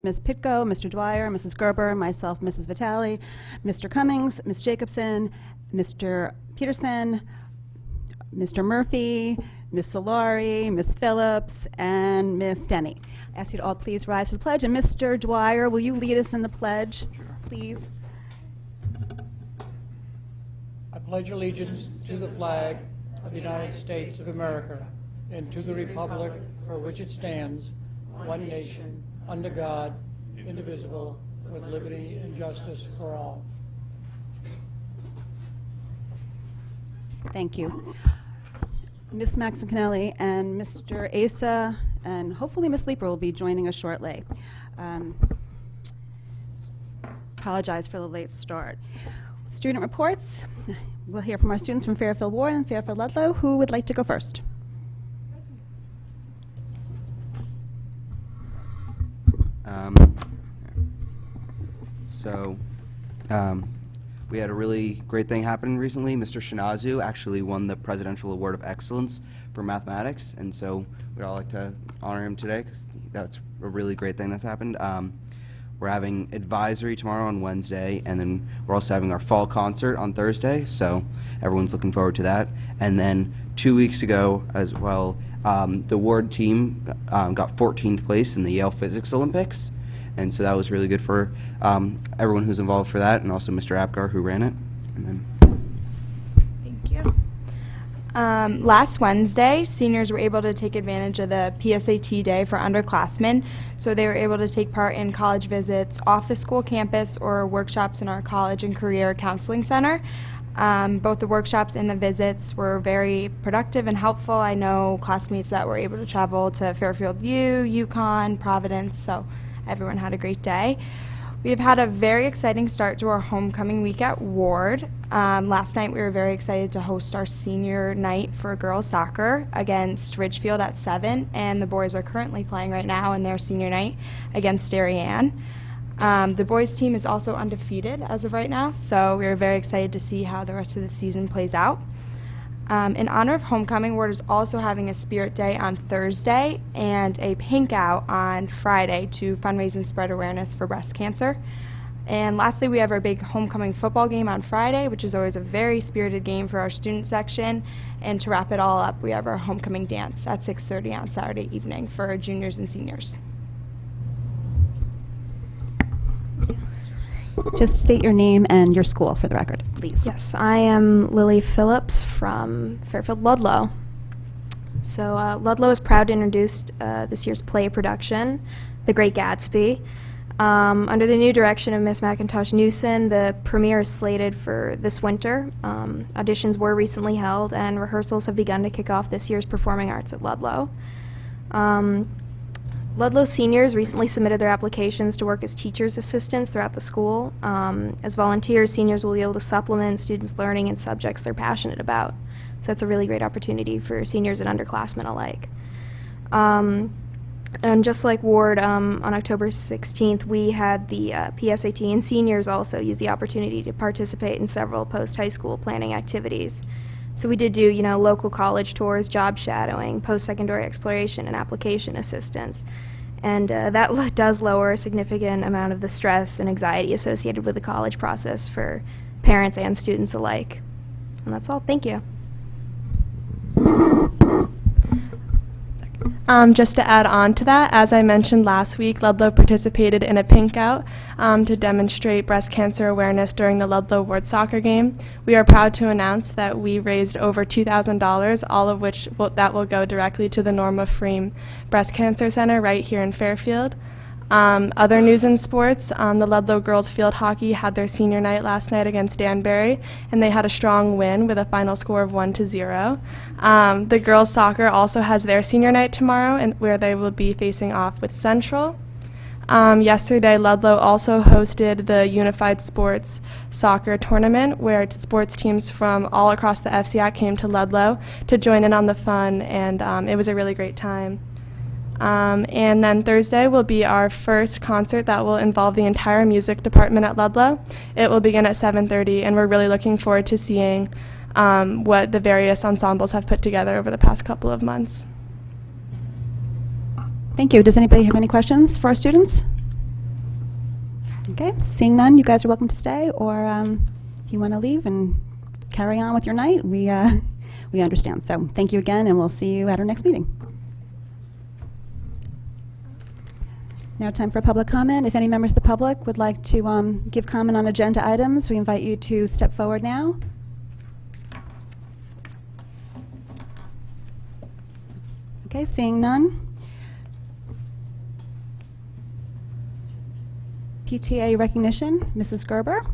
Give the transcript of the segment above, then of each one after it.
Ms. Pitko, Mr. Dwyer, Mrs. Gerber, myself, Mrs. Vitale, Mr. Cummings, Ms. Jacobson, Mr. Peterson, Mr. Murphy, Ms. Solari, Ms. Phillips, and Ms. Denny. I ask you to all please rise for the pledge. And Mr. Dwyer, will you lead us in the pledge, please? I pledge allegiance to the flag of the United States of America and to the republic for which it stands, one nation, under God, indivisible, with liberty and justice for all. Thank you. Ms. Maxinelli and Mr. Asa and hopefully Ms. Leeper will be joining us shortly. Apologize for the late start. Student reports. We'll hear from our students from Fairfield Ward and Fairfield Ludlow. Who would like to go first? We had a really great thing happen recently. Mr. Shinazu actually won the Presidential Award of Excellence for mathematics, and so we'd all like to honor him today because that's a really great thing that's happened. We're having advisory tomorrow on Wednesday, and then we're also having our fall concert on Thursday, so everyone's looking forward to that. And then 2 weeks ago as well, the Ward team got 14th place in the Yale Physics Olympics, and so that was really good for everyone who's involved for that, and also Mr. Apgar who ran it. And then Thank you. Last Wednesday, seniors were able to take advantage of the PSAT day for underclassmen, so they were able to take part in college visits off the school campus or workshops in our College and Career Counseling Center. Both the workshops and the visits were very productive and helpful. I know classmates that were able to travel to Fairfield U, UConn, Providence, so everyone had a great day. We have had a very exciting start to our homecoming week at Ward. Last night we were very excited to host our senior night for girls soccer against Ridgefield at 7, and the boys are currently playing right now in their senior night against Darien. The boys team is also undefeated as of right now, so we are very excited to see how the rest of the season plays out. In honor of homecoming, Ward is also having a Spirit Day on Thursday and a Pink Out on Friday to fundraise and spread awareness for breast cancer. And lastly, we have our big homecoming football game on Friday, which is always a very spirited game for our student section. And to wrap it all up, we have our homecoming dance at 6:30 on Saturday evening for our juniors and seniors. Just state your name and your school for the record, please. Yes, I am Lily Phillips from Fairfield Ludlow. So Ludlow is proud to introduce this year's play production, The Great Gatsby. Under the new direction of Miss McIntosh Newson, the premiere is slated for this winter. Auditions were recently held, and rehearsals have begun to kick off this year's performing arts at Ludlow. Ludlow seniors recently submitted their applications to work as teachers' assistants throughout the school. As volunteers, seniors will be able to supplement students' learning in subjects they're passionate about. So that's a really great opportunity for seniors and underclassmen alike. And just like Ward, on October 16th, we had the PSAT, and seniors also used the opportunity to participate in several post-high school planning activities. So we did do, local college tours, job shadowing, post-secondary exploration, and application assistance. And that does lower a significant amount of the stress and anxiety associated with the college process for parents and students alike. And that's all. Thank you. Just to add on to that, as I mentioned last week, Ludlow participated in a Pink Out to demonstrate breast cancer awareness during the Ludlow Ward soccer game. We are proud to announce that we raised over $2,000, all of which will go directly to the Norma Freem Breast Cancer Center right here in Fairfield. Other news in sports, the Ludlow girls field hockey had their senior night last night against Danbury, and they had a strong win with a final score of 1-0. The girls soccer also has their senior night tomorrow, where they will be facing off with Central. Yesterday, Ludlow also hosted the Unified Sports Soccer Tournament, where sports teams from all across the FCAC came to Ludlow to join in on the fun, and it was a really great time. And then Thursday will be our first concert that will involve the entire music department at Ludlow. It will begin at 7:30, and we're really looking forward to seeing what the various ensembles have put together over the past couple of months. Thank you. Does anybody have any questions for our students? Okay, seeing none, you guys are welcome to stay, or if you want to leave and carry on with your night, we understand. So thank you again, and we'll see you at our next meeting. Now time for public comment. If any members of the public would like to give comment on agenda items, we invite you to step forward now. Okay, seeing none. PTA recognition, Mrs. Gerber.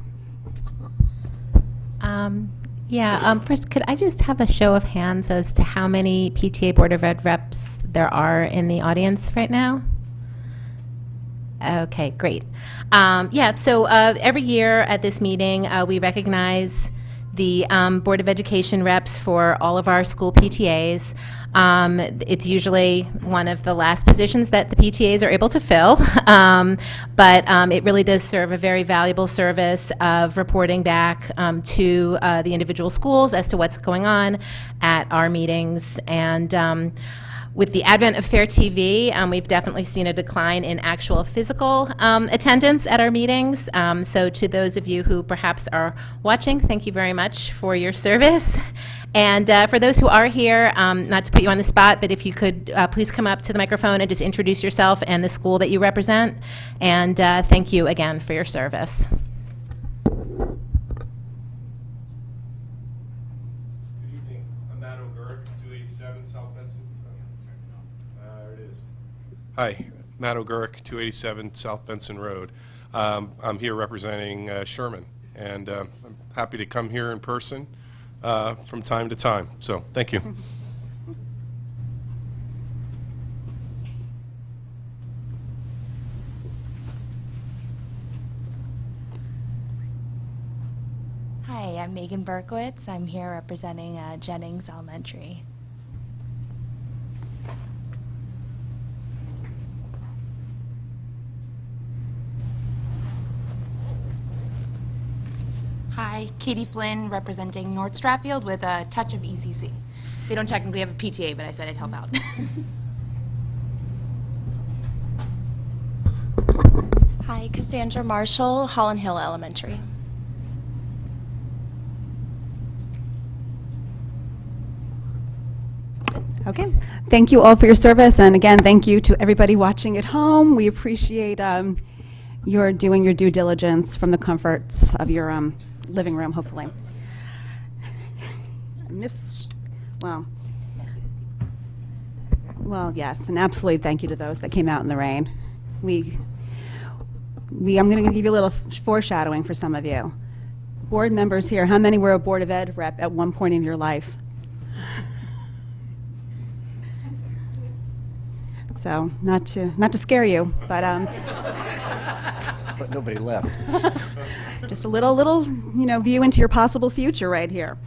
First, could I just have a show of hands as to how many PTA Board of Ed reps there are in the audience right now? Okay, great. So every year at this meeting, we recognize the Board of Education reps for all of our school PTAs. It's usually one of the last positions that the PTAs are able to fill, but it really does serve a very valuable service of reporting back to the individual schools as to what's going on at our meetings. And with the advent of Fair TV, we've definitely seen a decline in actual physical attendance at our meetings. So to those of you who perhaps are watching, thank you very much for your service. And for those who are here, not to put you on the spot, but if you could please come up to the microphone and just introduce yourself and the school that you represent. And thank you again for your service. Good evening. I'm Matt O'Gurk, 287 South Benson. There it is. Hi, Matt O'Gurk, 287 South Benson Road. I'm here representing Sherman, and I'm happy to come here in person from time to time. So, thank you. Hi, I'm Megan Berkowitz. I'm here representing Jennings Elementary. Hi, Katie Flynn representing North Stratfield with a touch of ECC. They don't technically have a PTA, but I said I'd help out. Hi, Cassandra Marshall, Holland Hill Elementary. Okay, thank you all for your service, and again, thank you to everybody watching at home. We appreciate your doing your due diligence from the comforts of your living room, hopefully. Well, yes, and absolutely thank you to those that came out in the rain. I'm going to give you a little foreshadowing for some of you. Board members here, how many were a Board of Ed rep at one point in your life? So, not to scare you, but But nobody left. just a little view into your possible future right here.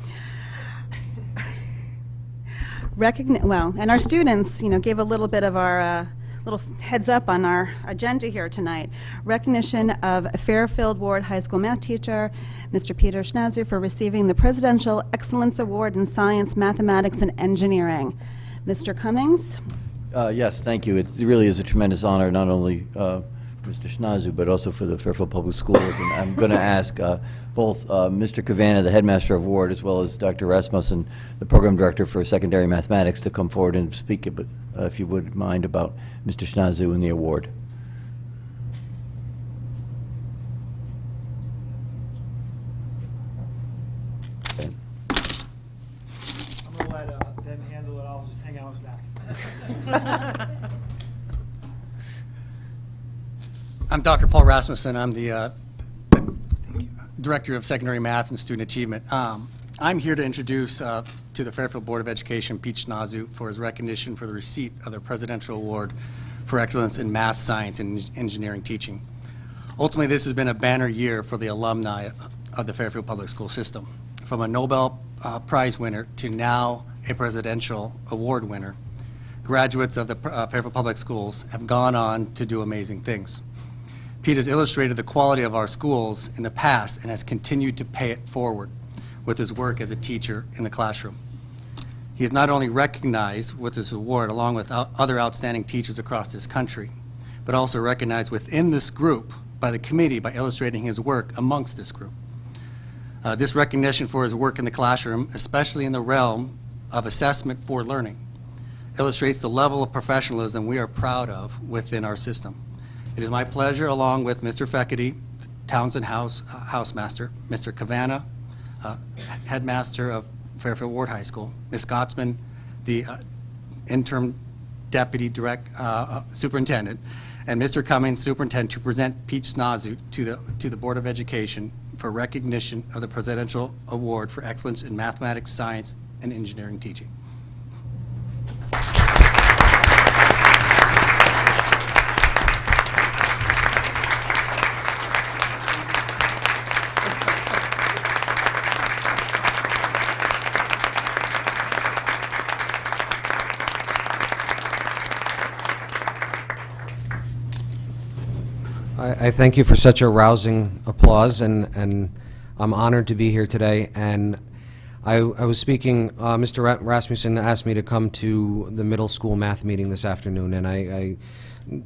And our students, gave a little bit of our little heads up on our agenda here tonight. Recognition of Fairfield Ward High School math teacher, Mr. Peter Schnazu, for receiving the Presidential Excellence Award in Science, Mathematics, and Engineering. Mr. Cummings? Yes, thank you. It really is a tremendous honor, not only Mr. Schnazu, but also for the Fairfield Public Schools. And I'm going to ask both Mr. Cavana, the headmaster of Ward, as well as Dr. Rasmussen, the program director for secondary mathematics, to come forward and speak, if you would mind, about Mr. Schnazu and the award. Okay. I'm going to let them handle it. I'll just hang out back. I'm Dr. Paul Rasmussen. I'm the Director of Secondary Math and Student Achievement. I'm here to introduce to the Fairfield Board of Education Pete Schnazu for his recognition for the receipt of the Presidential Award for Excellence in Math, Science, and Engineering Teaching. Ultimately, this has been a banner year for the alumni of the Fairfield Public School System. From a Nobel Prize winner to now a Presidential Award winner, graduates of the Fairfield Public Schools have gone on to do amazing things. Pete has illustrated the quality of our schools in the past and has continued to pay it forward with his work as a teacher in the classroom. He is not only recognized with this award along with other outstanding teachers across this country, but also recognized within this group by the committee by illustrating his work amongst this group. This recognition for his work in the classroom, especially in the realm of assessment for learning, illustrates the level of professionalism we are proud of within our system. It is my pleasure, along with Mr. Feckerty, Townsend Housemaster, Mr. Cavanna, Headmaster of Fairfield Ward High School, Ms. Scotsman, the interim Deputy Superintendent, and Mr. Cummings, Superintendent, to present Peach Snazu to the Board of Education for recognition of the Presidential Award for Excellence in Mathematics, Science, and Engineering Teaching. I thank you for such a rousing applause, and I'm honored to be here today. And I was speaking, Mr. Rasmussen asked me to come to the middle school math meeting this afternoon, and I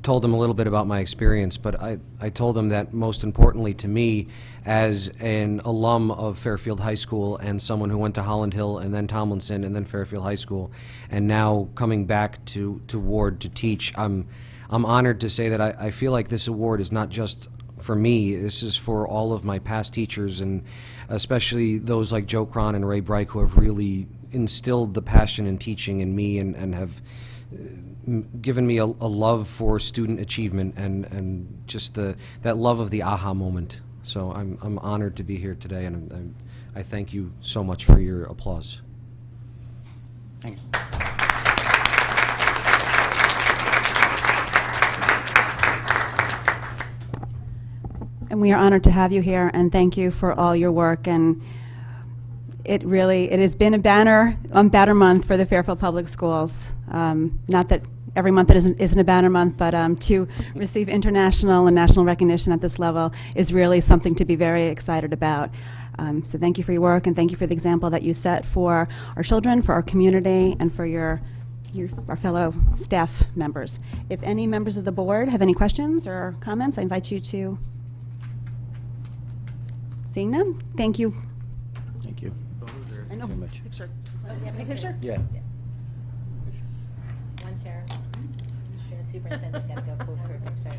told him a little bit about my experience, but I told him that most importantly to me, as an alum of Fairfield High School and someone who went to Holland Hill and then Tomlinson and then Fairfield High School, and now coming back to Ward to teach, I'm honored to say that I feel like this award is not just for me. This is for all of my past teachers, and especially those like Joe Cron and Ray Breik, who have really instilled the passion in teaching in me and have given me a love for student achievement and just that love of the aha moment. So I'm honored to be here today, and I thank you so much for your applause. Thank you. And we are honored to have you here, and thank you for all your work. And it has been a banner month for the Fairfield Public Schools. Not that every month it isn't a banner month, but to receive international and national recognition at this level is really something to be very excited about. So thank you for your work, and thank you for the example that you set for our children, for our community, and for our fellow staff members. If any members of the board have any questions or comments, I invite you to. Seeing none, thank you. Thank you. I know. Very much. Picture. Picture? Yeah. One chair. Chair and superintendent got to go close for a picture.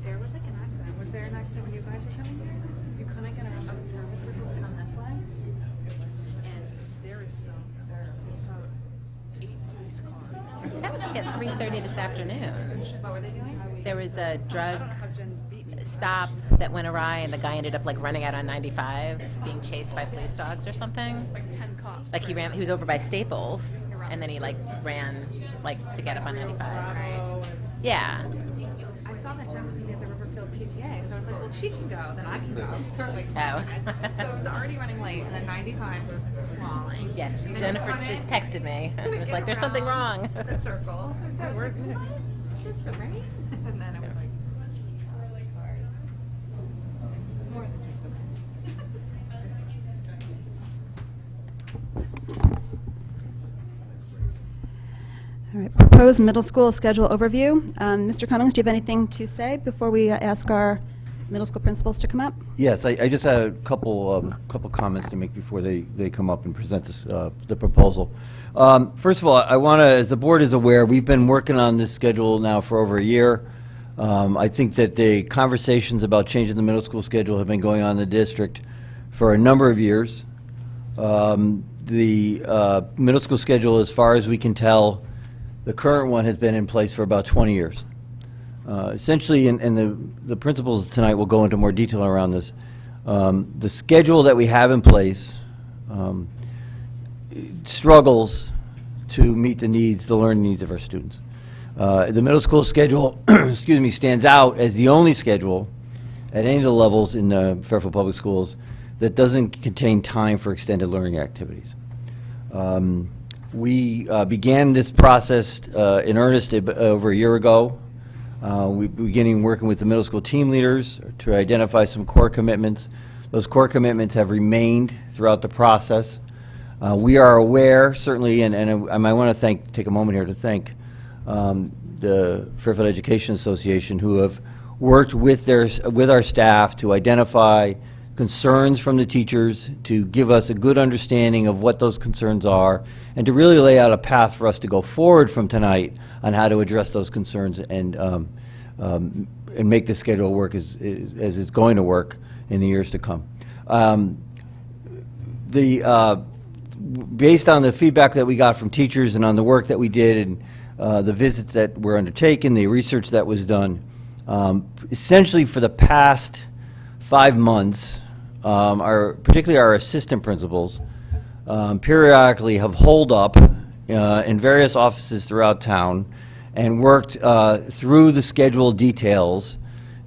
There was like an accident. Was there an accident when you guys were coming here? You couldn't get around. I was driving through to come this way. And there is about 8 police cars. That was like at 3:30 this afternoon. What were they doing? There was a drug stop that went awry, and the guy ended up like running out on 95, being chased by police dogs or something. Like 10 cops. Like he was over by Staples, and then he like ran like to get up on 95. Right? Yeah. I saw that Jen was going to be at the Riverfield PTA, so I was like, well, if she can go, then I can go. For like Oh. so it was already running late, and then 95 was falling. Yes, And then Jennifer on just it, texted me. It was get like, there's something wrong. around The circle. So I was like, what? Just the rain? And then it was like, cars. More than just the All right, proposed middle school schedule overview. Mr. Cummings, do you have anything to say before we ask our middle school principals to come up? Yes, I just had a couple comments to make before they come up and present this, the proposal. First of all, I want to, as the board is aware, we've been working on this schedule now for over a year. I think that the conversations about changing the middle school schedule have been going on in the district for a number of years. The middle school schedule, as far as we can tell, the current one has been in place for about 20 years. Essentially, and the principals tonight will go into more detail around this, the schedule that we have in place struggles to meet the learning needs of our students. The middle school schedule, excuse me, stands out as the only schedule at any of the levels in Fairfield Public Schools that doesn't contain time for extended learning activities. We began this process in earnest over a year ago. We beginning working with the middle school team leaders to identify some core commitments. Those core commitments have remained throughout the process. We are aware, certainly, and I might want to take a moment here to thank the Fairfield Education Association, who have worked with our staff to identify concerns from the teachers, to give us a good understanding of what those concerns are, and to really lay out a path for us to go forward from tonight on how to address those concerns and make the schedule work as it's going to work in the years to come. Based on the feedback that we got from teachers and on the work that we did and the visits that were undertaken, the research that was done, essentially for the past 5 months, particularly our assistant principals, periodically have holed up in various offices throughout town and worked through the schedule details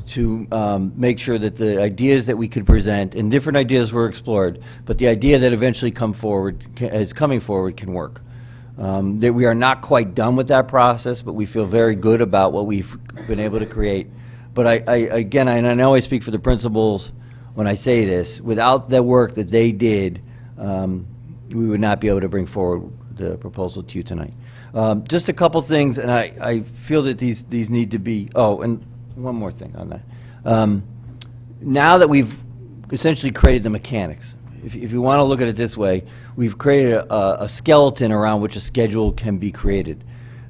to make sure that the ideas that we could present, and different ideas were explored, but the idea that eventually is coming forward can work. That we are not quite done with that process, but we feel very good about what we've been able to create. But again, and I know I speak for the principals when I say this, without the work that they did, we would not be able to bring forward the proposal to you tonight. Just a couple things, and I feel that these need to be, and one more thing on that. Now that we've essentially created the mechanics, if you want to look at it this way, we've created a skeleton around which a schedule can be created.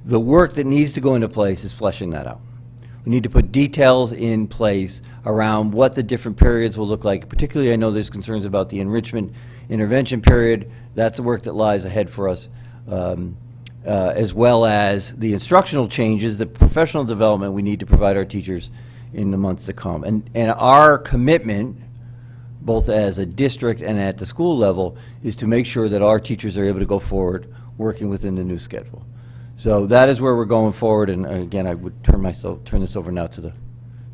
The work that needs to go into place is fleshing that out. We need to put details in place around what the different periods will look like. Particularly, I know there's concerns about the enrichment intervention period. That's the work that lies ahead for us, as well as the instructional changes, the professional development we need to provide our teachers in the months to come. And our commitment, both as a district and at the school level, is to make sure that our teachers are able to go forward working within the new schedule. So that is where we're going forward, and again, I would turn this over now to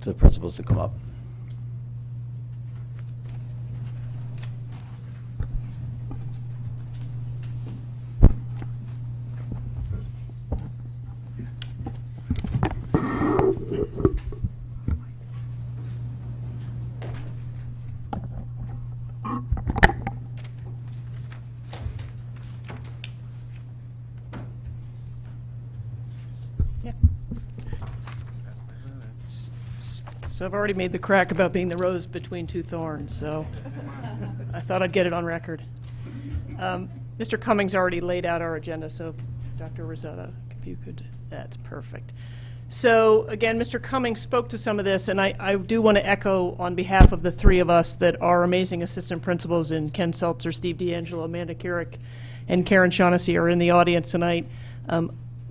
the principals to come up. So I've already made the crack about being the rose between two thorns, so I thought I'd get it on record. Mr. Cummings already laid out our agenda, so Dr. Rosetta, if you could, that's perfect. So again, Mr. Cummings spoke to some of this, and I do want to echo on behalf of the three of us that our amazing assistant principals in Ken Seltzer, Steve D'Angelo, Amanda Carrick, and Karen Shaughnessy are in the audience tonight.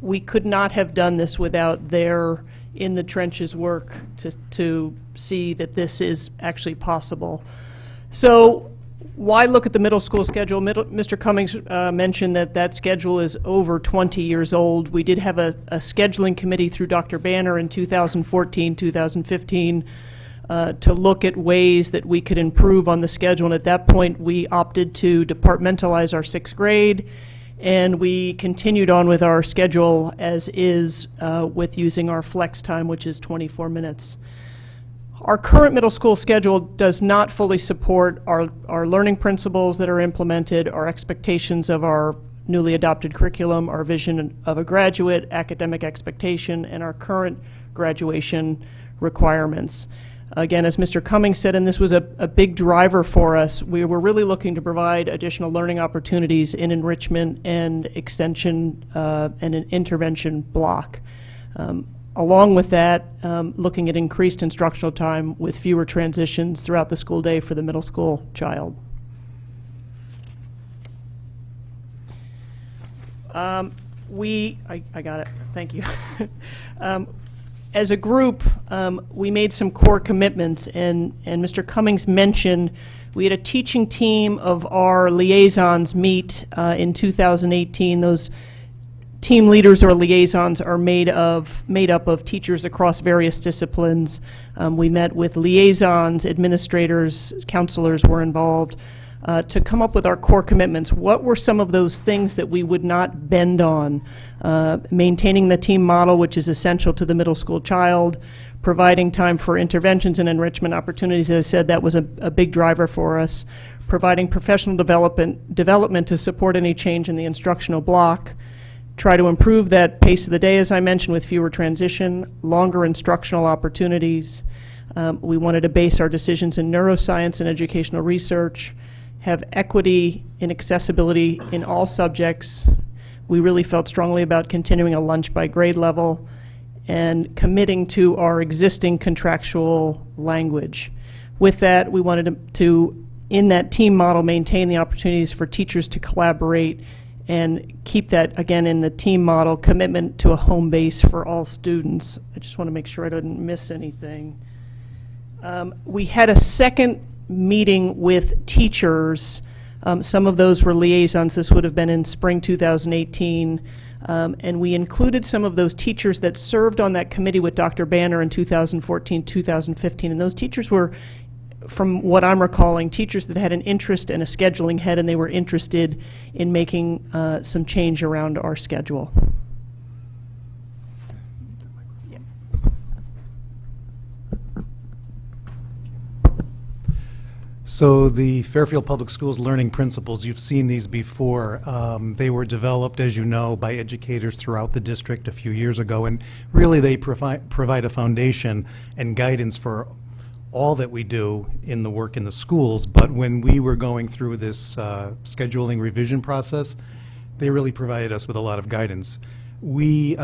We could not have done this without their in the trenches work to see that this is actually possible. So why look at the middle school schedule? Mr. Cummings mentioned that schedule is over 20 years old. We did have a scheduling committee through Dr. Banner in 2014, 2015 to look at ways that we could improve on the schedule. And at that point, we opted to departmentalize our 6th grade, and we continued on with our schedule as is with using our flex time, which is 24 minutes. Our current middle school schedule does not fully support our learning principles that are implemented, our expectations of our newly adopted curriculum, our vision of a graduate, academic expectation, and our current graduation requirements. Again, as Mr. Cummings said, and this was a big driver for us, we were really looking to provide additional learning opportunities in enrichment and extension and an intervention block. Along with that, looking at increased instructional time with fewer transitions throughout the school day for the middle school child. I got it, thank you. As a group, we made some core commitments, and Mr. Cummings mentioned we had a teaching team of our liaisons meet in 2018. Those team leaders or liaisons are made up of teachers across various disciplines. We met with liaisons, administrators, counselors were involved to come up with our core commitments. What were some of those things that we would not bend on? Maintaining the team model, which is essential to the middle school child, providing time for interventions and enrichment opportunities. As I said, that was a big driver for us. Providing professional development to support any change in the instructional block. Try to improve that pace of the day, as I mentioned, with fewer transition, longer instructional opportunities. We wanted to base our decisions in neuroscience and educational research, have equity and accessibility in all subjects. We really felt strongly about continuing a lunch by grade level and committing to our existing contractual language. With that, we wanted to, in that team model, maintain the opportunities for teachers to collaborate and keep that, again, in the team model, commitment to a home base for all students. I just want to make sure I didn't miss anything. We had a second meeting with teachers. Some of those were liaisons. This would have been in spring 2018. And we included some of those teachers that served on that committee with Dr. Banner in 2014, 2015. And those teachers were, from what I'm recalling, teachers that had an interest and a scheduling head, and they were interested in making some change around our schedule. So the Fairfield Public Schools Learning Principles, you've seen these before. They were developed, as you know, by educators throughout the district a few years ago, and really they provide a foundation and guidance for all that we do in the work in the schools. But when we were going through this scheduling revision process, they really provided us with a lot of guidance. We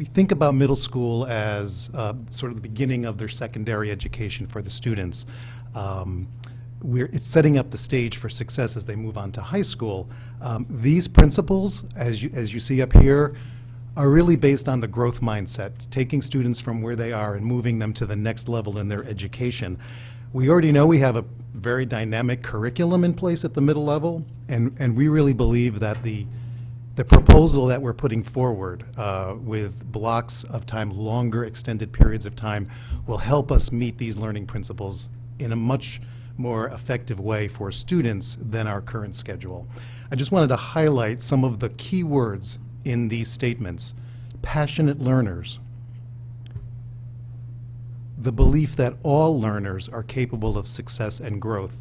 think about middle school as sort of the beginning of their secondary education for the students. It's setting up the stage for success as they move on to high school. These principles, as you see up here, are really based on the growth mindset, taking students from where they are and moving them to the next level in their education. We already know we have a very dynamic curriculum in place at the middle level, and we really believe that the proposal that we're putting forward with blocks of time, longer extended periods of time, will help us meet these learning principles in a much more effective way for students than our current schedule. I just wanted to highlight some of the key words in these statements. Passionate learners. The belief that all learners are capable of success and growth.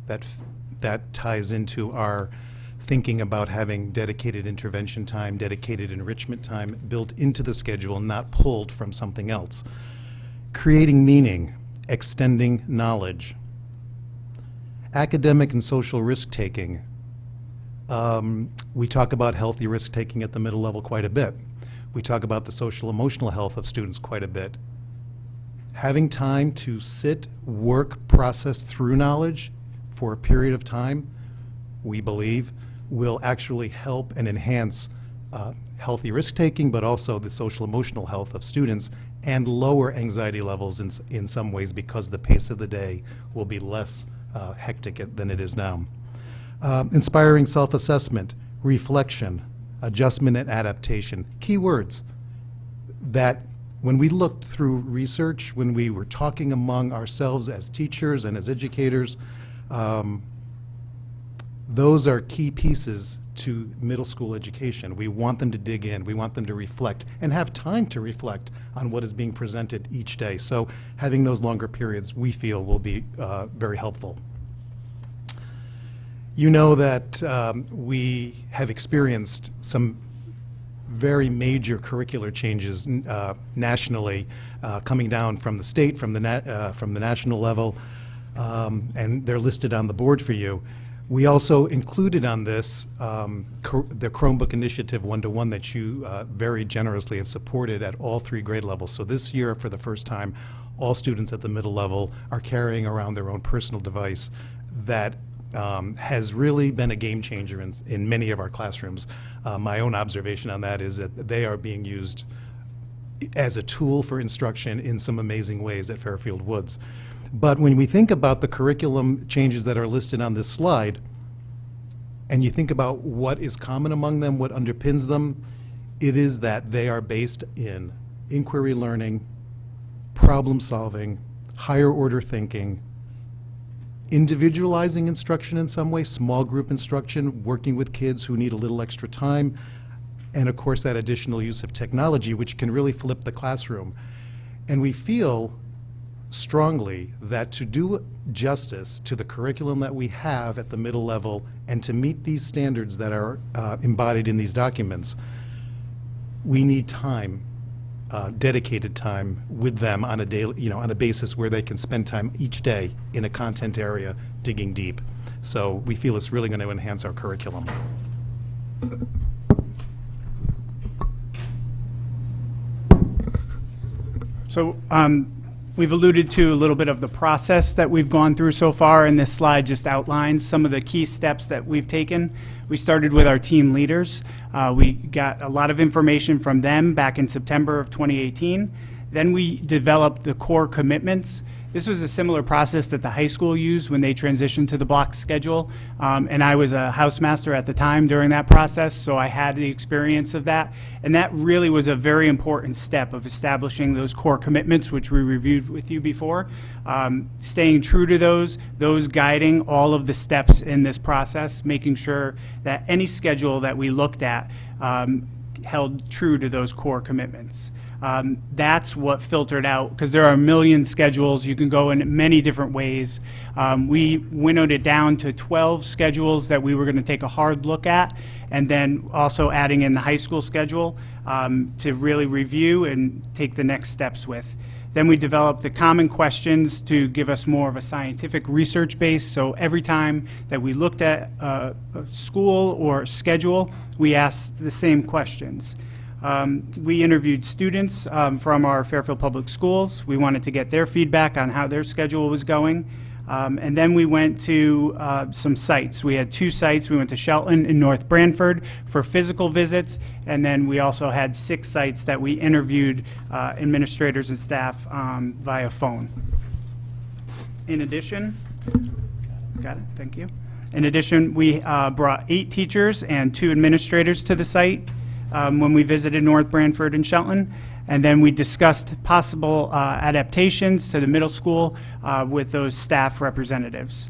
That ties into our thinking about having dedicated intervention time, dedicated enrichment time built into the schedule, not pulled from something else. Creating meaning. Extending knowledge. Academic and social risk-taking. We talk about healthy risk-taking at the middle level quite a bit. We talk about the social-emotional health of students quite a bit. Having time to sit, work, process through knowledge for a period of time, we believe, will actually help and enhance healthy risk-taking, but also the social-emotional health of students, and lower anxiety levels in some ways, because the pace of the day will be less hectic than it is now. Inspiring self-assessment, reflection, adjustment and adaptation. Key words that when we looked through research, when we were talking among ourselves as teachers and as educators, those are key pieces to middle school education. We want them to dig in, we want them to reflect, and have time to reflect on what is being presented each day. So having those longer periods, we feel, will be very helpful. You know that we have experienced some very major curricular changes nationally, coming down from the state, from the national level, and they're listed on the board for you. We also included on this the Chromebook Initiative 1-to-1 that you very generously have supported at all 3 grade levels. So this year, for the first time, all students at the middle level are carrying around their own personal device that has really been a game changer in many of our classrooms. My own observation on that is that they are being used as a tool for instruction in some amazing ways at Fairfield Woods. But when we think about the curriculum changes that are listed on this slide, and you think about what is common among them, what underpins them, it is that they are based in inquiry learning, problem solving, higher order thinking, individualizing instruction in some way, small group instruction, working with kids who need a little extra time, and of course that additional use of technology, which can really flip the classroom. And we feel strongly that to do justice to the curriculum that we have at the middle level and to meet these standards that are embodied in these documents, we need time, dedicated time with them on a daily, on a basis where they can spend time each day in a content area digging deep. So we feel it's really going to enhance our curriculum. So we've alluded to a little bit of the process that we've gone through so far, and this slide just outlines some of the key steps that we've taken. We started with our team leaders. We got a lot of information from them back in September of 2018. Then we developed the core commitments. This was a similar process that the high school used when they transitioned to the block schedule, and I was a housemaster at the time during that process, so I had the experience of that. And that really was a very important step of establishing those core commitments, which we reviewed with you before. Staying true to those guiding all of the steps in this process, making sure that any schedule that we looked at held true to those core commitments. That's what filtered out, because there are a million schedules. You can go in many different ways. We winnowed it down to 12 schedules that we were going to take a hard look at, and then also adding in the high school schedule to really review and take the next steps with. Then we developed the common questions to give us more of a scientific research base. So every time that we looked at a school or schedule, we asked the same questions. We interviewed students from our Fairfield Public Schools. We wanted to get their feedback on how their schedule was going. And then we went to some sites. We had 2 sites. We went to Shelton and North Branford for physical visits, and then we also had 6 sites that we interviewed administrators and staff via phone. In addition, got it, thank you. In addition, we brought 8 teachers and 2 administrators to the site when we visited North Branford and Shelton. And then we discussed possible adaptations to the middle school with those staff representatives.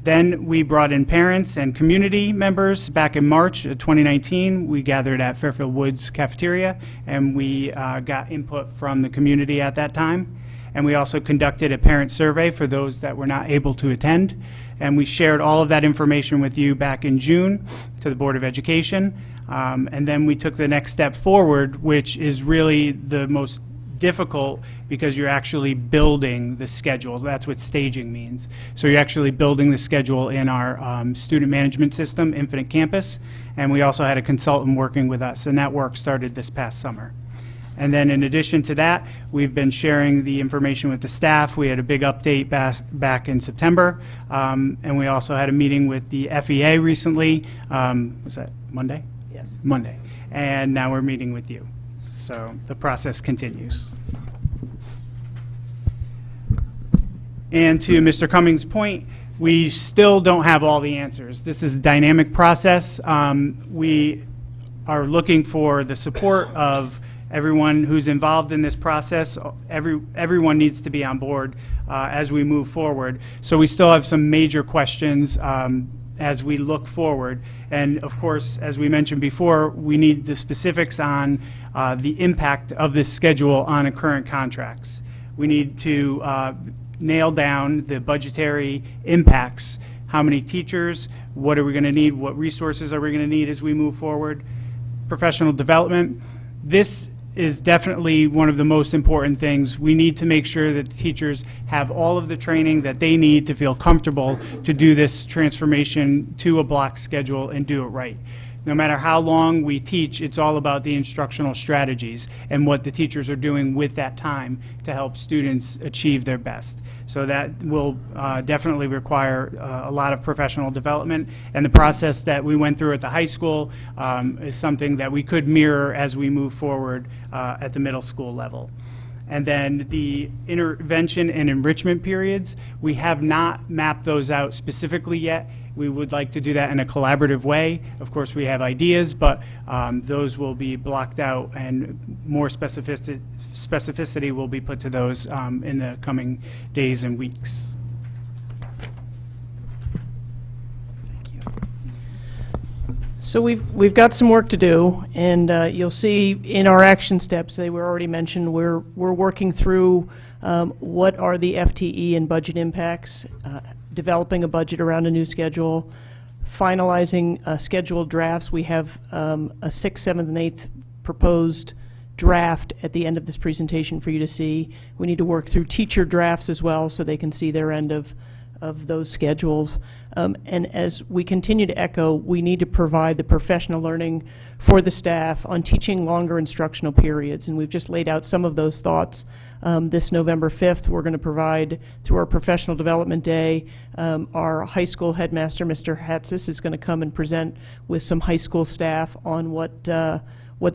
Then we brought in parents and community members back in March of 2019. We gathered at Fairfield Woods Cafeteria, and we got input from the community at that time. And we also conducted a parent survey for those that were not able to attend. And we shared all of that information with you back in June to the Board of Education. And then we took the next step forward, which is really the most difficult, because you're actually building the schedule. That's what staging means. So you're actually building the schedule in our student management system, Infinite Campus, and we also had a consultant working with us, and that work started this past summer. And then in addition to that, we've been sharing the information with the staff. We had a big update back in September, and we also had a meeting with the FEA recently. Was that Monday? Yes. Monday. And now we're meeting with you. So the process continues. And to Mr. Cummings' point, we still don't have all the answers. This is a dynamic process. We are looking for the support of everyone who's involved in this process. Everyone needs to be on board as we move forward. So we still have some major questions as we look forward. And of course, as we mentioned before, we need the specifics on the impact of this schedule on current contracts. We need to nail down the budgetary impacts. How many teachers? What are we going to need? What resources are we going to need as we move forward? Professional development. This is definitely one of the most important things. We need to make sure that the teachers have all of the training that they need to feel comfortable to do this transformation to a block schedule and do it right. No matter how long we teach, it's all about the instructional strategies and what the teachers are doing with that time to help students achieve their best. So that will definitely require a lot of professional development, and the process that we went through at the high school is something that we could mirror as we move forward at the middle school level. And then the intervention and enrichment periods, we have not mapped those out specifically yet. We would like to do that in a collaborative way. Of course, we have ideas, but those will be blocked out, and more specificity will be put to those in the coming days and weeks. So we've got some work to do, and you'll see in our action steps, they were already mentioned, we're working through what are the FTE and budget impacts, developing a budget around a new schedule, finalizing scheduled drafts. We have a 6th, 7th, and 8th proposed draft at the end of this presentation for you to see. We need to work through teacher drafts as well so they can see their end of those schedules. And as we continue to echo, we need to provide the professional learning for the staff on teaching longer instructional periods. And we've just laid out some of those thoughts. This November 5th, we're going to provide, through our Professional Development Day, our high school headmaster, Mr. Hatzis, is going to come and present with some high school staff on what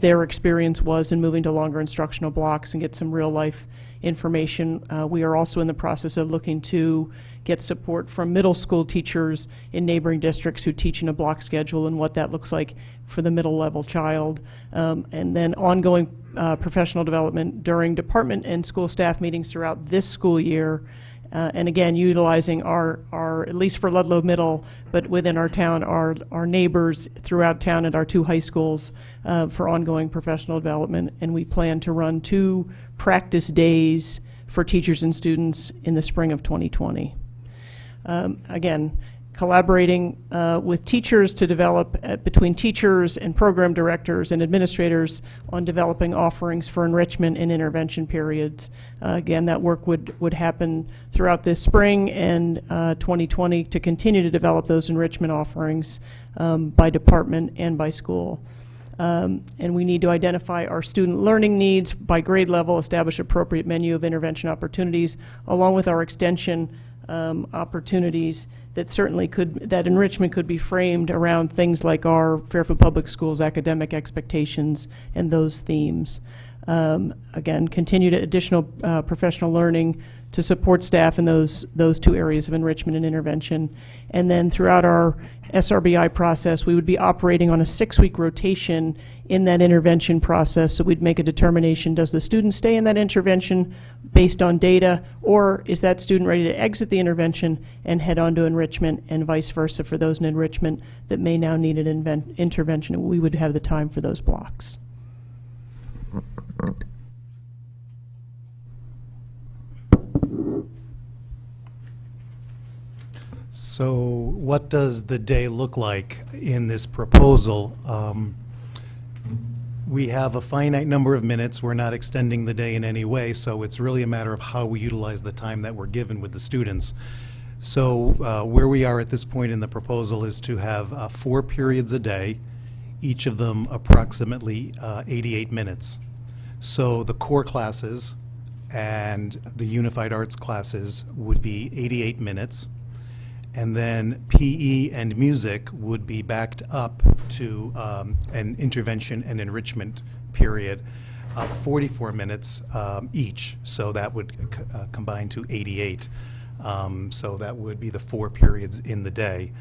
their experience was in moving to longer instructional blocks and get some real-life information. We are also in the process of looking to get support from middle school teachers in neighboring districts who teach in a block schedule and what that looks like for the middle level child. And then ongoing professional development during department and school staff meetings throughout this school year. And again, utilizing our, at least for Ludlow Middle, but within our town, our neighbors throughout town at our 2 high schools for ongoing professional development. And we plan to run 2 practice days for teachers and students in the spring of 2020. Again, collaborating with teachers to develop, between teachers and program directors and administrators on developing offerings for enrichment and intervention periods. Again, that work would happen throughout this spring and 2020 to continue to develop those enrichment offerings by department and by school. And we need to identify our student learning needs by grade level, establish appropriate menu of intervention opportunities, along with our extension opportunities that certainly that enrichment could be framed around things like our Fairfield Public Schools academic expectations and those themes. Again, continue to additional professional learning to support staff in those 2 areas of enrichment and intervention. And then throughout our SRBI process, we would be operating on a 6-week rotation in that intervention process. So we'd make a determination, does the student stay in that intervention based on data, or is that student ready to exit the intervention and head on to enrichment, and vice versa for those in enrichment that may now need an intervention? We would have the time for those blocks. So what does the day look like in this proposal? We have a finite number of minutes. We're not extending the day in any way, so it's really a matter of how we utilize the time that we're given with the students. So where we are at this point in the proposal is to have 4 periods a day, each of them approximately 88 minutes. So the core classes and the unified arts classes would be 88 minutes. And then PE and music would be backed up to an intervention and enrichment period of 44 minutes each. So that would combine to 88. So that would be the 4 periods in the day.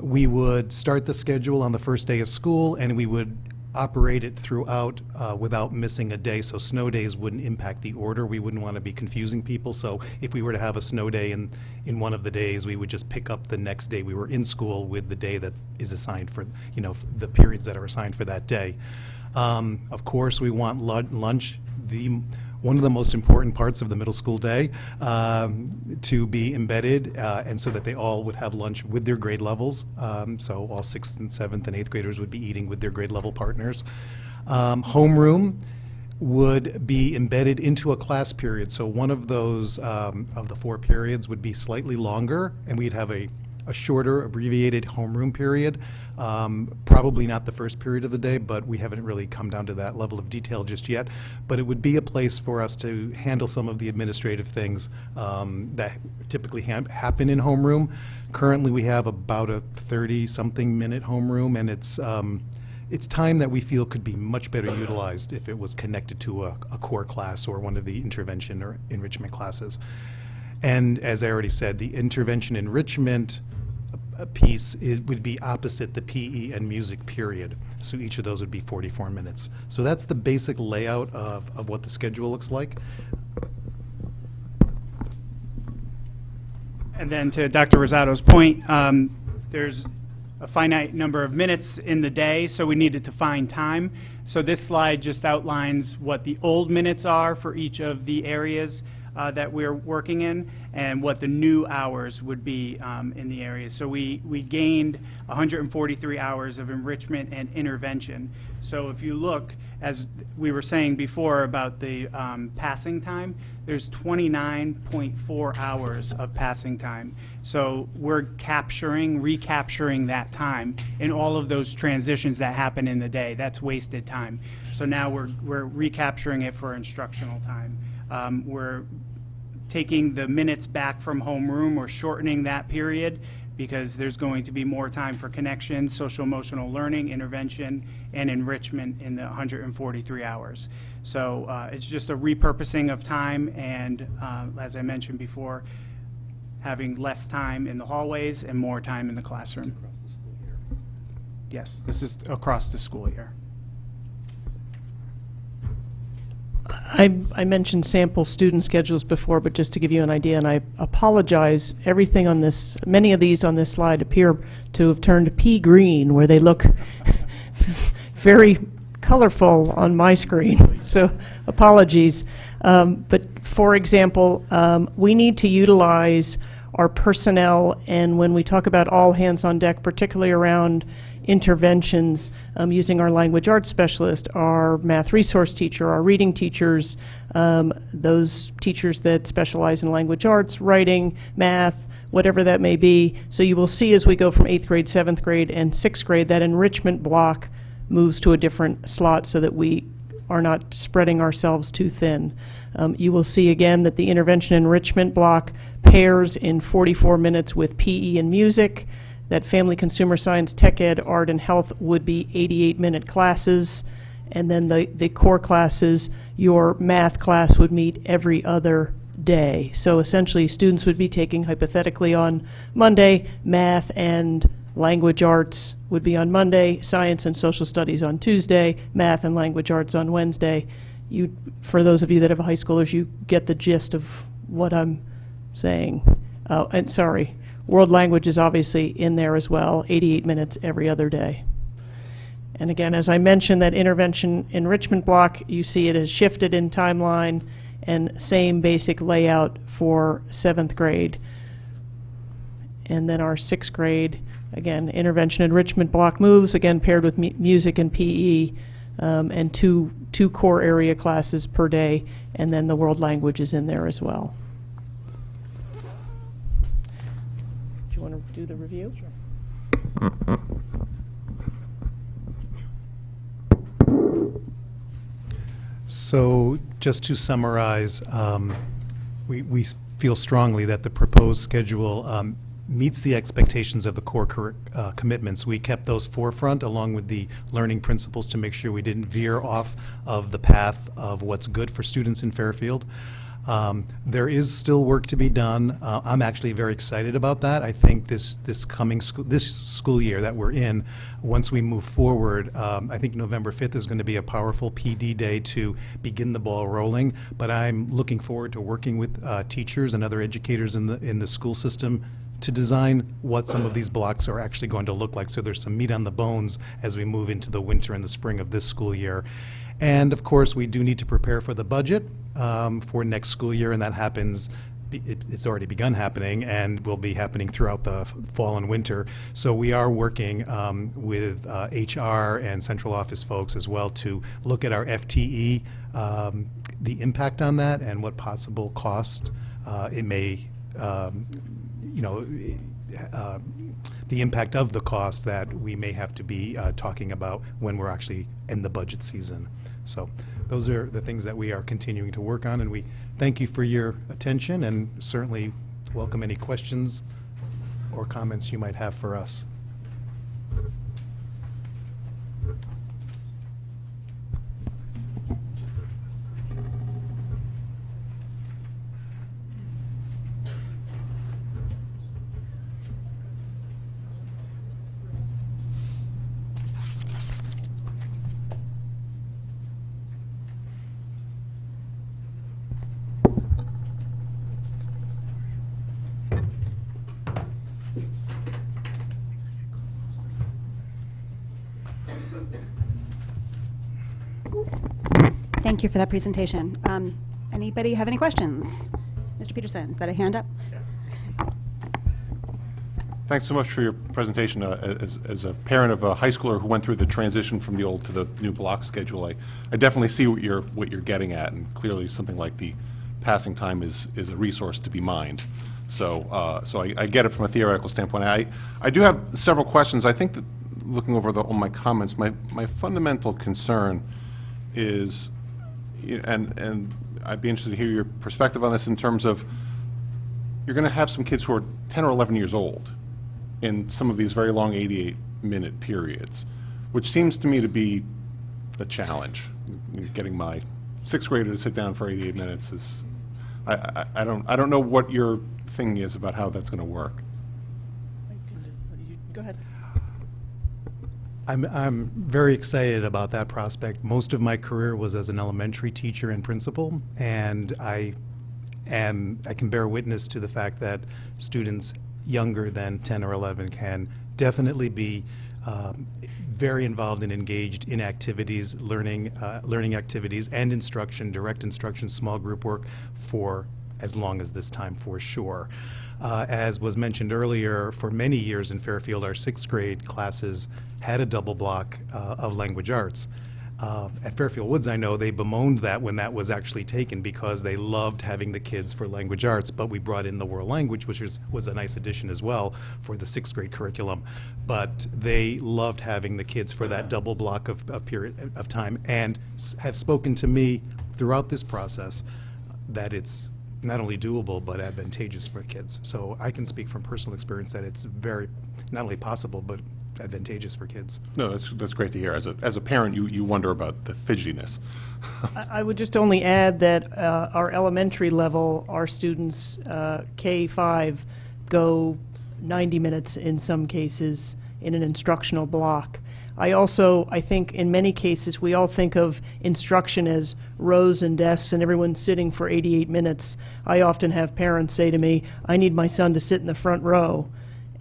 We would start the schedule on the first day of school, and we would operate it throughout without missing a day, so snow days wouldn't impact the order. We wouldn't want to be confusing people, so if we were to have a snow day in one of the days, we would just pick up the next day we were in school with the day that is assigned for, the periods that are assigned for that day. Of course, we want lunch, one of the most important parts of the middle school day, to be embedded, and so that they all would have lunch with their grade levels. So all 6th and 7th and 8th graders would be eating with their grade level partners. Homeroom would be embedded into a class period. So one of those, of the 4 periods would be slightly longer, and we'd have a shorter abbreviated homeroom period. Probably not the first period of the day, but we haven't really come down to that level of detail just yet. But it would be a place for us to handle some of the administrative things that typically happen in homeroom. Currently, we have about a 30-something minute homeroom, and it's time that we feel could be much better utilized if it was connected to a core class or one of the intervention or enrichment classes. And as I already said, the intervention enrichment piece would be opposite the PE and music period. So each of those would be 44 minutes. So that's the basic layout of what the schedule looks like. And then to Dr. Rosado's point, there's a finite number of minutes in the day, so we needed to find time. So this slide just outlines what the old minutes are for each of the areas that we're working in, and what the new hours would be in the areas. So we gained 143 hours of enrichment and intervention. So if you look, as we were saying before about the passing time, there's 29.4 hours of passing time. So we're recapturing that time in all of those transitions that happen in the day. That's wasted time. So now we're recapturing it for instructional time. We're taking the minutes back from homeroom. We're shortening that period because there's going to be more time for connection, social emotional learning, intervention, and enrichment in the 143 hours. So it's just a repurposing of time, and as I mentioned before, having less time in the hallways and more time in the classroom. Yes, this is across the school year. I mentioned sample student schedules before, but just to give you an idea, and I apologize, everything on this, many of these on this slide appear to have turned pea green, where they look very colorful on my screen, so apologies. But for example, we need to utilize our personnel, and when we talk about all hands on deck, particularly around interventions, using our language arts specialist, our math resource teacher, our reading teachers, those teachers that specialize in language arts, writing, math, whatever that may be. So you will see as we go from 8th grade, 7th grade, and 6th grade, that enrichment block moves to a different slot so that we are not spreading ourselves too thin. You will see again that the intervention enrichment block pairs in 44 minutes with PE and music, that family, consumer science, tech ed, art, and health would be 88-minute classes, and then the core classes, your math class would meet every other day. So essentially, students would be taking, hypothetically on Monday, math and language arts would be on Monday, science and social studies on Tuesday, math and language arts on Wednesday. For those of you that have high schoolers, you get the gist of what I'm saying. And sorry, world language is obviously in there as well, 88 minutes every other day. And again, as I mentioned, that intervention enrichment block, you see it has shifted in timeline, and same basic layout for 7th grade. And then our 6th grade, again, intervention enrichment block moves, again paired with music and PE, and two core area classes per day, and then the world language is in there as well. Do you want to do the review? Sure. So just to summarize, we feel strongly that the proposed schedule meets the expectations of the core commitments. We kept those forefront along with the learning principles to make sure we didn't veer off of the path of what's good for students in Fairfield. There is still work to be done. I'm actually very excited about that. I think this school year that we're in, once we move forward, I think November 5th is going to be a powerful PD day to begin the ball rolling. But I'm looking forward to working with teachers and other educators in the school system to design what some of these blocks are actually going to look like. So there's some meat on the bones as we move into the winter and the spring of this school year. And of course, we do need to prepare for the budget for next school year, and that happens, it's already begun happening and will be happening throughout the fall and winter. So we are working with HR and central office folks as well to look at our FTE, the impact on that, and what possible cost it may, the impact of the cost that we may have to be talking about when we're actually in the budget season. So those are the things that we are continuing to work on, and we thank you for your attention and certainly welcome any questions or comments you might have for us. Thank you for that presentation. Anybody have any questions? Mr. Peterson, is that a hand up? Thanks so much for your presentation. As a parent of a high schooler who went through the transition from the old to the new block schedule, I definitely see what you're getting at, and clearly something like the passing time is a resource to be mined. So I get it from a theoretical standpoint. I do have several questions. I think that looking over all my comments, my fundamental concern is, and I'd be interested to hear your perspective on this in terms of, you're going to have some kids who are 10 or 11 years old in some of these very long 88-minute periods, which seems to me to be a challenge. Getting my sixth grader to sit down for 88 minutes is, I don't know what your thing is about how that's going to work. Go ahead. I'm very excited about that prospect. Most of my career was as an elementary teacher and principal, and I can bear witness to the fact that students younger than 10 or 11 can definitely be very involved and engaged in activities, learning activities and instruction, direct instruction, small group work for as long as this time, for sure. As was mentioned earlier, for many years in Fairfield, our sixth grade classes had a double block of language arts. At Fairfield Woods, I know they bemoaned that when that was actually taken because they loved having the kids for language arts, but we brought in the world language, which was a nice addition as well for the sixth grade curriculum. But they loved having the kids for that double block of period of time, and have spoken to me throughout this process that it's not only doable but advantageous for kids. So I can speak from personal experience that it's very, not only possible, but advantageous for kids. No, that's great to hear. As a parent, you wonder about the fidgetiness. I would just only add that our elementary level, our students, K-5, go 90 minutes in some cases in an instructional block. I think in many cases we all think of instruction as rows and desks and everyone sitting for 88 minutes. I often have parents say to me, I need my son to sit in the front row.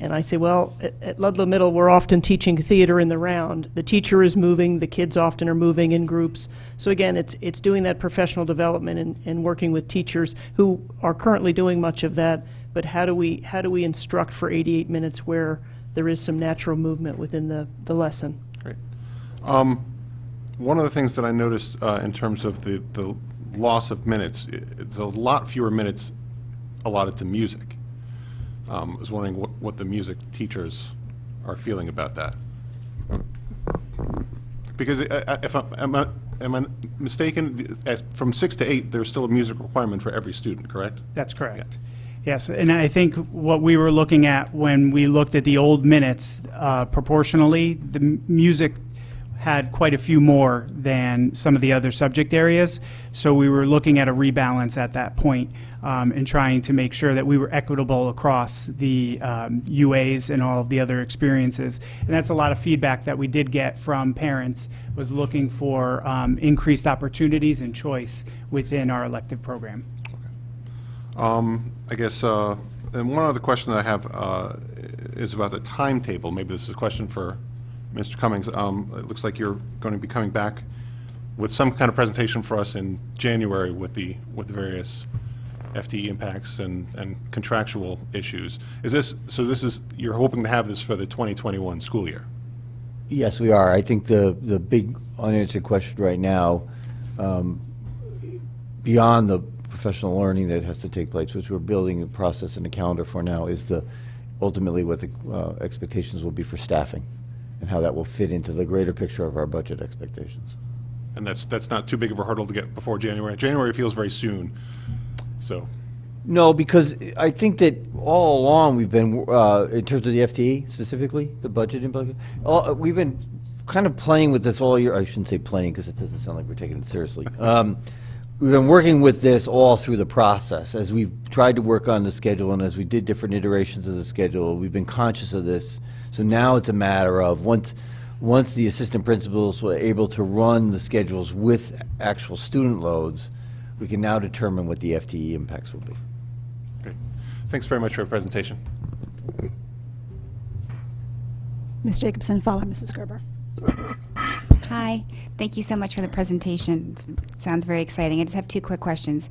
And I say, well, at Ludlow Middle, we're often teaching theater in the round. The teacher is moving, the kids often are moving in groups. So again, it's doing that professional development and working with teachers who are currently doing much of that, but how do we instruct for 88 minutes where there is some natural movement within the lesson? Great. One of the things that I noticed in terms of the loss of minutes, it's a lot fewer minutes allotted to music. I was wondering what the music teachers are feeling about that. Because if am I mistaken, from 6 to 8, there's still a music requirement for every student, correct? That's correct. Yes, and I think what we were looking at when we looked at the old minutes, proportionally, the music had quite a few more than some of the other subject areas. So we were looking at a rebalance at that point and trying to make sure that we were equitable across the UAs and all of the other experiences. And that's a lot of feedback that we did get from parents, was looking for increased opportunities and choice within our elective program. I guess, and one other question that I have is about the timetable. Maybe this is a question for Mr. Cummings. It looks like you're going to be coming back with some kind of presentation for us in January with the various FTE impacts and contractual issues. You're hoping to have this for the 2021 school year? Yes, we are. I think the big unanswered question right now, beyond the professional learning that has to take place, which we're building a process and a calendar for now, is ultimately what the expectations will be for staffing and how that will fit into the greater picture of our budget expectations. And that's not too big of a hurdle to get before January. January feels very soon, so. No, because I think that all along we've been, in terms of the FTE specifically, the budget and budget, we've been kind of playing with this all year. I shouldn't say playing because it doesn't sound like we're taking it seriously. We've been working with this all through the process as we've tried to work on the schedule, and as we did different iterations of the schedule, we've been conscious of this. So now it's a matter of once the assistant principals were able to run the schedules with actual student loads, we can now determine what the FTE impacts will be. Great. Thanks very much for your presentation. Ms. Jacobson, followed Mrs. Gerber. Hi. Thank you so much for the presentation. Sounds very exciting. I just have 2 quick questions.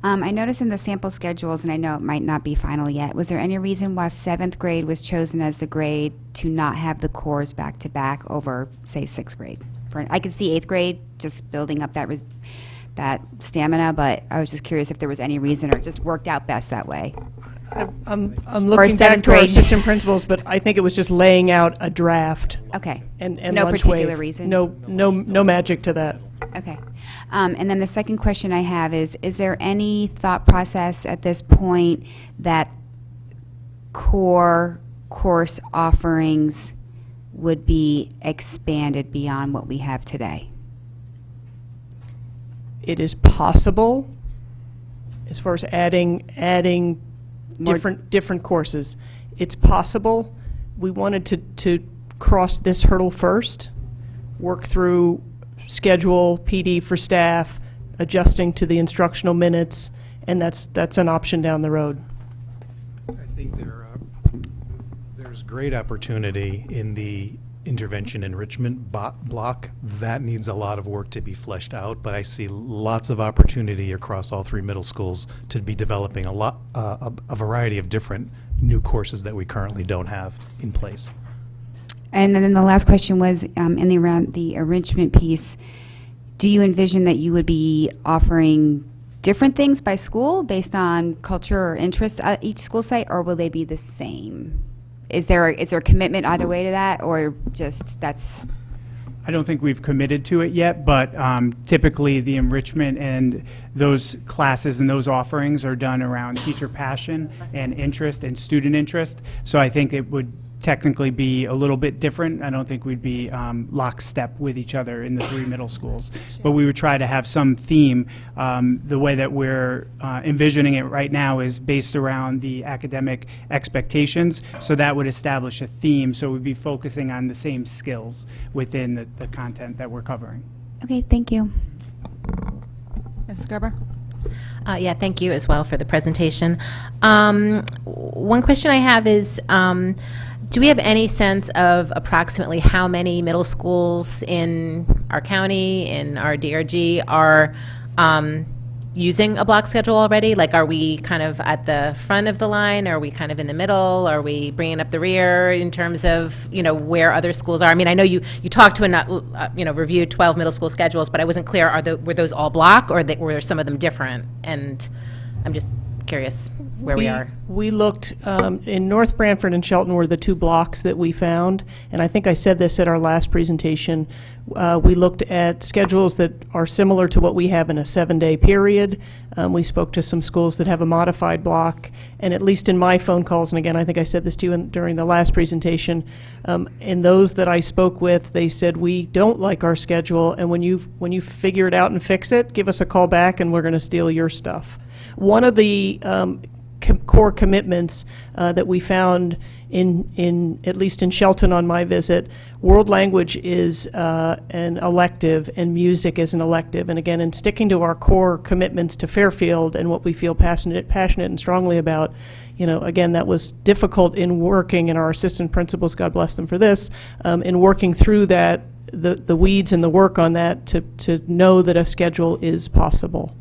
I noticed in the sample schedules, and I know it might not be final yet, was there any reason why 7th grade was chosen as the grade to not have the cores back-to-back over, say, 6th grade? I could see 8th grade just building up that stamina, but I was just curious if there was any reason or it just worked out best that way. I'm looking back to our assistant principals, but I think it was just laying out a draft. Okay. And No lunch particular wave. reason? No magic to that. Okay. And then the second question I have is there any thought process at this point that core course offerings would be expanded beyond what we have today? It is possible, as far as adding More- different courses. It's possible. We wanted to cross this hurdle first, work through schedule, PD for staff, adjusting to the instructional minutes, and that's an option down the road. I think there's great opportunity in the intervention enrichment block. That needs a lot of work to be fleshed out, but I see lots of opportunity across all 3 middle schools to be developing a variety of different new courses that we currently don't have in place. And then the last question was around the enrichment piece. Do you envision that you would be offering different things by school based on culture or interest at each school site, or will they be the same? Is there a commitment either way to that, or just that's? I don't think we've committed to it yet, but typically the enrichment and those classes and those offerings are done around teacher passion and interest and student interest. So I think it would technically be a little bit different. I don't think we'd be lockstep with each other in the 3 middle schools. But we would try to have some theme. The way that we're envisioning it right now is based around the academic expectations. So that would establish a theme. So we'd be focusing on the same skills within the content that we're covering. Okay, thank you. Mrs. Gerber? Yeah, thank you as well for the presentation. One question I have is, do we have any sense of approximately how many middle schools in our county, in our DRG, are using a block schedule already? Like, are we kind of at the front of the line? Are we kind of in the middle? Are we bringing up the rear in terms of, where other schools are? I mean, I know you talked to reviewed 12 middle school schedules, but I wasn't clear, were those all block, or were some of them different? And I'm just curious where we are. We looked in North Branford and Shelton were the 2 blocks that we found, and I think I said this at our last presentation. We looked at schedules that are similar to what we have in a 7-day period. We spoke to some schools that have a modified block, and at least in my phone calls, and again, I think I said this to you during the last presentation, in those that I spoke with, they said, we don't like our schedule, and when you figure it out and fix it, give us a call back and we're going to steal your stuff. One of the core commitments that we found in at least in Shelton on my visit, world language is an elective and music is an elective. And again, in sticking to our core commitments to Fairfield and what we feel passionate and strongly about, again, that was difficult in working, and our assistant principals, God bless them for this, in working through that, the weeds and the work on that to know that a schedule is possible.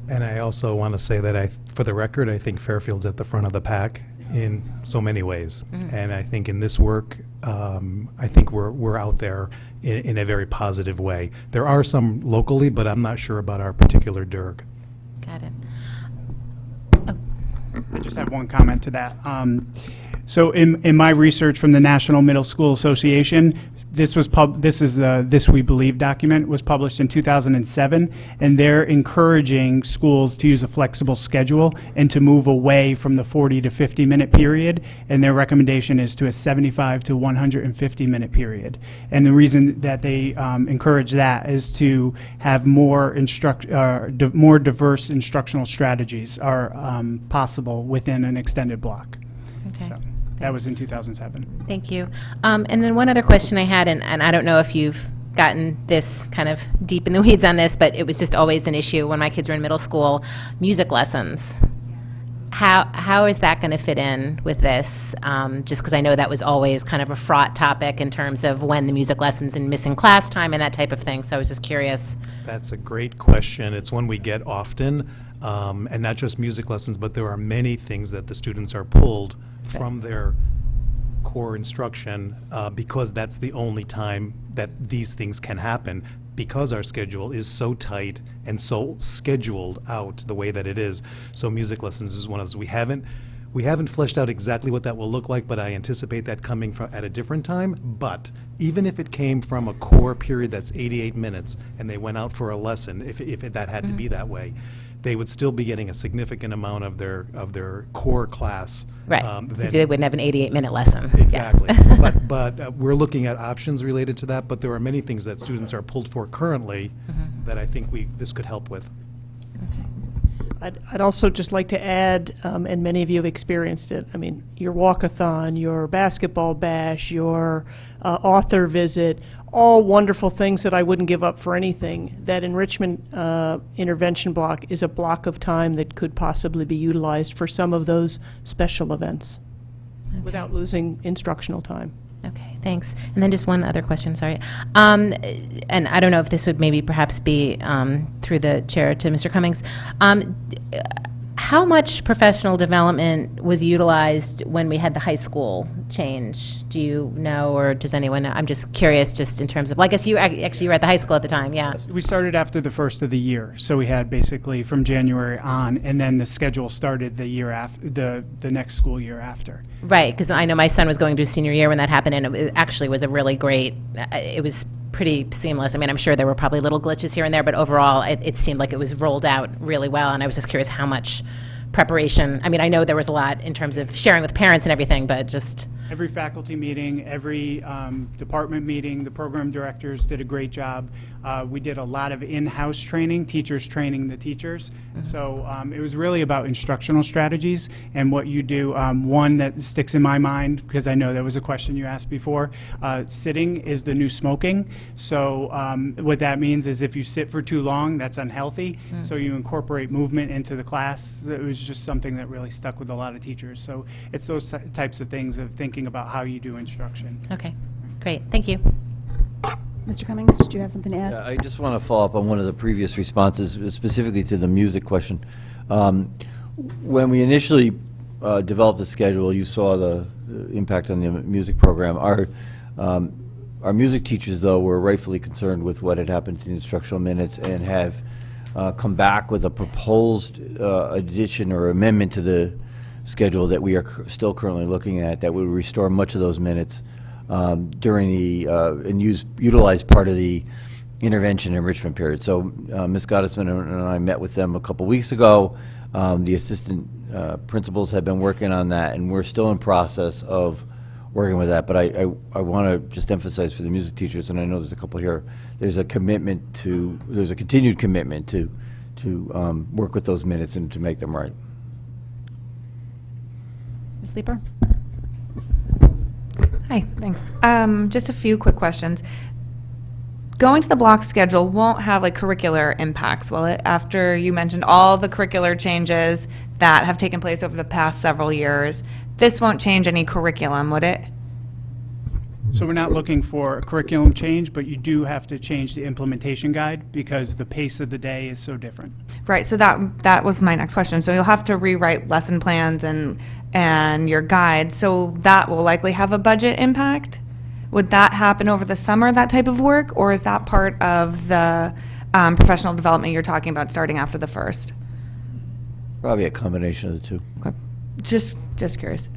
And I also want to say that for the record, I think Fairfield's at the front of the pack in so many ways. Mm-hmm. And I think in this work, I think we're out there in a very positive way. There are some locally, but I'm not sure about our particular DIRG. Got it. I just have one comment to that. So in my research from the National Middle School Association, this is the This We Believe document, was published in 2007, and they're encouraging schools to use a flexible schedule and to move away from the 40 to 50 minute period, and their recommendation is to a 75 to 150 minute period. And the reason that they encourage that is to have more diverse instructional strategies are possible within an extended block. Okay. So. That was in 2007. Thank you. And then one other question I had, and I don't know if you've gotten this kind of deep in the weeds on this, but it was just always an issue when my kids were in middle school, music lessons. how is that going to fit in with this? Just because I know that was always kind of a fraught topic in terms of when the music lessons and missing class time and that type of thing. So I was just curious. That's a great question. It's one we get often, and not just music lessons, but there are many things that the students are pulled from their core instruction because that's the only time that these things can happen, because our schedule is so tight and so scheduled out the way that it is. So music lessons is one of those. We haven't fleshed out exactly what that will look like, but I anticipate that coming from at a different time. But even if it came from a core period that's 88 minutes and they went out for a lesson, if that had to be that way, they would still be getting a significant amount of their core class. Right, because they wouldn't have an 88-minute lesson. Exactly. But we're looking at options related to that, but there are many things that students are pulled for currently that I think this could help with. I'd also just like to add, and many of you have experienced it, I mean, your walkathon, your basketball bash, your author visit, all wonderful things that I wouldn't give up for anything. That enrichment intervention block is a block of time that could possibly be utilized for some of those special events without losing instructional time. Okay, thanks. And then just one other question, sorry. And I don't know if this would maybe perhaps be through the chair to Mr. Cummings. How much professional development was utilized when we had the high school change? Do you know, or does anyone know? I'm just curious just in terms of, well, I guess you were at the high school at the time, yeah. We started after the first of the year, so we had basically from January on, and then the schedule started the year after, the next school year after. Right, because I know my son was going to his senior year when that happened, and it actually was a really great, it was pretty seamless. I mean, I'm sure there were probably little glitches here and there, but overall, it seemed like it was rolled out really well, and I was just curious how much preparation. I mean, I know there was a lot in terms of sharing with parents and everything, but just... Every faculty meeting, every department meeting, the program directors did a great job. We did a lot of in-house training, teachers training the teachers. So it was really about instructional strategies and what you do. One that sticks in my mind, because I know that was a question you asked before, sitting is the new smoking. So what that means is if you sit for too long, that's unhealthy. So you incorporate movement into the class. It was just something that really stuck with a lot of teachers. So it's those types of things of thinking about how you do instruction. Okay, great, thank you. Mr. Cummings, did you have something to add? Yeah, I just want to follow up on one of the previous responses, specifically to the music question. When we initially developed the schedule, you saw the impact on the music program. Our music teachers, though, were rightfully concerned with what had happened to the instructional minutes and have come back with a proposed addition or amendment to the schedule that we are still currently looking at that would restore much of those minutes during the and utilize part of the intervention enrichment period. So Ms. Gottesman and I met with them a couple weeks ago. The assistant principals have been working on that, and we're still in process of working with that. But I want to just emphasize for the music teachers, and I know there's a couple here, there's a continued commitment to work with those minutes and to make them right. Ms. Leeper? Hi, thanks. Just a few quick questions. Going to the block schedule won't have like curricular impacts, will it? After you mentioned all the curricular changes that have taken place over the past several years, this won't change any curriculum, would it? So we're not looking for a curriculum change, but you do have to change the implementation guide because the pace of the day is so different. Right, so that was my next question. So you'll have to rewrite lesson plans and your guide, so that will likely have a budget impact? Would that happen over the summer, that type of work, or is that part of the professional development you're talking about starting after the first? Probably a combination of the two. Okay, just curious.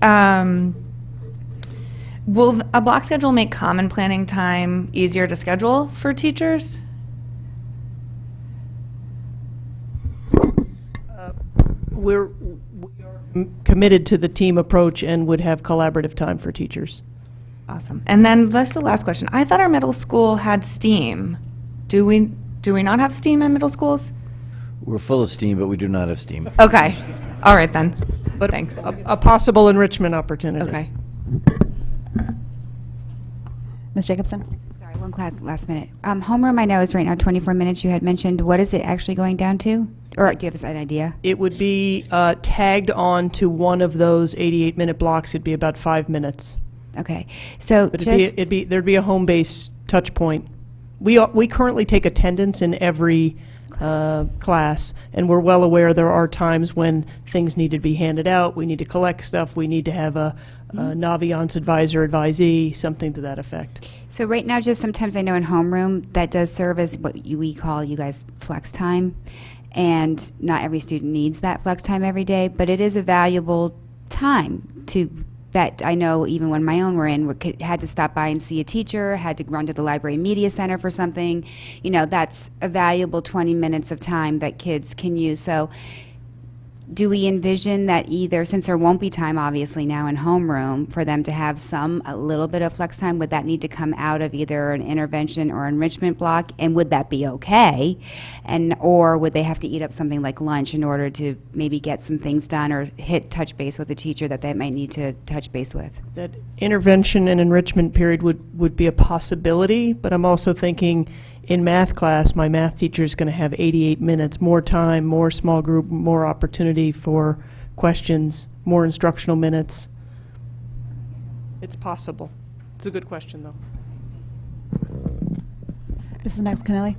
Will a block schedule make common planning time easier to schedule for teachers? We are committed to the team approach and would have collaborative time for teachers. Awesome. And then that's the last question. I thought our middle school had STEAM. Do we not have STEAM in middle schools? We're full of STEAM, but we do not have STEAM. Okay. All right then. But thanks. A possible enrichment opportunity. Okay. Ms. Jacobson? Sorry, one class last minute. Homeroom I know is right now 24 minutes you had mentioned. What is it actually going down to? Or do you have an idea? It would be tagged on to one of those 88-minute blocks. It'd be about 5 minutes. Okay, so But just... there'd be a home-based touch point. We currently take attendance in every class, and we're well aware there are times when things need to be handed out, we need to collect stuff, we need to have a Naviance advisor, advisee, something to that effect. So right now, just sometimes I know in homeroom, that does serve as what we call, you guys, flex time. And not every student needs that flex time every day, but it is a valuable time that I know even when my own were in, had to stop by and see a teacher, had to run to the library media center for something. You know, that's a valuable 20 minutes of time that kids can use. So do we envision that either, since there won't be time obviously now in homeroom, for them to have a little bit of flex time, would that need to come out of either an intervention or enrichment block, and would that be okay? Or would they have to eat up something like lunch in order to maybe get some things done or touch base with a teacher that they might need to touch base with? That intervention and enrichment period would be a possibility, but I'm also thinking in math class, my math teacher is going to have 88 minutes, more time, more small group, more opportunity for questions, more instructional minutes. It's possible. It's a good question, though. Mrs. Max Cannelli.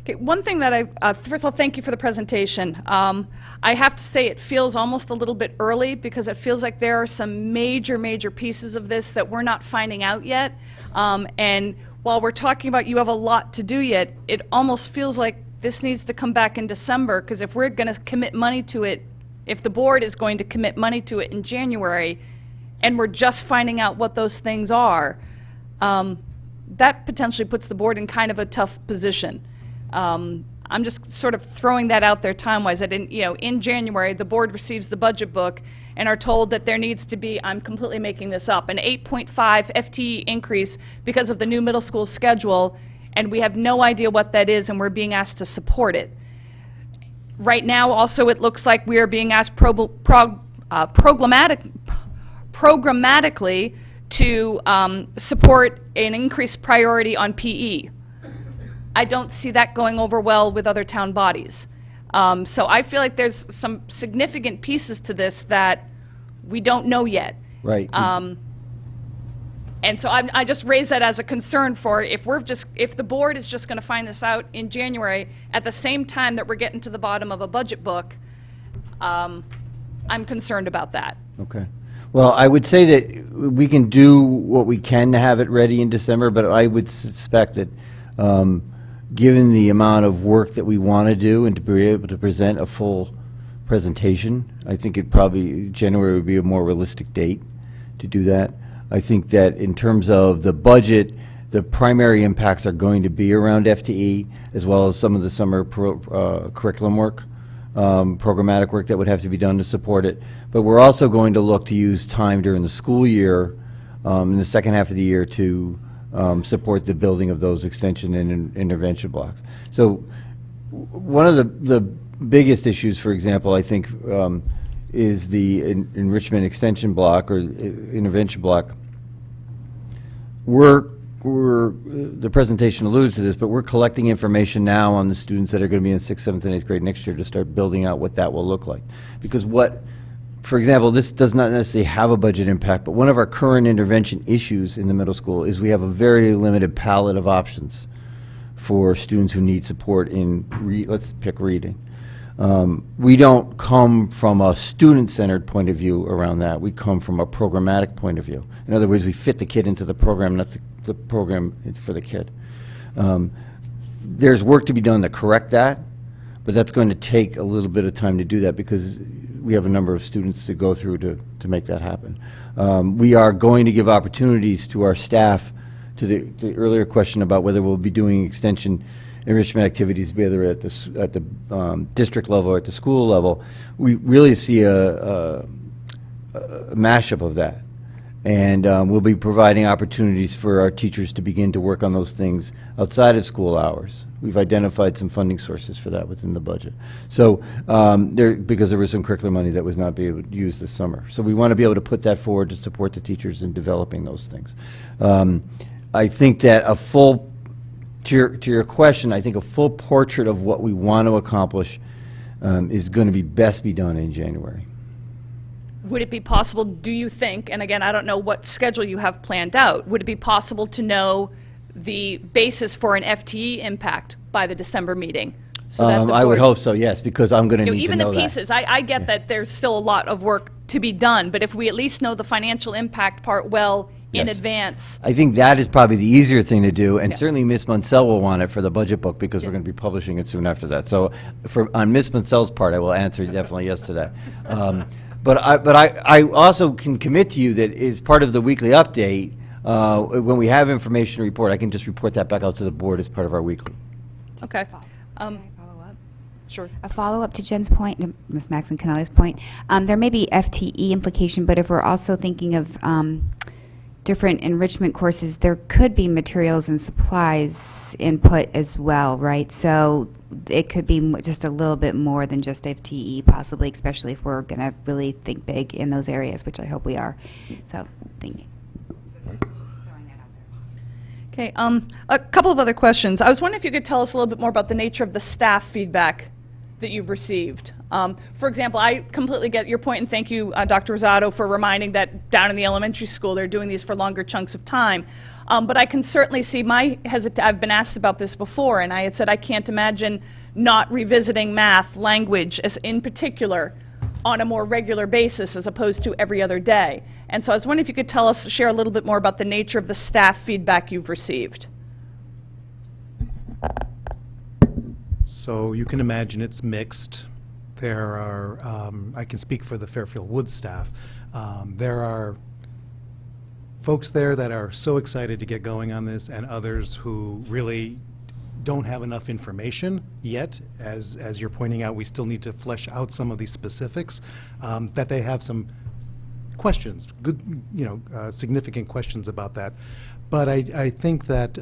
Okay, one thing that first of all, thank you for the presentation. I have to say it feels almost a little bit early because it feels like there are some major pieces of this that we're not finding out yet. And while we're talking about you have a lot to do yet, it almost feels like this needs to come back in December, because if we're going to commit money to it, if the board is going to commit money to it in January, and we're just finding out what those things are, that potentially puts the board in kind of a tough position. I'm just sort of throwing that out there time-wise, that in January, the board receives the budget book and are told that there needs to be, I'm completely making this up, an 8.5 FTE increase because of the new middle school schedule, and we have no idea what that is, and we're being asked to support it. Right now, also, it looks like we are being asked programmatically to support an increased priority on PE. I don't see that going over well with other town bodies. So I feel like there's some significant pieces to this that we don't know yet. Right. And so I just raise that as a concern for if the board is just going to find this out in January at the same time that we're getting to the bottom of a budget book, I'm concerned about that. Okay. Well, I would say that we can do what we can to have it ready in December, but I would suspect that given the amount of work that we want to do and to be able to present a full presentation, I think January would be a more realistic date to do that. I think that in terms of the budget, the primary impacts are going to be around FTE, as well as some of the summer curriculum work, programmatic work that would have to be done to support it. But we're also going to look to use time during the school year, in the second half of the year, to support the building of those extension and intervention blocks. So one of the biggest issues, for example, I think, is the enrichment extension block or intervention block. The presentation alluded to this, but we're collecting information now on the students that are going to be in 6th, 7th, and 8th grade next year to start building out what that will look like. Because for example, this does not necessarily have a budget impact, but one of our current intervention issues in the middle school is we have a very limited palette of options for students who need support in, let's pick reading. We don't come from a student-centered point of view around that. We come from a programmatic point of view. In other words, we fit the kid into the program, not the program for the kid. There's work to be done to correct that, but that's going to take a little bit of time to do that because we have a number of students to go through to make that happen. We are going to give opportunities to our staff, to the earlier question about whether we'll be doing extension enrichment activities, whether at the district level or at the school level. We really see a mashup of that. And we'll be providing opportunities for our teachers to begin to work on those things outside of school hours. We've identified some funding sources for that within the budget. So because there was some curricular money that was not being used this summer. So we want to be able to put that forward to support the teachers in developing those things. I think that a full To your question, I think a full portrait of what we want to accomplish is going to best be done in January. Would it be possible, do you think, and again, I don't know what schedule you have planned out, would it be possible to know the basis for an FTE impact by the December meeting? So that the I would board- hope so, yes, because I'm going to need to even know the that. pieces, I get that there's still a lot of work to be done, but if we at least know the financial impact part well in Yes. advance. I think that is probably the easier thing to do, and certainly Ms. Munsell will want it for the budget book because we're going to be publishing it soon after that. So on Ms. Munsell's part, I will answer definitely yes to that. But I also can commit to you that as part of the weekly update, when we have information to report, I can just report that back out to the board as part of our weekly. Okay. Sure. A follow-up to Jen's point, to Ms. Maxon Canelli's point, there may be FTE implication, but if we're also thinking of different enrichment courses, there could be materials and supplies input as well, right? So it could be just a little bit more than just FTE, possibly, especially if we're going to really think big in those areas, which I hope we are. So, thank you. Okay, a couple of other questions. I was wondering if you could tell us a little bit more about the nature of the staff feedback that you've received. For example, I completely get your point, and thank you, Dr. Rosado, for reminding that down in the elementary school they're doing these for longer chunks of time. But I can certainly see I've been asked about this before, and I had said I can't imagine not revisiting math, language, as in particular, on a more regular basis as opposed to every other day. And so I was wondering if you could share a little bit more about the nature of the staff feedback you've received. So you can imagine it's mixed. There are, I can speak for the Fairfield Woods staff, there are folks there that are so excited to get going on this, and others who really don't have enough information yet. As you're pointing out, we still need to flesh out some of these specifics, that they have some questions, good, significant questions about that. But I think that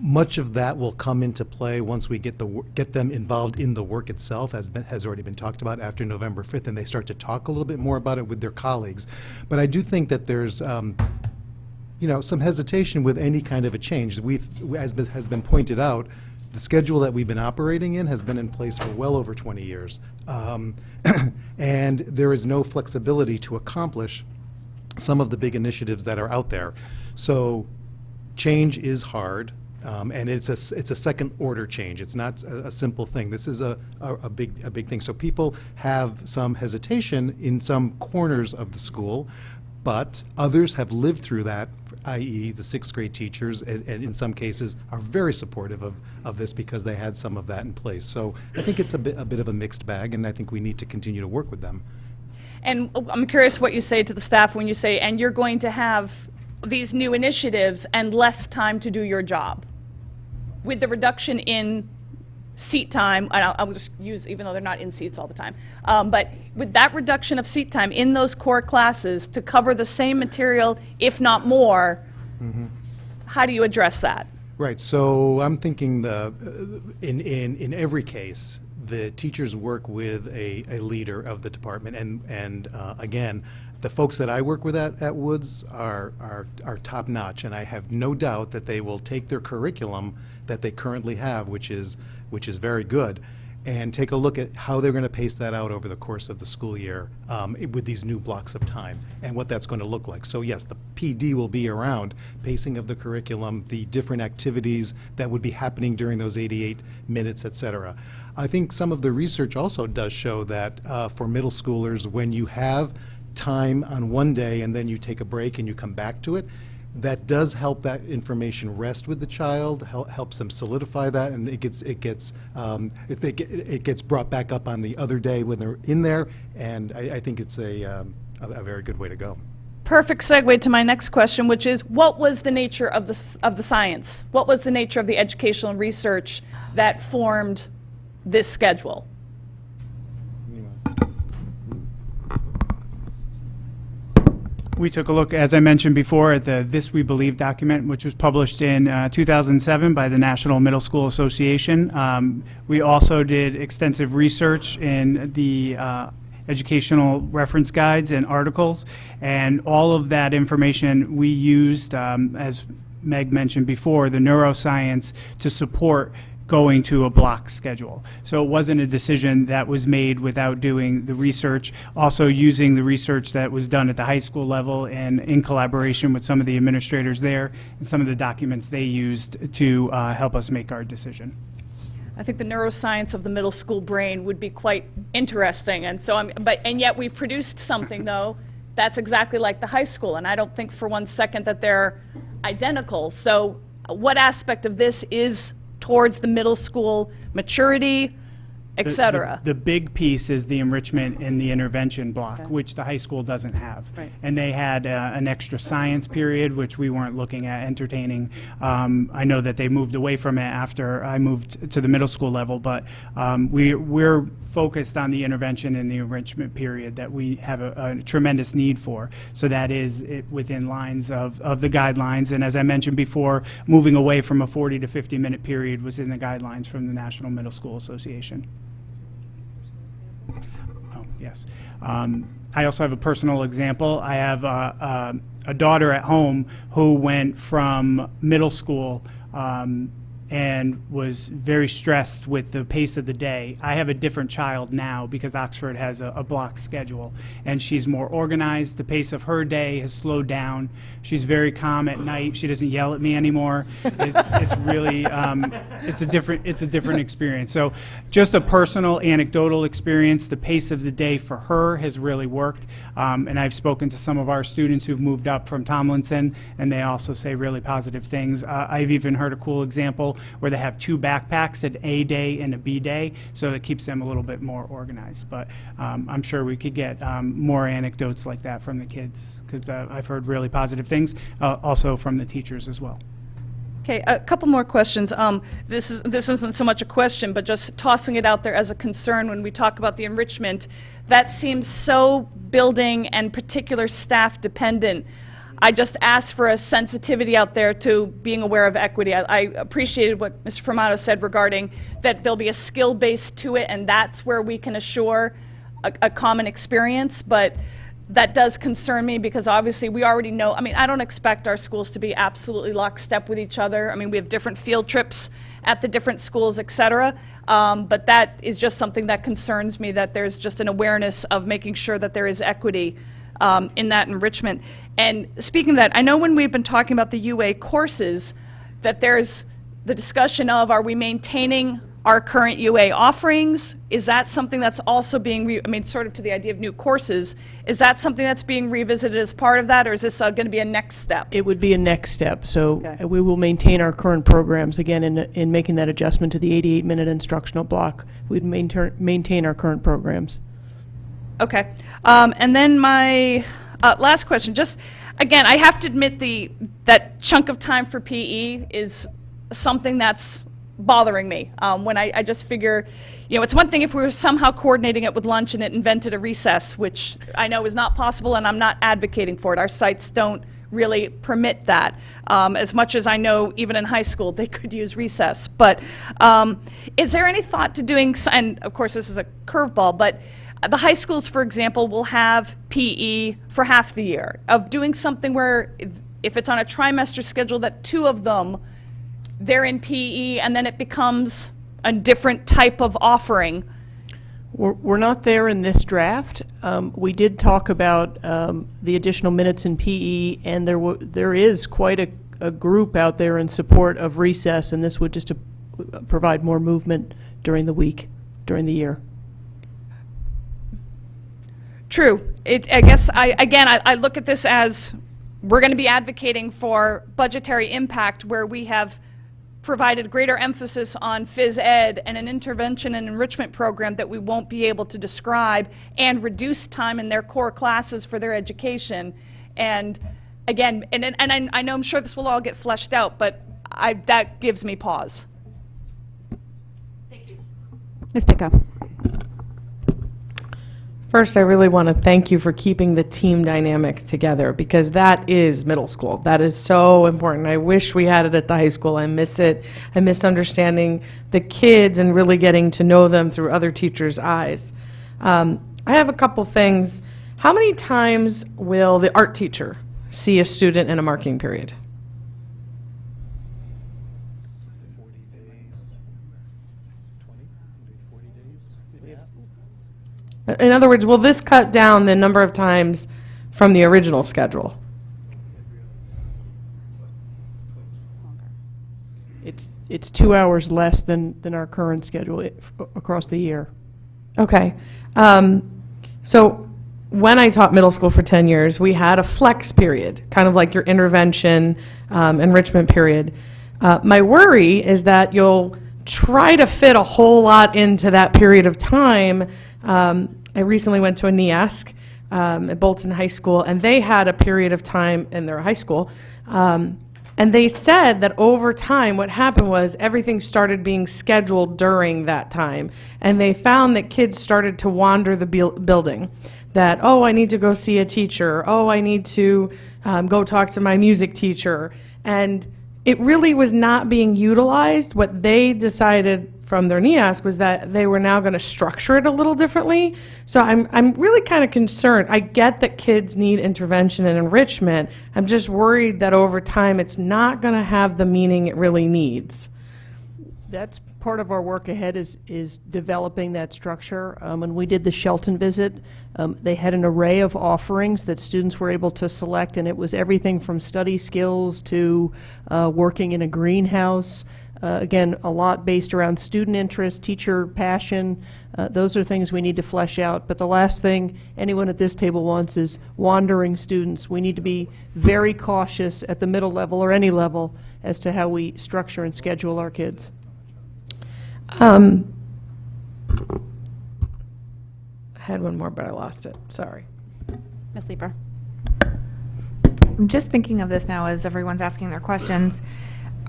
much of that will come into play once we get them involved in the work itself, as has already been talked about, after November 5th, and they start to talk a little bit more about it with their colleagues. But I do think that there's some hesitation with any kind of a change. As has been pointed out, the schedule that we've been operating in has been in place for well over 20 years. And there is no flexibility to accomplish some of the big initiatives that are out there. So change is hard, and it's a second order change. It's not a simple thing. This is a big thing. So people have some hesitation in some corners of the school, but others have lived through that, i.e. the sixth grade teachers, and in some cases are very supportive of this because they had some of that in place. So I think it's a bit of a mixed bag, and I think we need to continue to work with them. And I'm curious what you say to the staff when you say, and you're going to have these new initiatives and less time to do your job. With the reduction in seat time, and I'll just use, even though they're not in seats all the time, but with that reduction of seat time in those core classes to cover the same material, if not more, how do you address that? Right, so I'm thinking in every case, the teachers work with a leader of the department, and again, the folks that I work with at Woods are top-notch, and I have no doubt that they will take their curriculum that they currently have, which is very good, and take a look at how they're going to pace that out over the course of the school year with these new blocks of time and what that's going to look like. So yes, the PD will be around pacing of the curriculum, the different activities that would be happening during those 88 minutes, et cetera. I think some of the research also does show that for middle schoolers, when you have time on one day and then you take a break and you come back to it, that does help that information rest with the child, helps them solidify that, and it gets brought back up on the other day when they're in there, and I think it's a very good way to go. Perfect segue to my next question, which is, what was the nature of the science? What was the nature of the educational research that formed this schedule? We took a look, as I mentioned before, at the This We Believe document, which was published in 2007 by the National Middle School Association. We also did extensive research in the educational reference guides and articles, and all of that information we used as Meg mentioned before, the neuroscience to support going to a block schedule. So it wasn't a decision that was made without doing the research, also using the research that was done at the high school level and in collaboration with some of the administrators there and some of the documents they used to help us make our decision. I think the neuroscience of the middle school brain would be quite interesting, and so and yet we've produced something though that's exactly like the high school, and I don't think for one second that they're identical. So what aspect of this is towards the middle school maturity, et cetera? The big piece is the enrichment and the intervention block, which the high school doesn't have. Right. And they had an extra science period, which we weren't looking at entertaining. I know that they moved away from it after I moved to the middle school level, but we're focused on the intervention and the enrichment period that we have a tremendous need for. So that is within lines of the guidelines. And as I mentioned before, moving away from a 40 to 50-minute period was in the guidelines from the National Middle School Association. Oh, yes. I also have a personal example. I have a daughter at home who went from middle school and was very stressed with the pace of the day. I have a different child now because Oxford has a block schedule, and she's more organized. The pace of her day has slowed down. She's very calm at night. She doesn't yell at me anymore. It's really, it's a different experience. So just a personal anecdotal experience, the pace of the day for her has really worked. And I've spoken to some of our students who've moved up from Tomlinson, and they also say really positive things. I've even heard a cool example where they have two backpacks, an A day and a B day, so it keeps them a little bit more organized. But I'm sure we could get more anecdotes like that from the kids, because I've heard really positive things, also from the teachers as well. Okay, a couple more questions. This isn't so much a question, but just tossing it out there as a concern when we talk about the enrichment. That seems so building and particular staff dependent. I just ask for a sensitivity out there to being aware of equity. I appreciated what Mr. Formato said regarding that there'll be a skill base to it, and that's where we can assure a common experience. But that does concern me because obviously we already know, I mean, I don't expect our schools to be absolutely lockstep with each other. I mean, we have different field trips at the different schools, et cetera. But that is just something that concerns me, that there's just an awareness of making sure that there is equity in that enrichment. And speaking of that, I know when we've been talking about the UA courses, that there's the discussion of, are we maintaining our current UA offerings? Is that something that's also being, I mean, sort of to the idea of new courses, is that something that's being revisited as part of that, or is this going to be a next step? It would be a next step. So we will maintain our current programs. Again, in making that adjustment to the 88-minute instructional block, we'd maintain our current programs. Okay. And then my last question, just, again, I have to admit that chunk of time for PE is something that's bothering me. When I just figure, you know, it's one thing if we were somehow coordinating it with lunch and it invented a recess, which I know is not possible, and I'm not advocating for it. Our sites don't really permit that. As much as I know, even in high school, they could use recess. But is there any thought to doing, and of course this is a curveball, but the high schools, for example, will have PE for half the year, of doing something where if it's on a trimester schedule, that two of them, they're in PE, and then it becomes a different type of offering. We're not there in this draft. We did talk about the additional minutes in PE, and there is quite a group out there in support of recess, and this would just provide more movement during the week, during the year. True. I guess, I look at this as we're going to be advocating for budgetary impact where we have provided greater emphasis on phys ed and an intervention and enrichment program that we won't be able to describe, and reduce time in their core classes for their education. And again, and I know I'm sure this will all get fleshed out, but that gives me pause. Thank you. Ms. Picco. First, I really want to thank you for keeping the team dynamic together, because that is middle school. That is so important. I wish we had it at the high school. I miss it. I miss understanding the kids and really getting to know them through other teachers' eyes. I have a couple things. How many times will the art teacher see a student in a marking period? In other words, will this cut down the number of times from the original schedule? It's 2 hours less than our current schedule across the year. Okay. So when I taught middle school for 10 years, we had a flex period, kind of like your intervention, enrichment period. My worry is that you'll try to fit a whole lot into that period of time. I recently went to a NEASC at Bolton High School, and they had a period of time in their high school. And they said that over time, what happened was everything started being scheduled during that time. And they found that kids started to wander the building. That, oh, I need to go see a teacher. Oh, I need to go talk to my music teacher. And it really was not being utilized. What they decided from their NEASC was that they were now going to structure it a little differently. So I'm really kind of concerned. I get that kids need intervention and enrichment. I'm just worried that over time it's not going to have the meaning it really needs. That's part of our work ahead is developing that structure. When we did the Shelton visit, they had an array of offerings that students were able to select, and it was everything from study skills to working in a greenhouse. Again, a lot based around student interest, teacher passion. Those are things we need to flesh out. But the last thing anyone at this table wants is wandering students. We need to be very cautious at the middle level or any level as to how we structure and schedule our kids. I had one more, but I lost it. Sorry. Ms. Leeper. I'm just thinking of this now as everyone's asking their questions.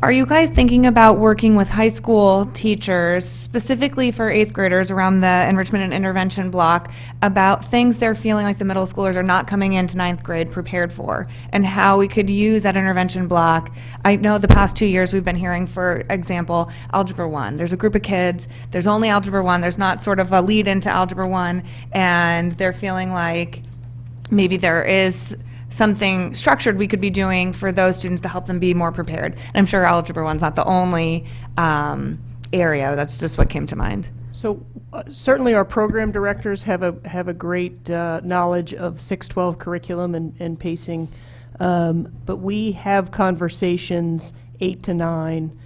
Are you guys thinking about working with high school teachers, specifically for 8th graders around the enrichment and intervention block, about things they're feeling like the middle schoolers are not coming into 9th grade prepared for, and how we could use that intervention block? I know the past 2 years we've been hearing, for example, Algebra 1. There's a group of kids, there's only Algebra 1, there's not sort of a lead into Algebra 1, and they're feeling like maybe there is something structured we could be doing for those students to help them be more prepared. And I'm sure Algebra 1's not the only area. That's just what came to mind. So certainly our program directors have a great knowledge of 612 curriculum and pacing, but we have conversations 8 to 9,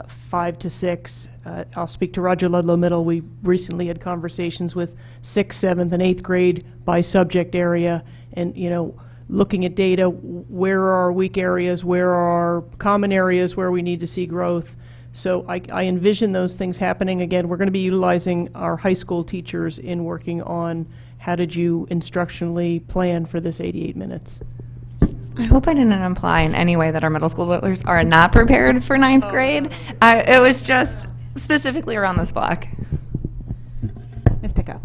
5 to 6. I'll speak to Roger Ludlow Middle. We recently had conversations with 6th, 7th, and 8th grade by subject area, and looking at data, where are our weak areas, where are our common areas where we need to see growth. So I envision those things happening. Again, we're going to be utilizing our high school teachers in working on how did you instructionally plan for this 88 minutes. I hope I didn't imply in any way that our middle schoolers are not prepared for 9th grade. It was just specifically around this block. Ms. Pickup.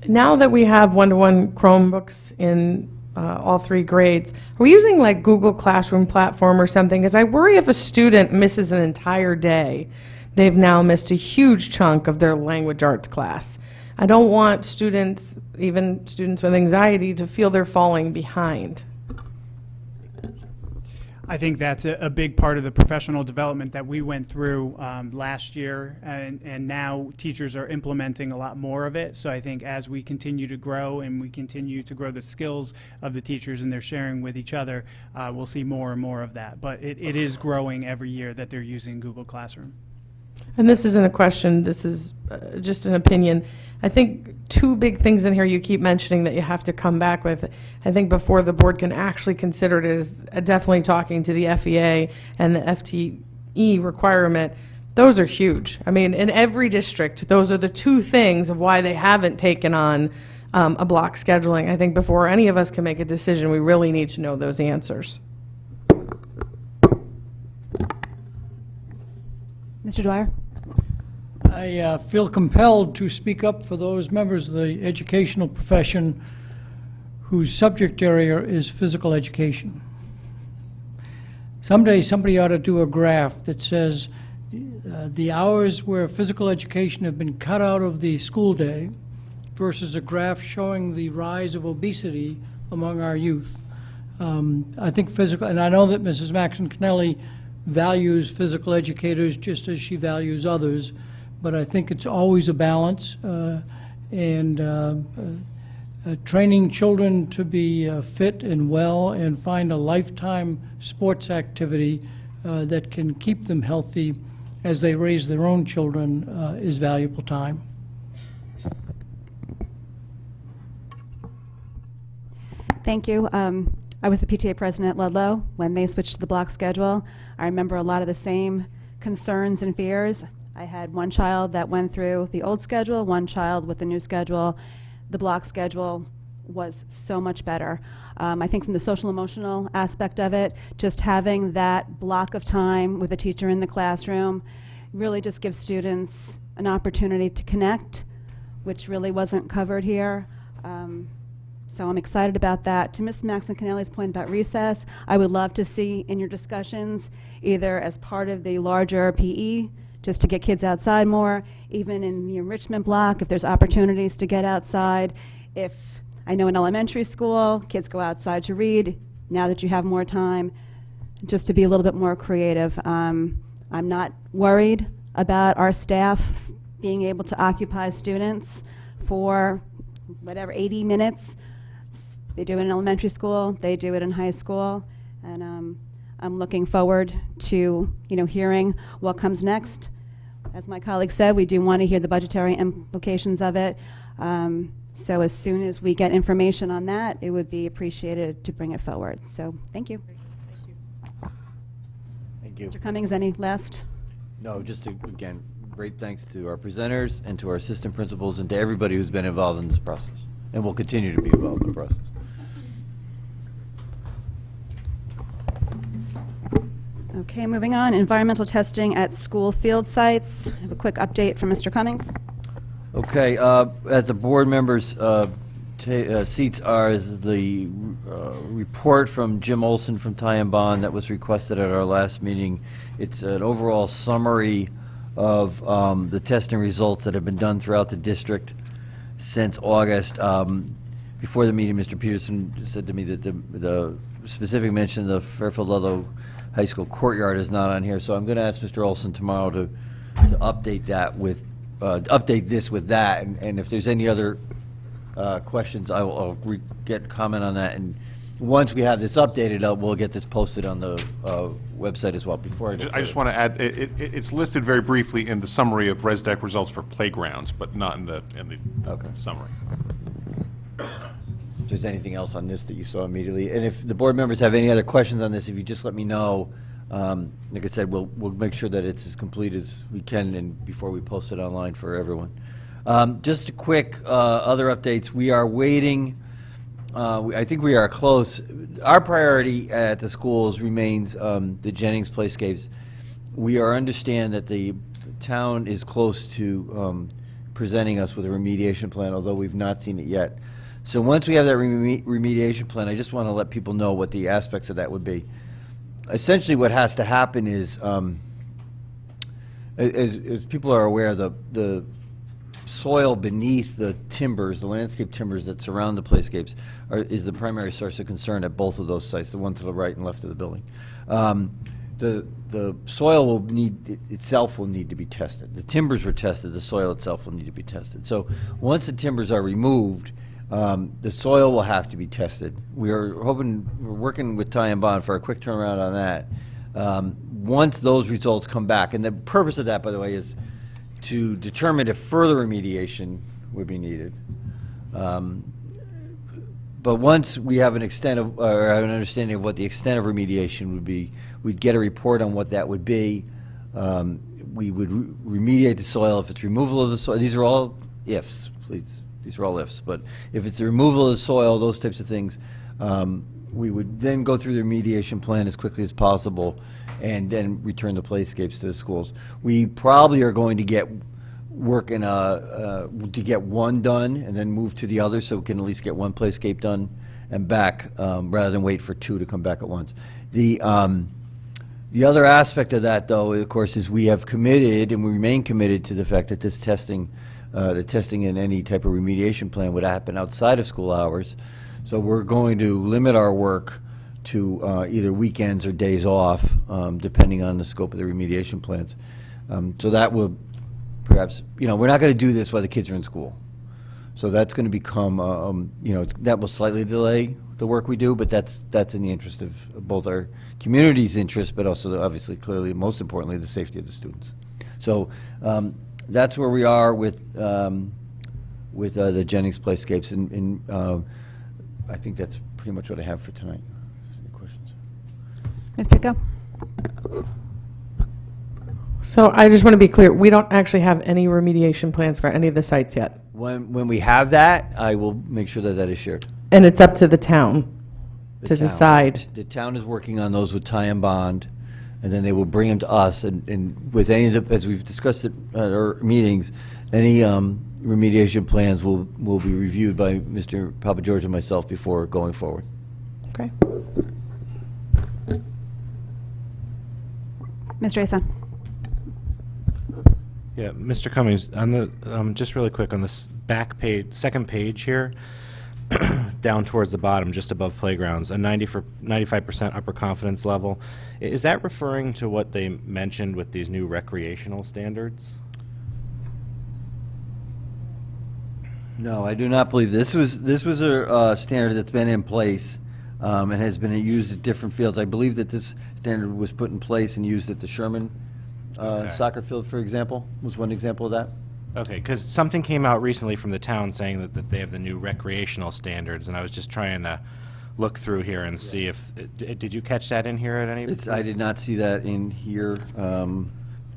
Now that we have one-to-one Chromebooks in all 3 grades, are we using like Google Classroom platform or something? Because I worry if a student misses an entire day, they've now missed a huge chunk of their language arts class. I don't want students, even students with anxiety, to feel they're falling behind. I think that's a big part of the professional development that we went through last year, and now teachers are implementing a lot more of it. So I think as we continue to grow and we continue to grow the skills of the teachers and they're sharing with each other, we'll see more and more of that. But it is growing every year that they're using Google Classroom. And this isn't a question, this is just an opinion. I think 2 big things in here you keep mentioning that you have to come back with. I think before the board can actually consider it is definitely talking to the FEA and the FTE requirement. Those are huge. I mean, in every district, those are the 2 things of why they haven't taken on a block scheduling. I think before any of us can make a decision, we really need to know those answers. Mr. Dwyer. I feel compelled to speak up for those members of the educational profession whose subject area is physical education. Someday somebody ought to do a graph that says the hours where physical education have been cut out of the school day versus a graph showing the rise of obesity among our youth. I think physical, and I know that Mrs. Maxon-Connelly values physical educators just as she values others, but I think it's always a balance, and training children to be fit and well and find a lifetime sports activity that can keep them healthy as they raise their own children is valuable time. Thank you. I was the PTA president at Ludlow when they switched to the block schedule. I remember a lot of the same concerns and fears. I had one child that went through the old schedule, one child with the new schedule. The block schedule was so much better. I think from the social emotional aspect of it, just having that block of time with a teacher in the classroom really just gives students an opportunity to connect, which really wasn't covered here. So I'm excited about that. To Ms. Maxon-Canelli's point about recess, I would love to see in your discussions, either as part of the larger PE, just to get kids outside more, even in the enrichment block, if there's opportunities to get outside. If I know in elementary school, kids go outside to read, now that you have more time, just to be a little bit more creative. I'm not worried about our staff being able to occupy students for whatever, 80 minutes. They do it in elementary school, they do it in high school, and I'm looking forward to hearing what comes next. As my colleague said, we do want to hear the budgetary implications of it. So as soon as we get information on that, it would be appreciated to bring it forward. So thank you. Thank you. Mr. Cummings, any last? No, just again, great thanks to our presenters and to our assistant principals and to everybody who's been involved in this process and will continue to be involved in the process. Okay, moving on. Environmental testing at school field sites. I have a quick update from Mr. Cummings. Okay, at the board members' seats is the report from Jim Olson from Ty and Bond that was requested at our last meeting. It's an overall summary of the testing results that have been done throughout the district since August. Before the meeting, Mr. Peterson said to me that the specific mention of the Fairfield-Ludlow High School courtyard is not on here, so I'm going to ask Mr. Olson tomorrow to update that with update this with that, and if there's any other questions, I'll get comment on that. And once we have this updated, we'll get this posted on the website as well. Before I just want to add, it's listed very briefly in the summary of ResDec results for playgrounds, but not in the summary. If there's anything else on this that you saw immediately, and if the board members have any other questions on this, if you just let me know. Like I said, we'll make sure that it's as complete as we can and before we post it online for everyone. Just a quick other updates. We are waiting. I think we are close. Our priority at the schools remains the Jennings Playscapes. We understand that the town is close to presenting us with a remediation plan, although we've not seen it yet. So once we have that remediation plan, I just want to let people know what the aspects of that would be. Essentially, what has to happen is, as people are aware, the soil beneath the timbers, the landscape timbers that surround the playscapes, is the primary source of concern at both of those sites, the one to the right and left of the building. The soil itself will need to be tested. The timbers were tested. The soil itself will need to be tested. So once the timbers are removed, the soil will have to be tested. We're working with Ty and Bond for a quick turnaround on that. Once those results come back, and the purpose of that, by the way, is to determine if further remediation would be needed. But once we have an understanding of what the extent of remediation would be, we'd get a report on what that would be. We would remediate the soil if it's removal of the soil. These are all ifs, please. These are all ifs, but if it's the removal of the soil, those types of things, we would then go through the remediation plan as quickly as possible and then return the playscapes to the schools. We probably are going to get to get one done and then move to the other so we can at least get one playscape done and back rather than wait for two to come back at once. The other aspect of that, though, of course, is we have committed and we remain committed to the fact that this testing the testing in any type of remediation plan would happen outside of school hours. So we're going to limit our work to either weekends or days off, depending on the scope of the remediation plans. So that will perhaps, we're not going to do this while the kids are in school. So that's going to become, that will slightly delay the work we do, but that's in the interest of both our community's interest, but also obviously, clearly, most importantly, the safety of the students. So that's where we are with the Jennings Playscapes, and I think that's pretty much what I have for tonight. Any questions? Ms. Pico? So I just want to be clear, we don't actually have any remediation plans for any of the sites yet. When we have that, I will make sure that that is shared. And it's up to the town to town. decide. The town is working on those with tie and bond, and then they will bring them to us, and with any of the, as we've discussed at our meetings, any remediation plans will be reviewed by Mr. Papageorge and myself before going forward. Okay. Mr. Asa? Yeah, Mr. Cummings, on the just really quick on this back page, second page here, down towards the bottom, just above playgrounds, a 95% upper confidence level. Is that referring to what they mentioned with these new recreational standards? No, I do not believe this was a standard that's been in place and has been used at different fields. I believe that this standard was put in place and used at the Sherman soccer field, for example, was one example of that. Okay, because something came out recently from the town saying that they have the new recreational standards, and I was just trying to look through here and see if, did you catch that in here at any? I did not see that in here.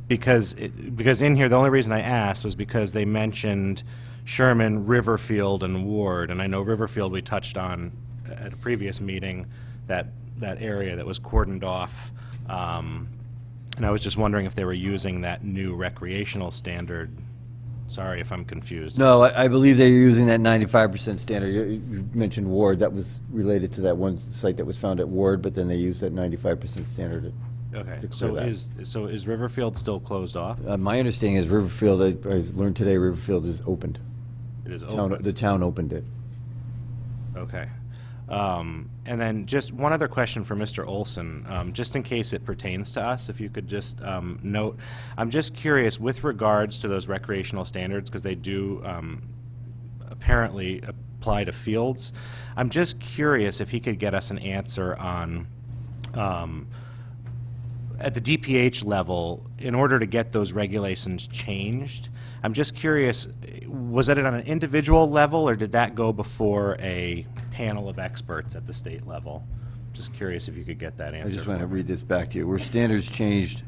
Because in here, the only reason I asked was because they mentioned Sherman, Riverfield, and Ward, and I know Riverfield we touched on at a previous meeting, that area that was cordoned off, and I was just wondering if they were using that new recreational standard. Sorry if I'm confused. No, I believe they're using that 95% standard. You mentioned Ward. That was related to that one site that was found at Ward, but then they used that 95% standard. Okay, so is Riverfield still closed off? My understanding is Riverfield, I learned today, Riverfield is opened. It is open. The town opened it. Okay. And then just one other question for Mr. Olson, just in case it pertains to us, if you could just note, I'm just curious with regards to those recreational standards, because they do apparently apply to fields. I'm just curious if he could get us an answer on, at the DPH level, in order to get those regulations changed, I'm just curious, was it on an individual level, or did that go before a panel of experts at the state level? Just curious if you could get that answer. I just want to read this back to you. Were standards changed,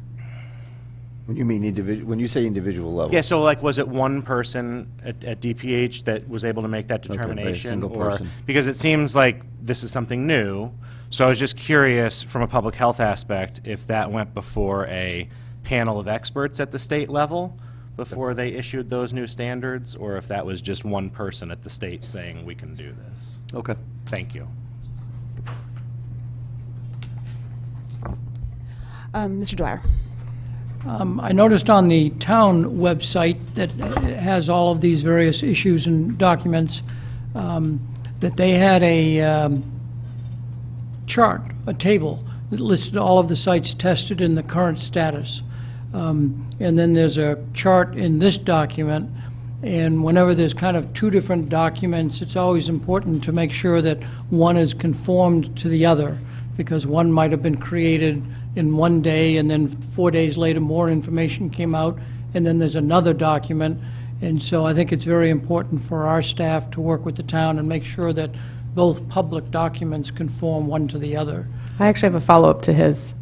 when you mean when you say individual level? Yeah, so like, was it one person at DPH that was able to make that Okay, by a determination? single person. Because it seems like this is something new, so I was just curious from a public health aspect if that went before a panel of experts at the state level before they issued those new standards, or if that was just one person at the state saying we can do this. Okay. Thank you. Mr. Dwyer? I noticed on the town website that has all of these various issues and documents, that they had a chart, a table, that listed all of the sites tested and the current status. And then there's a chart in this document, and whenever there's kind of two different documents, it's always important to make sure that one is conformed to the other, because one might have been created in one day, and then 4 days later more information came out, and then there's another document. And so I think it's very important for our staff to work with the town and make sure that both public documents conform one to the other. I actually have a follow-up to his.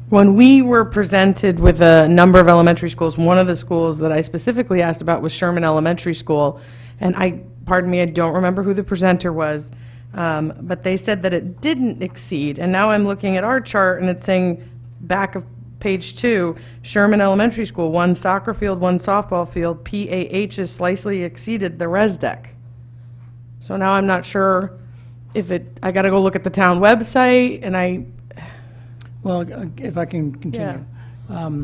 When we were presented with a number of elementary schools, one of the schools that I specifically asked about was Sherman Elementary School, and pardon me, I don't remember who the presenter was, but they said that it didn't exceed, and now I'm looking at our chart, and it's saying back of page 2, Sherman Elementary School, 1 soccer field, 1 softball field, PAH has slightly exceeded the res deck. So now I'm not sure if I got to go look at the town website, and Well, if I can continue. Yeah.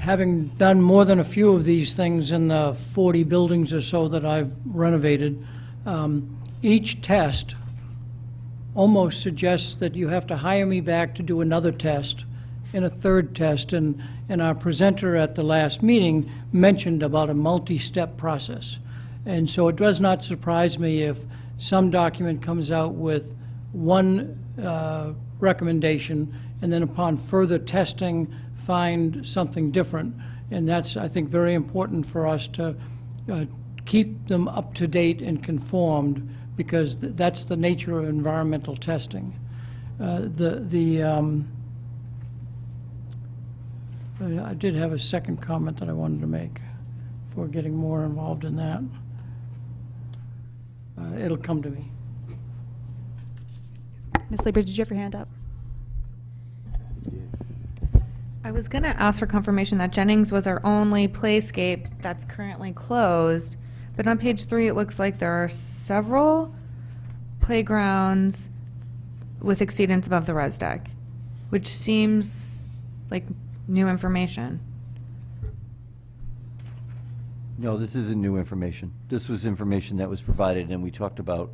Having done more than a few of these things in the 40 buildings or so that I've renovated, each test almost suggests that you have to hire me back to do another test and a third test. And our presenter at the last meeting mentioned about a multi-step process. And so it does not surprise me if some document comes out with one recommendation, and then upon further testing, find something different. And that's, I think, very important for us to keep them up to date and conformed, because that's the nature of environmental testing. I did have a second comment that I wanted to make before getting more involved in that. It'll come to me. Ms. Lieber, did you have your hand up? I was going to ask for confirmation that Jennings was our only playscape that's currently closed, but on page 3 it looks like there are several playgrounds with exceedance above the res deck, which seems like new information. No, this isn't new information. This was information that was provided, and we talked about,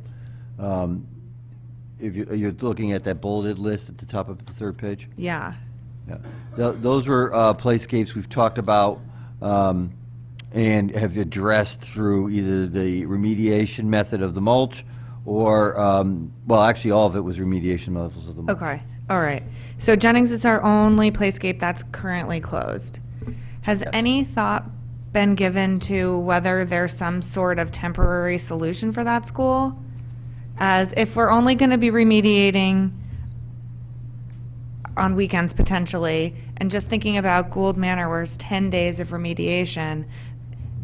if you're looking at that bulleted list at the top of the third page? Yeah. Yeah. Those were playscapes we've talked about and have addressed through either the remediation method of the mulch or, well, actually all of it was remediation methods of the mulch. Okay, all right. So Jennings is our only playscape that's currently closed. Has any thought been given to whether there's some sort of temporary solution for that school? As if we're only going to be remediating on weekends potentially, and just thinking about Gould Manor where it's 10 days of remediation,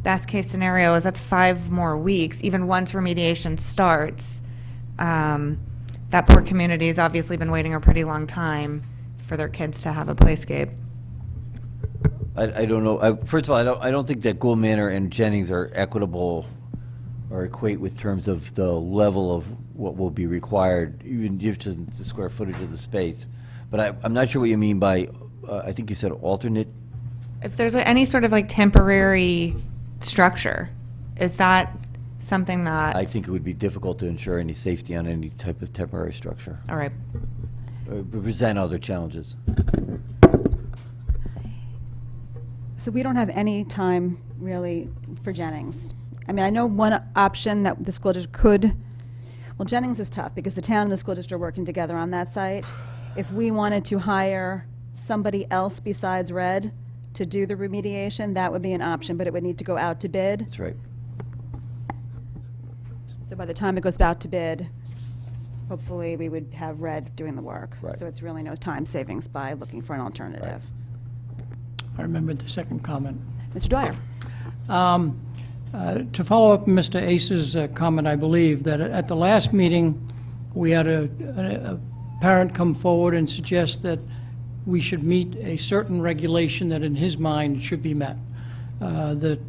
best case scenario is that's 5 more weeks, even once remediation starts. That poor community has obviously been waiting a pretty long time for their kids to have a playscape. I don't know. First of all, I don't think that Gould Manor and Jennings are equitable or equate with terms of the level of what will be required, even just the square footage of the space. But I'm not sure what you mean by, I think you said alternate. If there's any sort of like temporary structure, is that something that? I think it would be difficult to ensure any safety on any type of temporary structure. All right. Present other challenges. So we don't have any time really for Jennings. I mean, I know one option that the school district could, well, Jennings is tough because the town and the school district are working together on that site. If we wanted to hire somebody else besides Red to do the remediation, that would be an option, but it would need to go out to bid. That's right. So by the time it goes out to bid, hopefully we would have Red doing the work. Right. So it's really no time savings by looking for an alternative. I remembered the second comment. Mr. Dwyer. To follow up Mr. Ace's comment, I believe that at the last meeting, we had a parent come forward and suggest that we should meet a certain regulation that in his mind should be met. The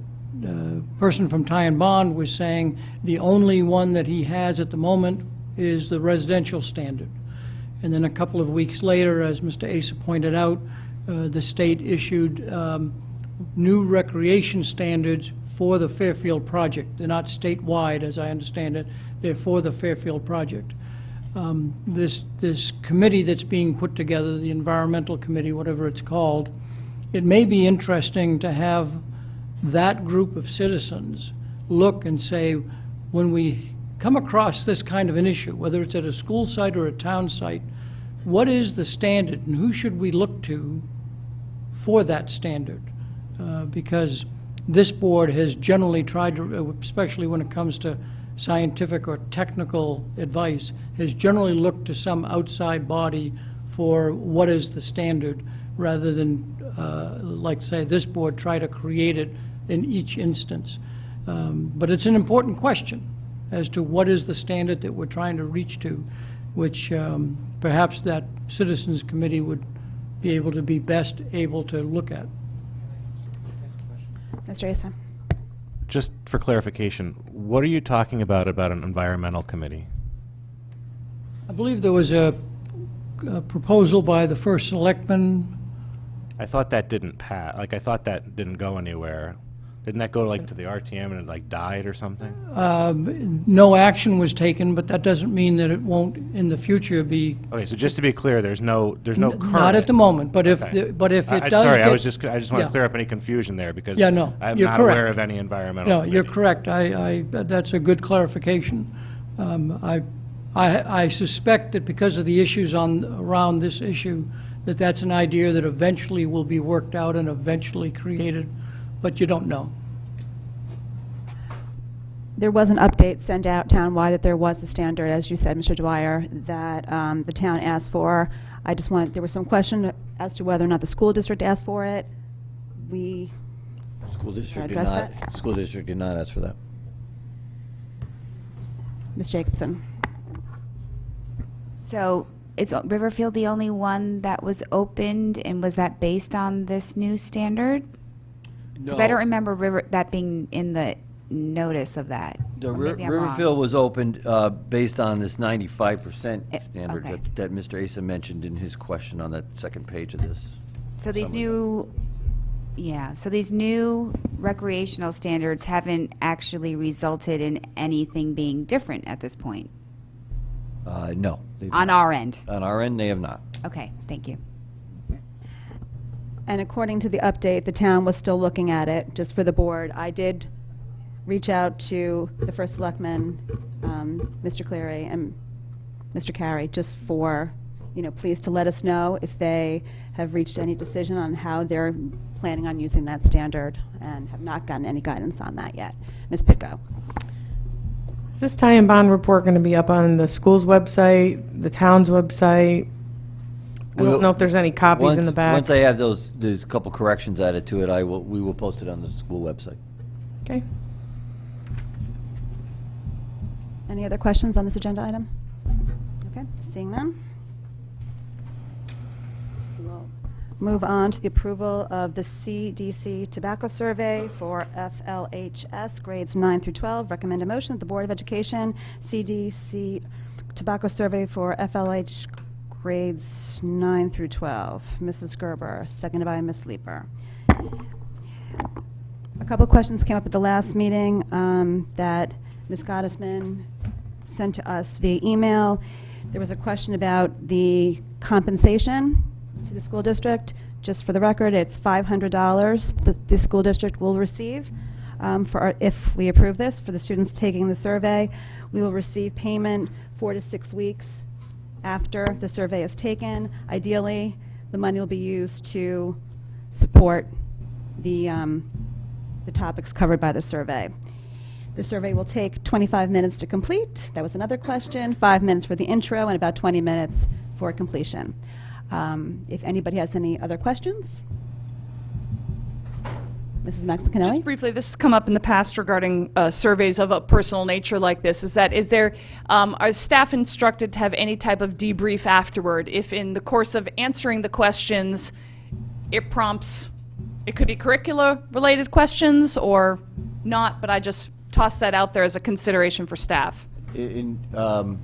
person from Ty and Bond was saying the only one that he has at the moment is the residential standard. And then a couple of weeks later, as Mr. Ace pointed out, the state issued new recreation standards for the Fairfield project. They're not statewide, as I understand it. They're for the Fairfield project. This committee that's being put together, the environmental committee, whatever it's called, it may be interesting to have that group of citizens look and say, when we come across this kind of an issue, whether it's at a school site or a town site, what is the standard and who should we look to for that standard? Because this board has generally tried to, especially when it comes to scientific or technical advice, has generally looked to some outside body for what is the standard, rather than, like say, this board try to create it in each instance. But it's an important question as to what is the standard that we're trying to reach to, which perhaps that citizens committee would be able to be best able to look at. Mr. Asa. Just for clarification, what are you talking about an environmental committee? I believe there was a proposal by the first selectman. I thought that didn't pass. Like, I thought that didn't go anywhere. Didn't that go like to the RTM and it like died or something? No action was taken, but that doesn't mean that it won't in the future be. Okay, so just to be clear, there's no current. Not at the moment, but if, Okay. but if it does Sorry, get. I just want Yeah. to clear up any confusion there because Yeah, no, I'm you're not correct. aware of any environmental. No, you're committee. correct. That's a good clarification. I suspect that because of the issues around this issue, that's an idea that eventually will be worked out and eventually created, but you don't know. There was an update sent out townwide that there was a standard, as you said, Mr. Dwyer, that the town asked for. There was some question as to whether or not the school district asked for it. School district did address not, that? school district did not ask for that. Ms. Jacobson. So is Riverfield the only one that was opened, and was that based on this new standard? Because I don't remember that being in the notice of that. The Or maybe I'm wrong. Riverfield was opened based on this 95% standard okay. that Mr. Asa mentioned in his question on that second page of this. So these new recreational standards haven't actually resulted in anything being different at this point? No. On our end? On our end, they have not. Okay, thank you. And according to the update, the town was still looking at it, just for the board. I did reach out to the first selectman, Mr. Cleary and Mr. Carey, just for, please to let us know if they have reached any decision on how they're planning on using that standard, and have not gotten any guidance on that yet. Ms. Pitko. Is this tie and bond report going to be up on the school's website, the town's website? I don't know if there's any copies in the back. Once I have there's a couple corrections added to it, we will post it on the school website. Okay. Any other questions on this agenda item? Okay, seeing none. We'll move on to the approval of the CDC tobacco survey for FLHS grades 9 through 12. Recommend a motion that the Board of Education CDC tobacco survey for FLH grades 9 through 12. Mrs. Gerber, seconded by Ms. Leeper. A couple questions came up at the last meeting that Ms. Gottesman sent to us via email. There was a question about the compensation to the school district. Just for the record, it's $500 the school district will receive if we approve this, for the students taking the survey. We will receive payment 4 to 6 weeks after the survey is taken. Ideally, the money will be used to support the topics covered by the survey. The survey will take 25 minutes to complete. That was another question. 5 minutes for the intro and about 20 minutes for completion. If anybody has any other questions? Mrs. Maxinelli? Just briefly, this has come up in the past regarding surveys of a personal nature like this. Are staff instructed to have any type of debrief afterward? If in the course of answering the questions, it prompts, it could be curricula-related questions or not, but I just toss that out there as a consideration for staff. I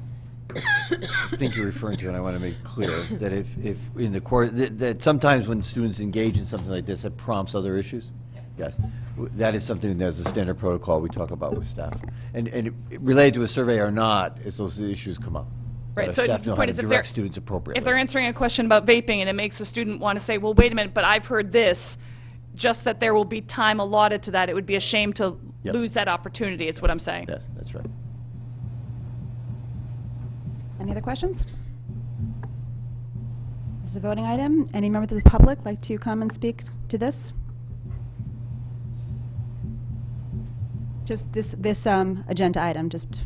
think you're referring to, and I want to make clear, that if in the course, that sometimes when students engage in something like this, it prompts other issues. Yes, that is something that's a standard protocol we talk about with staff. And related to a survey or not, as those issues come up. Right, so staff the know how point to is if direct they're, students appropriately. if they're answering a question about vaping and it makes a student want to say, well, wait a minute, but I've heard this, just that there will be time allotted to that, it would be a shame to Yep. lose that opportunity, is what I'm saying. Yes, that's right. Any other questions? This is a voting item. Any members of the public like to come and speak to this? Just this agenda item, just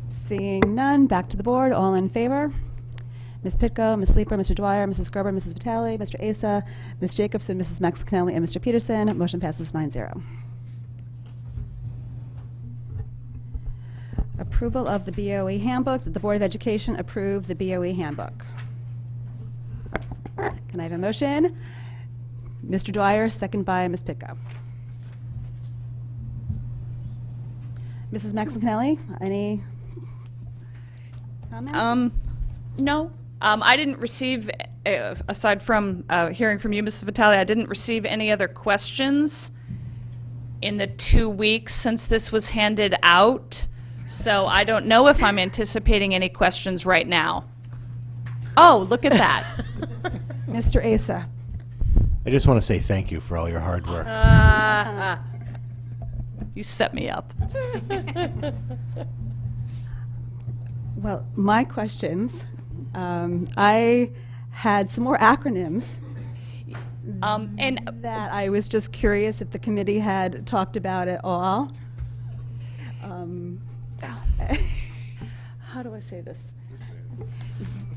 seeing none. Back to the board. All in favor? Ms. Pitko, Ms. Leeper, Mr. Dwyer, Mrs. Gerber, Mrs. Vitale, Mr. Asa, Ms. Jacobson, Mrs. Maxinelli, and Mr. Peterson. Motion passes 9-0. Approval of the BOE handbook. Did the Board of Education approve the BOE handbook? Can I have a motion? Mr. Dwyer, second by Ms. Pitko. Mrs. Maxinelli, any comments? No. I didn't receive aside from hearing from you, Mrs. Vitale, I didn't receive any other questions in the 2 weeks since this was handed out. So I don't know if I'm anticipating any questions right now. Oh, look at that. Mr. Asa. I just want to say thank you for all your hard work. You set me up. Well, my questions, I had some more acronyms. And that I was just curious if the committee had talked about at all. How do I say this?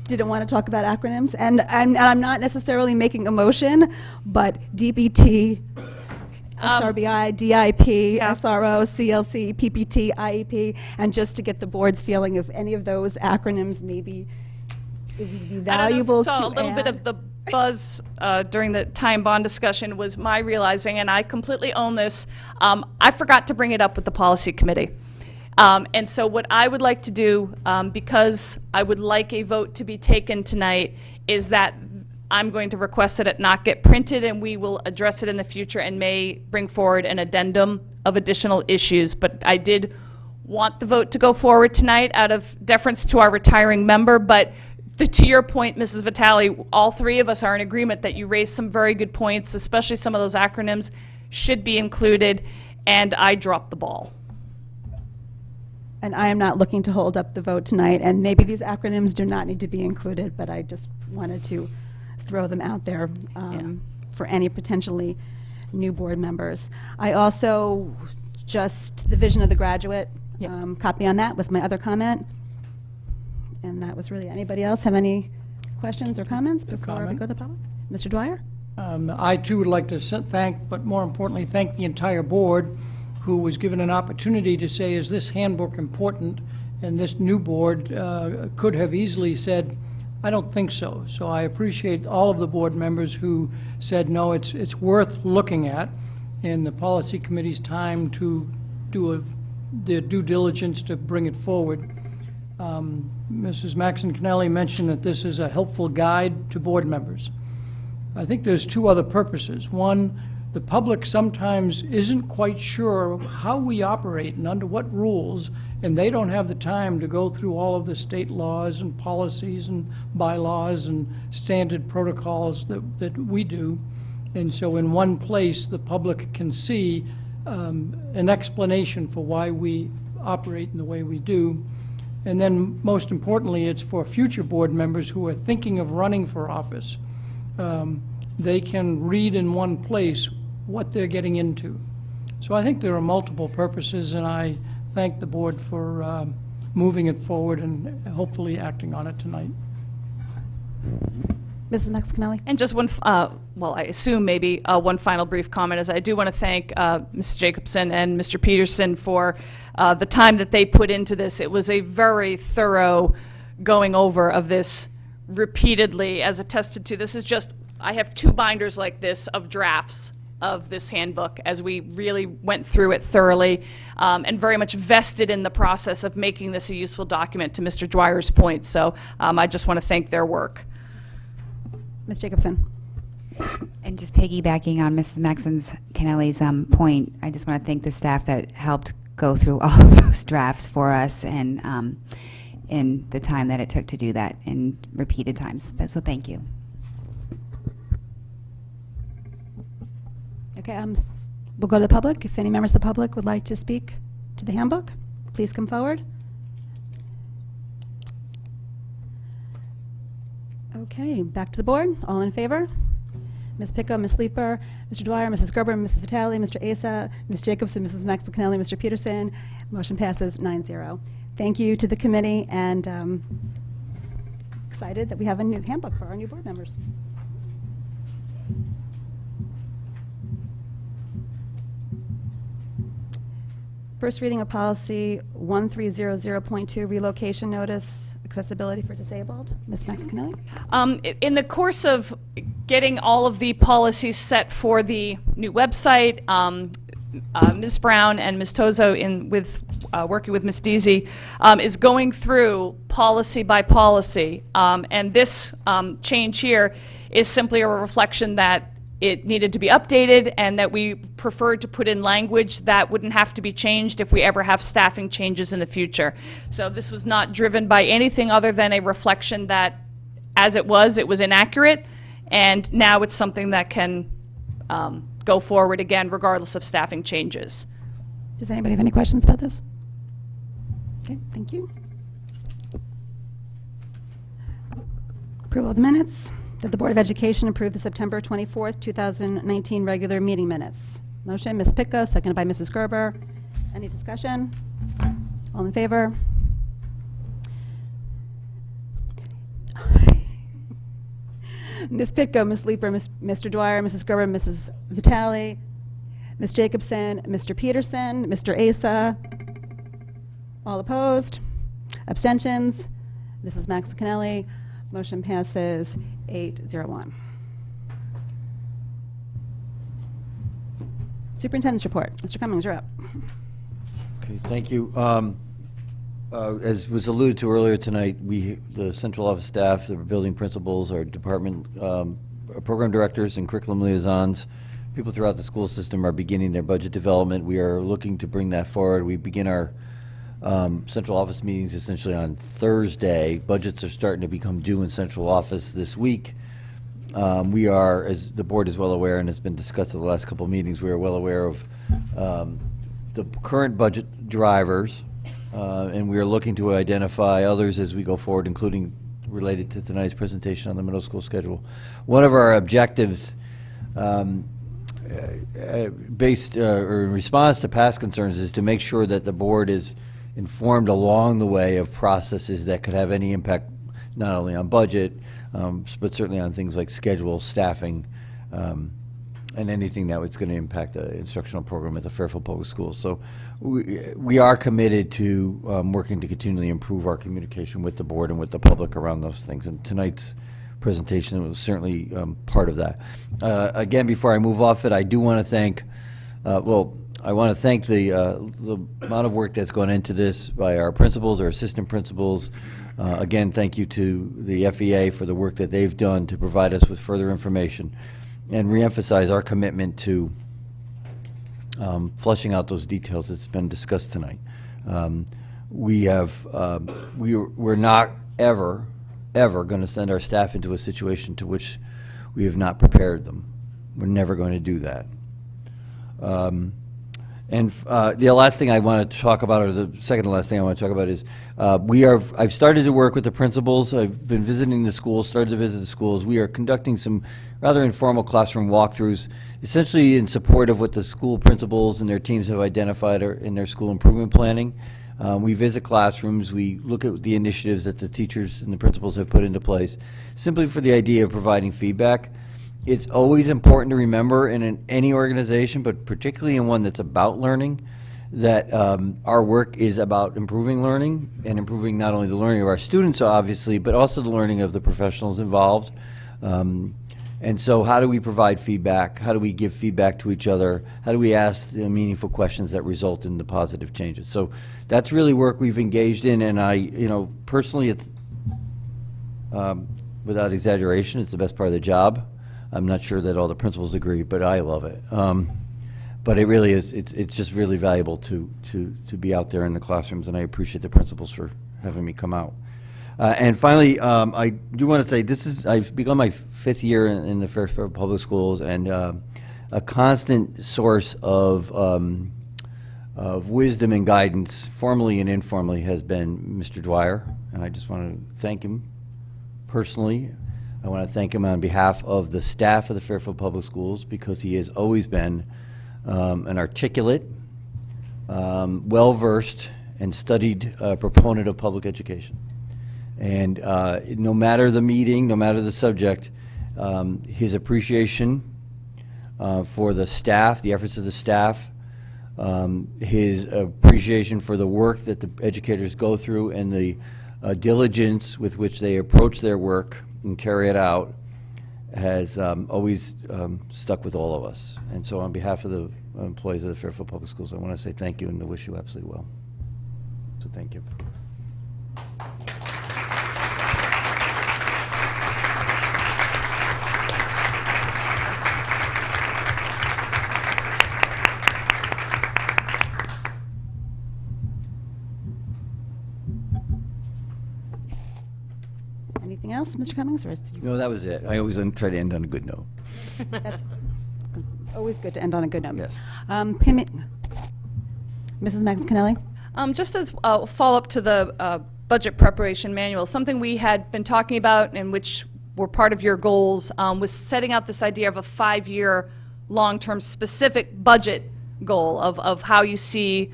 Didn't want to talk about acronyms, and I'm not necessarily making a motion, but DBT, SRBI, DIP, SRO, CLC, PPT, IEP, and just to get the board's feeling if any of those acronyms maybe it would be valuable to I don't know, a little bit of the buzz during the time bond discussion was my realizing, and I completely own this, I forgot to bring it up with the policy committee. And so what I would like to do, because I would like a vote to be taken tonight, is that I'm going to request that it not get printed, and we will address it in the future and may bring forward an addendum of additional issues. But I did want the vote to go forward tonight out of deference to our retiring member. But to your point, Mrs. Vitale, all three of us are in agreement that you raised some very good points, especially some of those acronyms should be included, and I dropped the ball. And I am not looking to hold up the vote tonight, and maybe these acronyms do not need to be included, but I just wanted to throw them out there for any potentially new board members. I also, just the vision of the graduate, copy on that was my other comment. And that was really, anybody else have any questions or comments before we go to the public? Mr. Dwyer? I too would like to thank, but more importantly, thank the entire board who was given an opportunity to say, is this handbook important? And this new board could have easily said, I don't think so. So I appreciate all of the board members who said, no, it's worth looking at, and the policy committee's time to do their due diligence to bring it forward. Mrs. Maxon-Kennelly mentioned that this is a helpful guide to board members. I think there's two other purposes. One, the public sometimes isn't quite sure how we operate and under what rules, and they don't have the time to go through all of the state laws and policies and bylaws and standard protocols that we do. And so in one place, the public can see an explanation for why we operate in the way we do. And then most importantly, it's for future board members who are thinking of running for office. They can read in one place what they're getting into. So I think there are multiple purposes, and I thank the board for moving it forward and hopefully acting on it tonight. Mrs. Maxon-Kennelly? And just one, well, I assume maybe one final brief comment is I do want to thank Mrs. Jacobson and Mr. Peterson for the time that they put into this. It was a very thorough going over of this repeatedly, as attested to. This is just, I have 2 binders like this of drafts of this handbook as we really went through it thoroughly and very much vested in the process of making this a useful document, to Mr. Dwyer's point. So I just want to thank their work. Ms. Jacobson. And just piggybacking on Mrs. Maxon-Kennelly's point, I just want to thank the staff that helped go through all of those drafts for us, and in the time that it took to do that in repeated times. So thank you. Okay, we'll go to the public. If any members of the public would like to speak to the handbook, please come forward. Okay, back to the board. All in favor? Ms. Picco, Ms. Leeper, Mr. Dwyer, Mrs. Gerber, Mrs. Vitale, Mr. Asa, Ms. Jacobson, Mrs. Maxon-Kennelly, Mr. Peterson. Motion passes 9-0. Thank you to the committee, and excited that we have a new handbook for our new board members. First reading of policy 1300.2, relocation notice, accessibility for disabled. Ms. Maxon-Kennelly? In the course of getting all of the policies set for the new website, Ms. Brown and Ms. Tozo, working with Ms. Deasy, is going through policy by policy. And this change here is simply a reflection that it needed to be updated and that we preferred to put in language that wouldn't have to be changed if we ever have staffing changes in the future. So this was not driven by anything other than a reflection that, as it was inaccurate, and now it's something that can go forward again regardless of staffing changes. Does anybody have any questions about this? Okay, thank you. Approval of the minutes. Did the Board of Education approve the September 24th, 2019 regular meeting minutes? Motion, Ms. Pitko, seconded by Mrs. Gerber. Any discussion? All in favor? Ms. Pitko, Ms. Leeper, Mr. Dwyer, Mrs. Gerber, Mrs. Vitale, Ms. Jacobson, Mr. Peterson, Mr. Asa. All opposed? Abstentions? Mrs. Maxinelli. Motion passes 801. Superintendent's report. Mr. Cummings, you're up. Okay, thank you. As was alluded to earlier tonight, the central office staff, the building principals, our department program directors and curriculum liaisons, people throughout the school system are beginning their budget development. We are looking to bring that forward. We begin our central office meetings essentially on Thursday. Budgets are starting to become due in central office this week. We are, as the board is well aware and has been discussed in the last couple of meetings, we are well aware of the current budget drivers, and we are looking to identify others as we go forward, including related to tonight's presentation on the middle school schedule. One of our objectives based or in response to past concerns is to make sure that the board is informed along the way of processes that could have any impact not only on budget, but certainly on things like schedule, staffing, and anything that was going to impact the instructional program at the Fairfield Public Schools. So we are committed to working to continually improve our communication with the board and with the public around those things. And tonight's presentation was certainly part of that. Again, before I move off it, I do want to thank, I want to thank the amount of work that's gone into this by our principals, our assistant principals. Again, thank you to the FEA for the work that they've done to provide us with further information and reemphasize our commitment to fleshing out those details that's been discussed tonight. We're not ever going to send our staff into a situation to which we have not prepared them. We're never going to do that. And the last thing I want to talk about, or the second to last thing I want to talk about is I've started to work with the principals. I've been visiting the schools, started to visit the schools. We are conducting some rather informal classroom walkthroughs, essentially in support of what the school principals and their teams have identified in their school improvement planning. We visit classrooms, we look at the initiatives that the teachers and the principals have put into place, simply for the idea of providing feedback. It's always important to remember in any organization, but particularly in one that's about learning, that our work is about improving learning and improving not only the learning of our students, obviously, but also the learning of the professionals involved. And so how do we provide feedback? How do we give feedback to each other? How do we ask the meaningful questions that result in the positive changes? So that's really work we've engaged in, and personally, it's, without exaggeration, it's the best part of the job. I'm not sure that all the principals agree, but I love it. But it really is, it's just really valuable to be out there in the classrooms, and I appreciate the principals for having me come out. And finally, I do want to say I've begun my 5th year in the Fairfield Public Schools, and a constant source of wisdom and guidance, formally and informally, has been Mr. Dwyer, and I just want to thank him personally. I want to thank him on behalf of the staff of the Fairfield Public Schools, because he has always been an articulate, well-versed, and studied proponent of public education. And no matter the meeting, no matter the subject, his appreciation for the staff, the efforts of the staff, his appreciation for the work that the educators go through, and the diligence with which they approach their work and carry it out, has always stuck with all of us. And so on behalf of employees of the Fairfield Public Schools. I want to say thank you and to wish you absolutely well. So thank you. Anything else, Mr. Cummings, or is No, that was it. I always try to end on a good note. that's always good to end on a good note. Yes. Mrs. Max Kennelly? Just as a follow-up to the budget preparation manual, something we had been talking about and which were part of your goals was setting out this idea of a 5-year long-term specific budget goal of how you see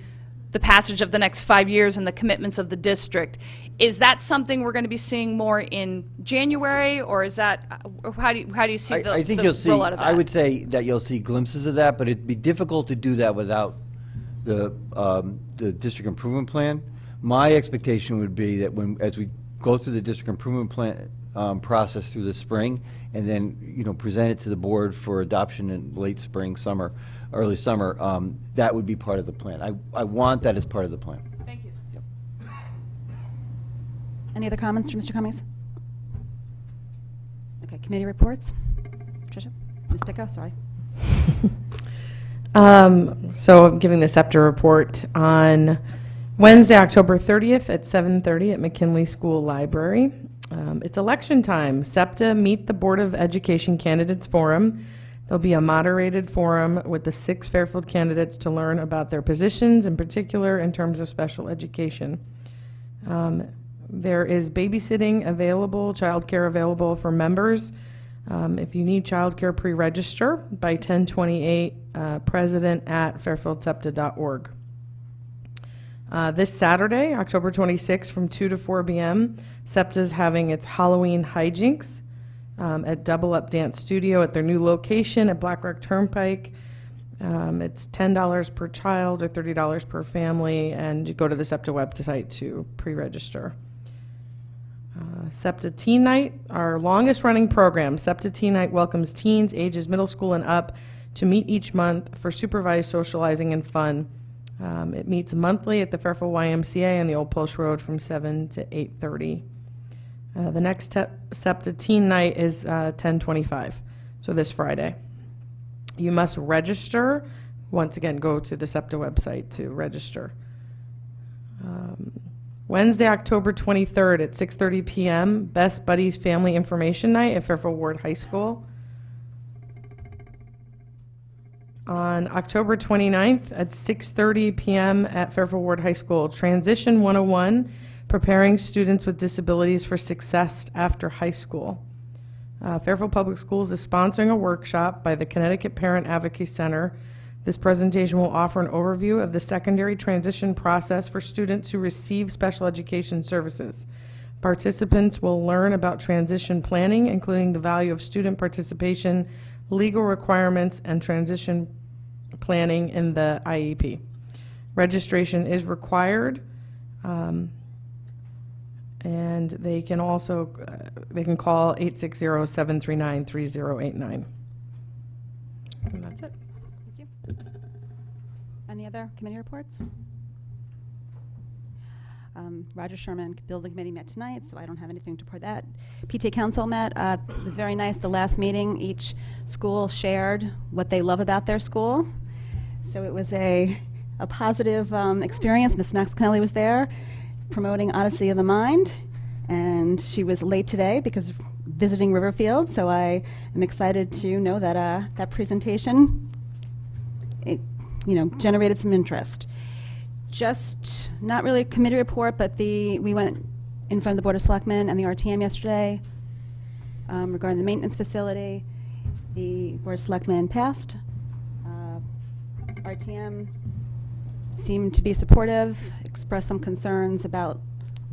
the passage of the next 5 years and the commitments of the district. Is that something we're going to be seeing more in January, or is that how do you see the I think the you'll see. rollout of that? I would say that you'll see glimpses of that, but it'd be difficult to do that without the district improvement plan. My expectation would be that as we go through the district improvement plan process through the spring, and then present it to the board for adoption in late spring, summer, early summer, that would be part of the plan. I want that as part of the plan. Thank you. Yep. Any other comments from Mr. Cummings? Okay, committee reports. Tricia? Ms. Picco, sorry. So I'm giving the SEPTA report on Wednesday, October 30th at 7:30 at McKinley School Library. It's election time. SEPTA Meet the Board of Education Candidates Forum. There'll be a moderated forum with the 6 Fairfield candidates to learn about their positions, in particular in terms of special education. There is babysitting available, childcare available for members. If you need childcare, pre-register by 10/28, president@fairfieldsepta.org. This Saturday, October 26th, from 2 to 4 p.m., SEPTA is having its Halloween hijinks at Double Up Dance Studio at their new location at Black Rock Turnpike. It's $10 per child or $30 per family, and you go to the SEPTA website to pre-register. SEPTA Teen Night, our longest running program. SEPTA Teen Night welcomes teens ages middle school and up to meet each month for supervised socializing and fun. It meets monthly at the Fairfield YMCA on the Old Post Road from 7 to 8:30. The next SEPTA Teen Night is 10/25, so this Friday. You must register. Once again, go to the SEPTA website to register. Wednesday, October 23rd at 6:30 p.m., Best Buddies Family Information Night at Fairfield Ward High School. On October 29th at 6:30 p.m. at Fairfield Ward High School, Transition 101, Preparing Students with Disabilities for Success After High School. Fairfield Public Schools is sponsoring a workshop by the Connecticut Parent Advocacy Center. This presentation will offer an overview of the secondary transition process for students who receive special education services. Participants will learn about transition planning, including the value of student participation, legal requirements, and transition planning in the IEP. Registration is required, and they can also they can call 860-739-3089. And that's it. Thank you. Any other committee reports? Roger Sherman Building Committee met tonight, so I don't have anything to report that. PTA Council met. It was very nice. The last meeting, each school shared what they love about their school. So it was a positive experience. Ms. Max Kennelly was there promoting Odyssey of the Mind, and she was late today because of visiting Riverfield, so I am excited to know that that presentation generated some interest. Just not really a committee report, but we went in front of the Board of Selectmen and the RTM yesterday regarding the maintenance facility. The Board of Selectmen passed. RTM seemed to be supportive, expressed some concerns about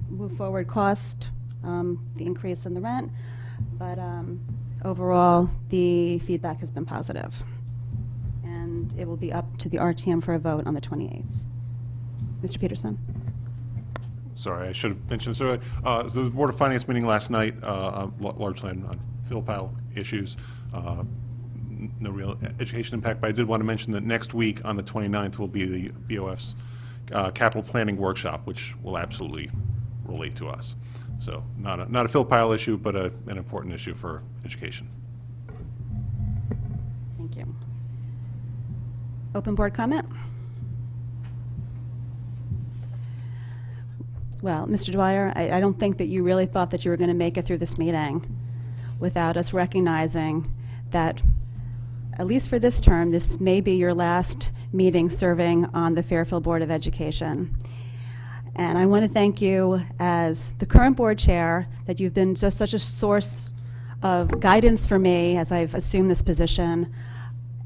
move forward cost, the increase in the rent, but overall the feedback has been positive. And it will be up to the RTM for a vote on the 28th. Mr. Peterson. Sorry, I should have mentioned this earlier. So the Board of Finance meeting last night, largely on PhilPal issues. no real education impact, but I did want to mention that next week on the 29th will be the BOF's capital planning workshop, which will absolutely relate to us. So not a Phil Pyle issue, but an important issue for education. Thank you. Open board comment? Well, Mr. Dwyer, I don't think that you really thought that you were going to make it through this meeting without us recognizing that, at least for this term, this may be your last meeting serving on the Fairfield Board of Education. And I want to thank you as the current board chair, that you've been just such a source of guidance for me as I've assumed this position.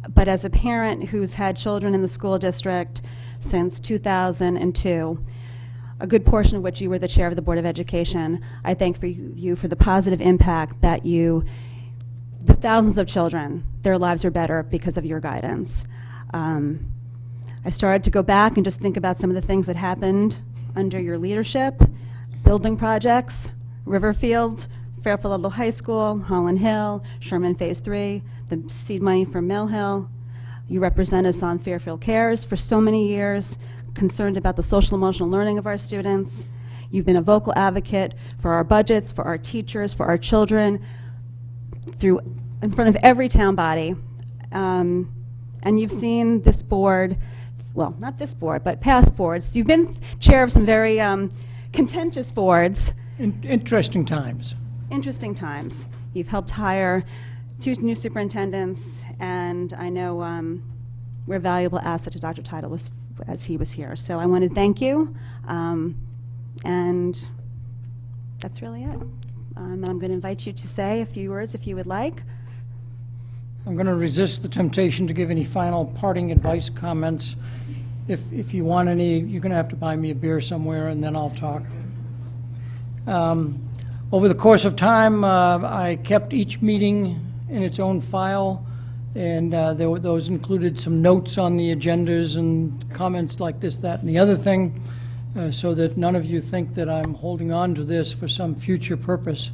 But as a parent who's had children in the school district since 2002, a good portion of which you were the chair of the Board of Education, I thank you for the positive impact that the thousands of children, their lives are better because of your guidance. I started to go back and just think about some of the things that happened under your leadership: building projects, Riverfield, Fairfield Ludlow High School, Holland Hill, Sherman Phase 3, the seed money for Mill Hill. You represent us on Fairfield Cares for so many years, concerned about the social emotional learning of our students. You've been a vocal advocate for our budgets, for our teachers, for our children, in front of every town body. And you've seen this board, well, not this board, but past boards. You've been chair of some very contentious boards. Interesting times. Interesting times. You've helped hire 2 new superintendents, and I know we're a valuable asset to Dr. Title as he was here. So I want to thank you, and that's really it. And I'm going to invite you to say a few words if you would like. I'm going to resist the temptation to give any final parting advice comments. If you want any, you're going to have to buy me a beer somewhere, and then I'll talk. Over the course of time, I kept each meeting in its own file, and those included some notes on the agendas and comments like this, that, and the other thing, so that none of you think that I'm holding on to this for some future purpose.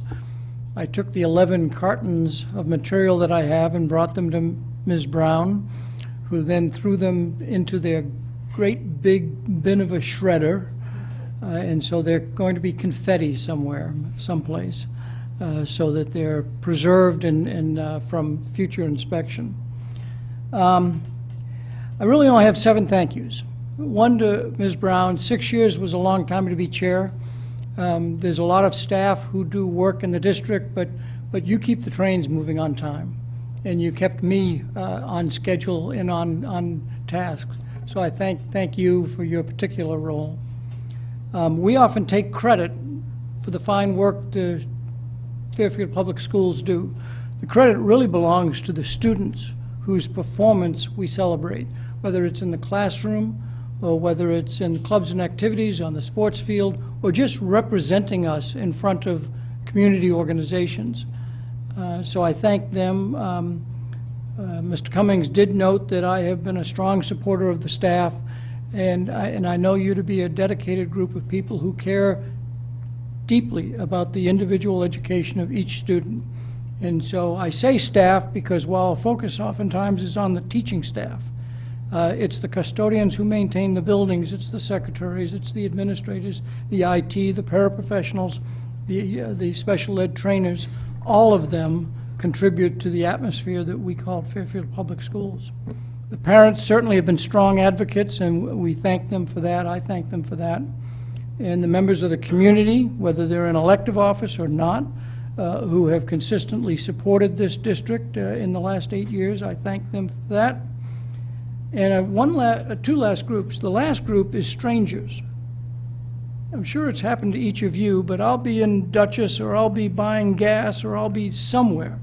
I took the 11 cartons of material that I have and brought them to Ms. Brown, who then threw them into their great big bin of a shredder, and so they're going to be confetti somewhere, someplace, so that they're preserved and from future inspection. I really only have 7 thank yous. One to Ms. Brown. 6 years was a long time to be chair. There's a lot of staff who do work in the district, but you keep the trains moving on time, and you kept me on schedule and on task. So I thank you for your particular role. We often take credit for the fine work the Fairfield Public Schools do. The credit really belongs to the students whose performance we celebrate, whether it's in the classroom or whether it's in clubs and activities, on the sports field, or just representing us in front of community organizations. So I thank them. Mr. Cummings did note that I have been a strong supporter of the staff, and I know you to be a dedicated group of people who care deeply about the individual education of each student. And so I say staff because while focus oftentimes is on the teaching staff, it's the custodians who maintain the buildings, it's the secretaries, it's the administrators, the IT, the paraprofessionals, the special ed trainers. All of them contribute to the atmosphere that we call Fairfield Public Schools. The parents certainly have been strong advocates, and we thank them for that. I thank them for that. And the members of the community, whether they're in elective office or not, who have consistently supported this district in the last 8 years, I thank them for that. And 2 last groups. The last group is strangers. I'm sure it's happened to each of you, but I'll be in Dutchess, or I'll be buying gas, or I'll be somewhere,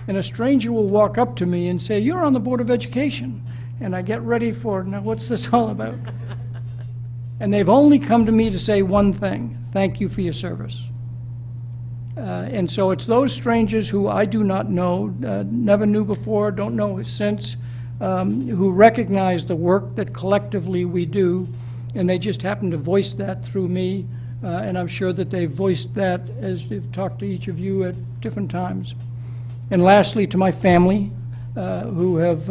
and a stranger will walk up to me and say, "You're on the Board of Education." And I get ready for, now what's this all about? And they've only come to me to say one thing: thank you for your service. And so it's those strangers who I do not know, never knew before, don't know since, who recognize the work that collectively we do, and they just happen to voice that through me, and I'm sure that they've voiced that as they've talked to each of you at different times. And lastly, to my family, who have,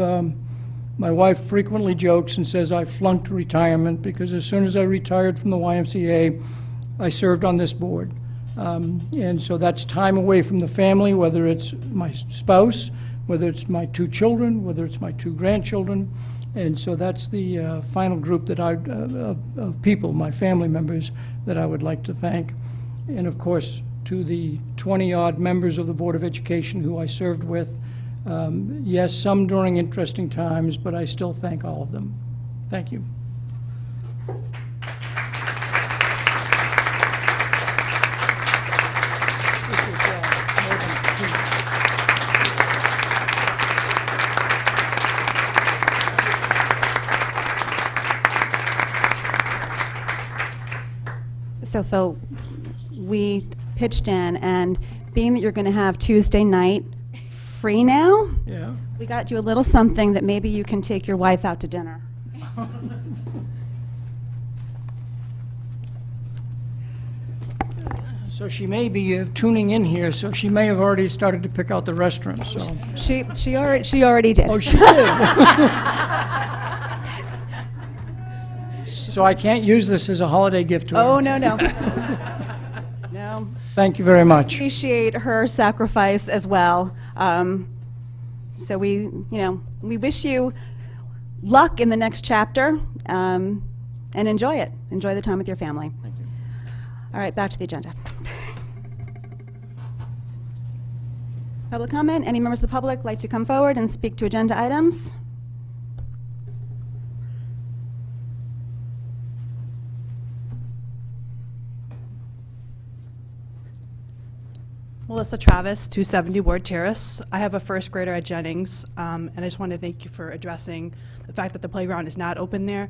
my wife frequently jokes and says I flunked retirement because as soon as I retired from the YMCA, I served on this board. And so that's time away from the family, whether it's my spouse, whether it's my 2 children, whether it's my 2 grandchildren. And so that's the final group that of people, my family members, that I would like to thank. And of course, to the 20-odd members of the Board of Education who I served with. Yes, some during interesting times, but I still thank all of them. Thank you. So Phil, we pitched in, and being that you're going to have Tuesday night free now, Yeah. we got you a little something that maybe you can take your wife out to dinner. So she may be tuning in here, so she may have already started to pick out the restaurant, so. She already did. Oh, she did? So I can't use this as a holiday gift to her? Oh, no. No. Thank you very much. Appreciate her sacrifice as well. So we wish you luck in the next chapter, and enjoy it. Enjoy the time with your family. Thank you. All right, back to the agenda. Public comment. Any members of the public like to come forward and speak to agenda items? Melissa Travis, 270 Ward Terrace. I have a first grader at Jennings, and I just want to thank you for addressing the fact that the playground is not open there.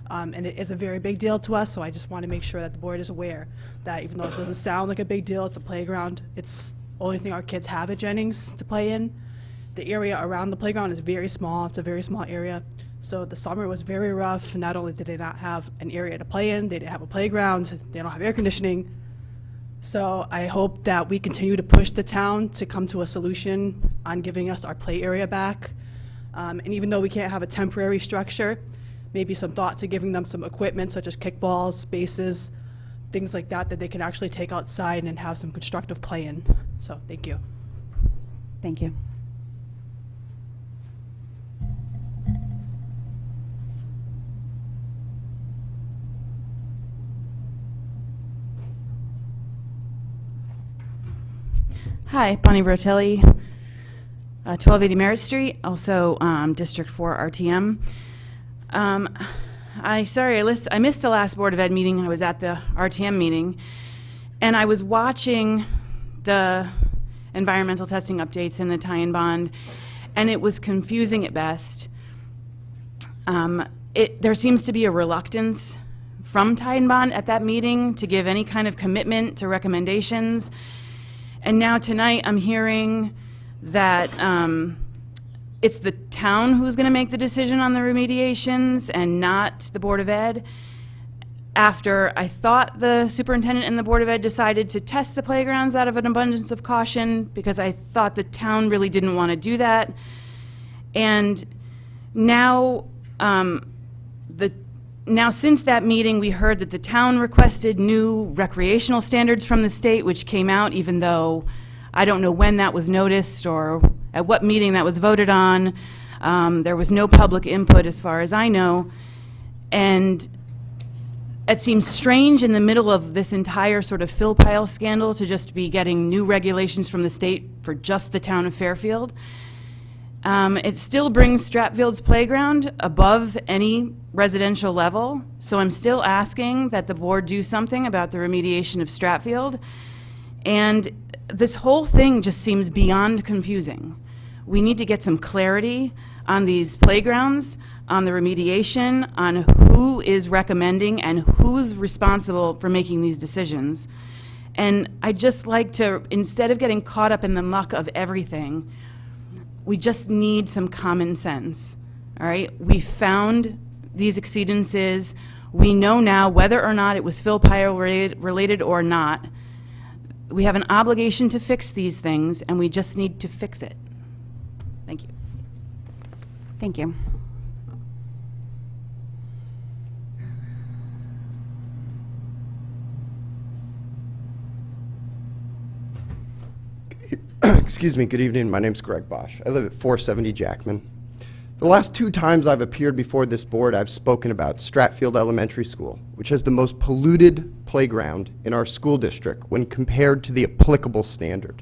And it is a very big deal to us, so I just want to make sure that the board is aware that even though it doesn't sound like a big deal, it's a playground. It's the only thing our kids have at Jennings to play in. The area around the playground is very small. It's a very small area. So the summer was very rough. Not only did they not have an area to play in, they didn't have a playground, they don't have air conditioning. So I hope that we continue to push the town to come to a solution on giving us our play area back. And even though we can't have a temporary structure, maybe some thought to giving them some equipment such as kickballs, bases, things like that they can actually take outside and have some constructive play in. So thank you. Thank you. Hi, Bonnie Rotelli, 1280 Merritt Street, also District 4 RTM. I missed the last Board of Ed meeting. I was at the RTM meeting, and I was watching the environmental testing updates in the tie-in bond, and it was confusing at best. There seems to be a reluctance from tie-in bond at that meeting to give any kind of commitment to recommendations. And now tonight I'm hearing that it's the town who's going to make the decision on the remediations and not the Board of Ed. After I thought the superintendent and the Board of Ed decided to test the playgrounds out of an abundance of caution because I thought the town really didn't want to do that. And now, now since that meeting, we heard that the town requested new recreational standards from the state, which came out even though I don't know when that was noticed or at what meeting that was voted on. There was no public input as far as I know. And it seems strange in the middle of this entire sort of Phil Pyle scandal to just be getting new regulations from the state for just the town of Fairfield. It still brings Stratfield's playground above any residential level, so I'm still asking that the board do something about the remediation of Stratfield. And this whole thing just seems beyond confusing. We need to get some clarity on these playgrounds, on the remediation, on who is recommending and who's responsible for making these decisions. And I'd just like to, instead of getting caught up in the muck of everything, we just need some common sense, all right? We found these exceedances. We know now whether or not it was Phil Pyle related or not. We have an obligation to fix these things, and we just need to fix it. Thank you. Thank you. Excuse me, good evening. My name's Greg Bosch. I live at 470 Jackman. The last 2 times I've appeared before this board, I've spoken about Stratfield Elementary School, which has the most polluted playground in our school district when compared to the applicable standard.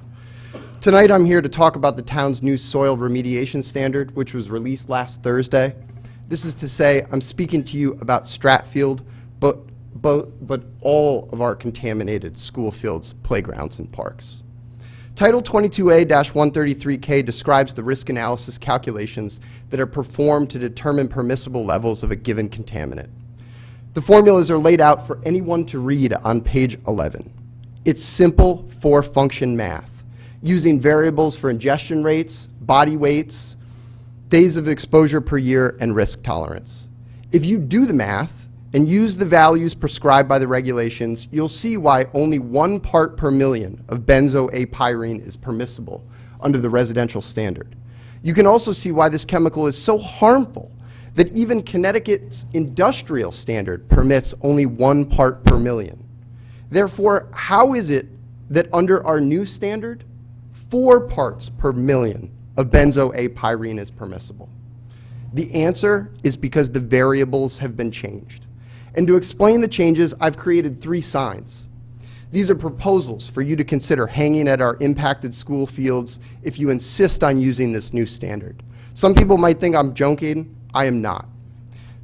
Tonight I'm here to talk about the town's new soil remediation standard, which was released last Thursday. This is to say I'm speaking to you about Stratfield, but all of our contaminated school fields, playgrounds, and parks. Title 22A-133K describes the risk analysis calculations that are performed to determine permissible levels of a given contaminant. The formulas are laid out for anyone to read on page 11. It's simple 4-function math, using variables for ingestion rates, body weights, days of exposure per year, and risk tolerance. If you do the math and use the values prescribed by the regulations, you'll see why only 1 part per million of benzoapyrene is permissible under the residential standard. You can also see why this chemical is so harmful that even Connecticut's industrial standard permits only 1 part per million. Therefore, how is it that under our new standard, 4 parts per million of benzoapyrene is permissible? The answer is because the variables have been changed. And to explain the changes, I've created 3 signs. These are proposals for you to consider hanging at our impacted school fields if you insist on using this new standard. Some people might think I'm joking. I am not.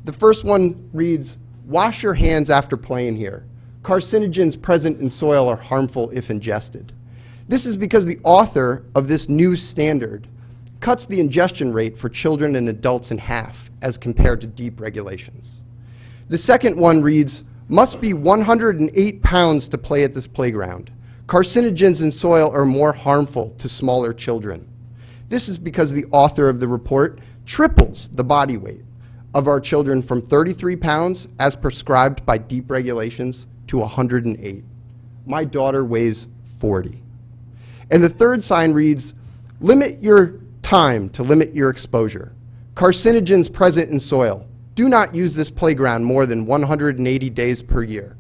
The first one reads, "Wash your hands after playing here. Carcinogens present in soil are harmful if ingested." This is because the author of this new standard cuts the ingestion rate for children and adults in half as compared to deep regulations. The second one reads, "Must be 108 pounds to play at this playground. Carcinogens in soil are more harmful to smaller children." This is because the author of the report triples the body weight of our children from 33 pounds, as prescribed by deep regulations, to 108. My daughter weighs 40. And the third sign reads, "Limit your time to limit your exposure. Carcinogens present in soil. Do not use this playground more than 180 days per year."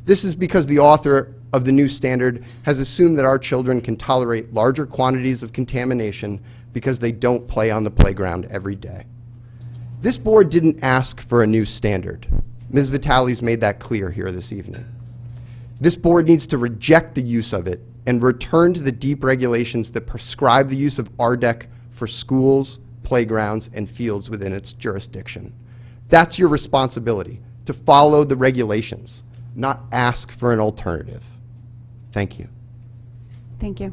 This is because the author of the new standard has assumed that our children can tolerate larger quantities of contamination because they don't play on the playground every day. This board didn't ask for a new standard. Ms. Vitale's made that clear here this evening. This board needs to reject the use of it and return to the deep regulations that prescribe the use of RDEC for schools, playgrounds, and fields within its jurisdiction. That's your responsibility, to follow the regulations, not ask for an alternative. Thank you. Thank you.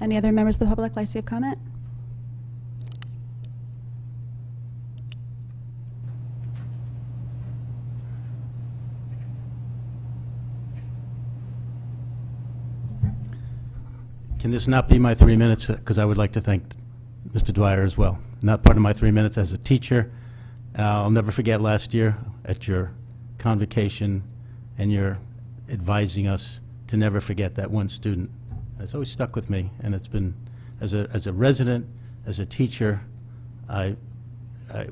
Any other members of the public like to give comment? Can this not be my 3 minutes? Because I would like to thank Mr. Dwyer as well. Not part of my 3 minutes as a teacher. I'll never forget last year at your convocation and your advising us to never forget that one student. It's always stuck with me, and it's been, as a resident, as a teacher,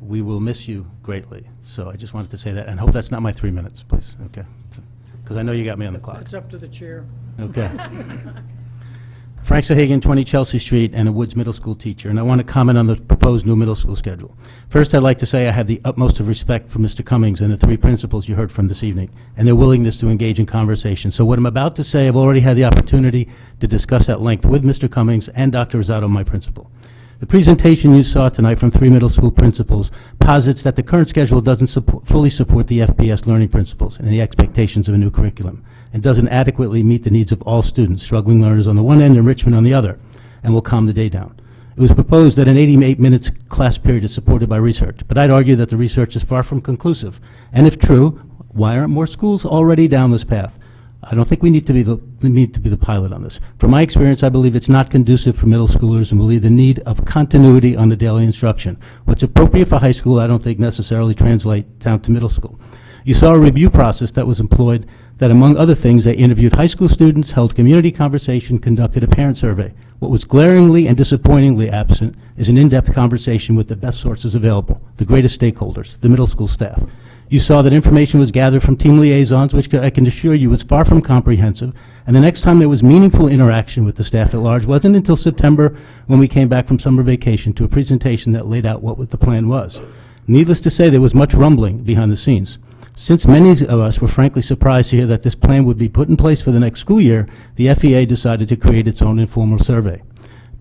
we will miss you greatly. So I just wanted to say that, and hope that's not my 3 minutes, please, okay? Because I know you got me on the clock. It's up to the chair. Okay. Frank Sahagan, 20 Chelsea Street, and a Woods Middle School teacher, and I want to comment on the proposed new middle school schedule. First, I'd like to say I have the utmost of respect for Mr. Cummings and the 3 principals you heard from this evening, and their willingness to engage in conversation. So what I'm about to say, I've already had the opportunity to discuss at length with Mr. Cummings and Dr. Rosado, my principal. The presentation you saw tonight from 3 middle school principals posits that the current schedule doesn't fully support the FPS learning principles and the expectations of a new curriculum, and doesn't adequately meet the needs of all students, struggling learners on the one end, enrichment on the other, and will calm the day down. It was proposed that an 88 minutes class period is supported by research, but I'd argue that the research is far from conclusive. And if true, why aren't more schools already down this path? I don't think we need to be the pilot on this. From my experience, I believe it's not conducive for middle schoolers and believe the need of continuity on the daily instruction. What's appropriate for high school, I don't think necessarily translate down to middle school. You saw a review process that was employed that, among other things, they interviewed high school students, held community conversation, conducted a parent survey. What was glaringly and disappointingly absent is an in-depth conversation with the best sources available, the greatest stakeholders, the middle school staff. You saw that information was gathered from team liaisons, which I can assure you was far from comprehensive, and the next time there was meaningful interaction with the staff at large wasn't until September, when we came back from summer vacation to a presentation that laid out what the plan was. Needless to say, there was much rumbling behind the scenes. Since many of us were frankly surprised to hear that this plan would be put in place for the next school year, the FEA decided to create its own informal survey.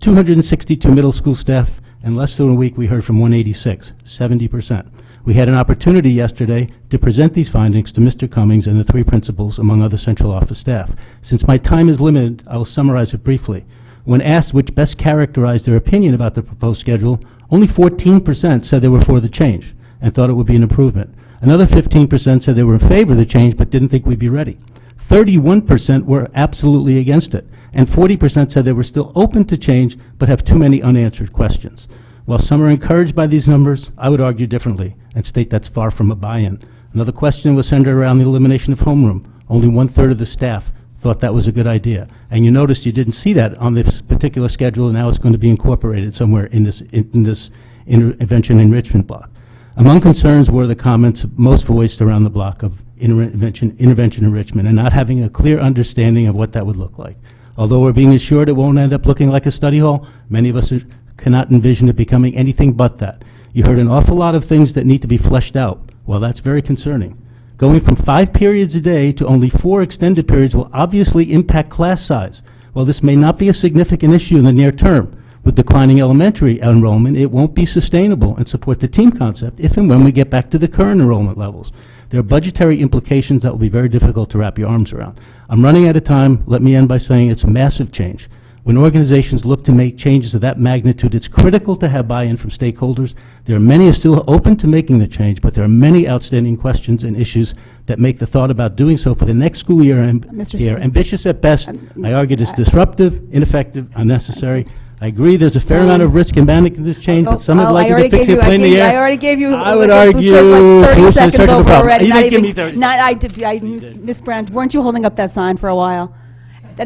262 middle school staff, and less than a week we heard from 186, 70%. We had an opportunity yesterday to present these findings to Mr. Cummings and the three principals, among other central office staff. Since my time is limited, I will summarize it briefly. When asked which best characterized their opinion about the proposed schedule, only 14% said they were for the change and thought it would be an improvement. Another 15% said they were in favor of the change but didn't think we'd be ready. 31% were absolutely against it, and 40% said they were still open to change but have too many unanswered questions. While some are encouraged by these numbers, I would argue differently and state that's far from a buy-in. Another question was centered around the elimination of homeroom. Only 1/3 of the staff thought that was a good idea. And you noticed you didn't see that on this particular schedule, and now it's going to be incorporated somewhere in this intervention enrichment block. Among concerns were the comments most voiced around the block of intervention enrichment and not having a clear understanding of what that would look like. Although we're being assured it won't end up looking like a study hall, many of us cannot envision it becoming anything but that. You heard an awful lot of things that need to be fleshed out. Well, that's very concerning. Going from 5 periods a day to only 4 extended periods will obviously impact class size. While this may not be a significant issue in the near term, with declining elementary enrollment, it won't be sustainable and support the team concept if and when we get back to the current enrollment levels. There are budgetary implications that will be very difficult to wrap your arms around. I'm running out of time. Let me end by saying it's a massive change. When organizations look to make changes of that magnitude, it's critical to have buy-in from stakeholders. There are many who are still open to making the change, but there are many outstanding questions and issues that make the thought about doing so for the next school year ambitious at best. I argue it's disruptive, ineffective, unnecessary. I agree there's a fair amount of risk in managing this change, but some would like you to fix it, play in the air. I already gave you. I would like argue 30 solution seconds search of the over problem. already. You Not didn't give even. me 30 Not. seconds. I did. Miss Brandt, weren't you holding up that sign for a while?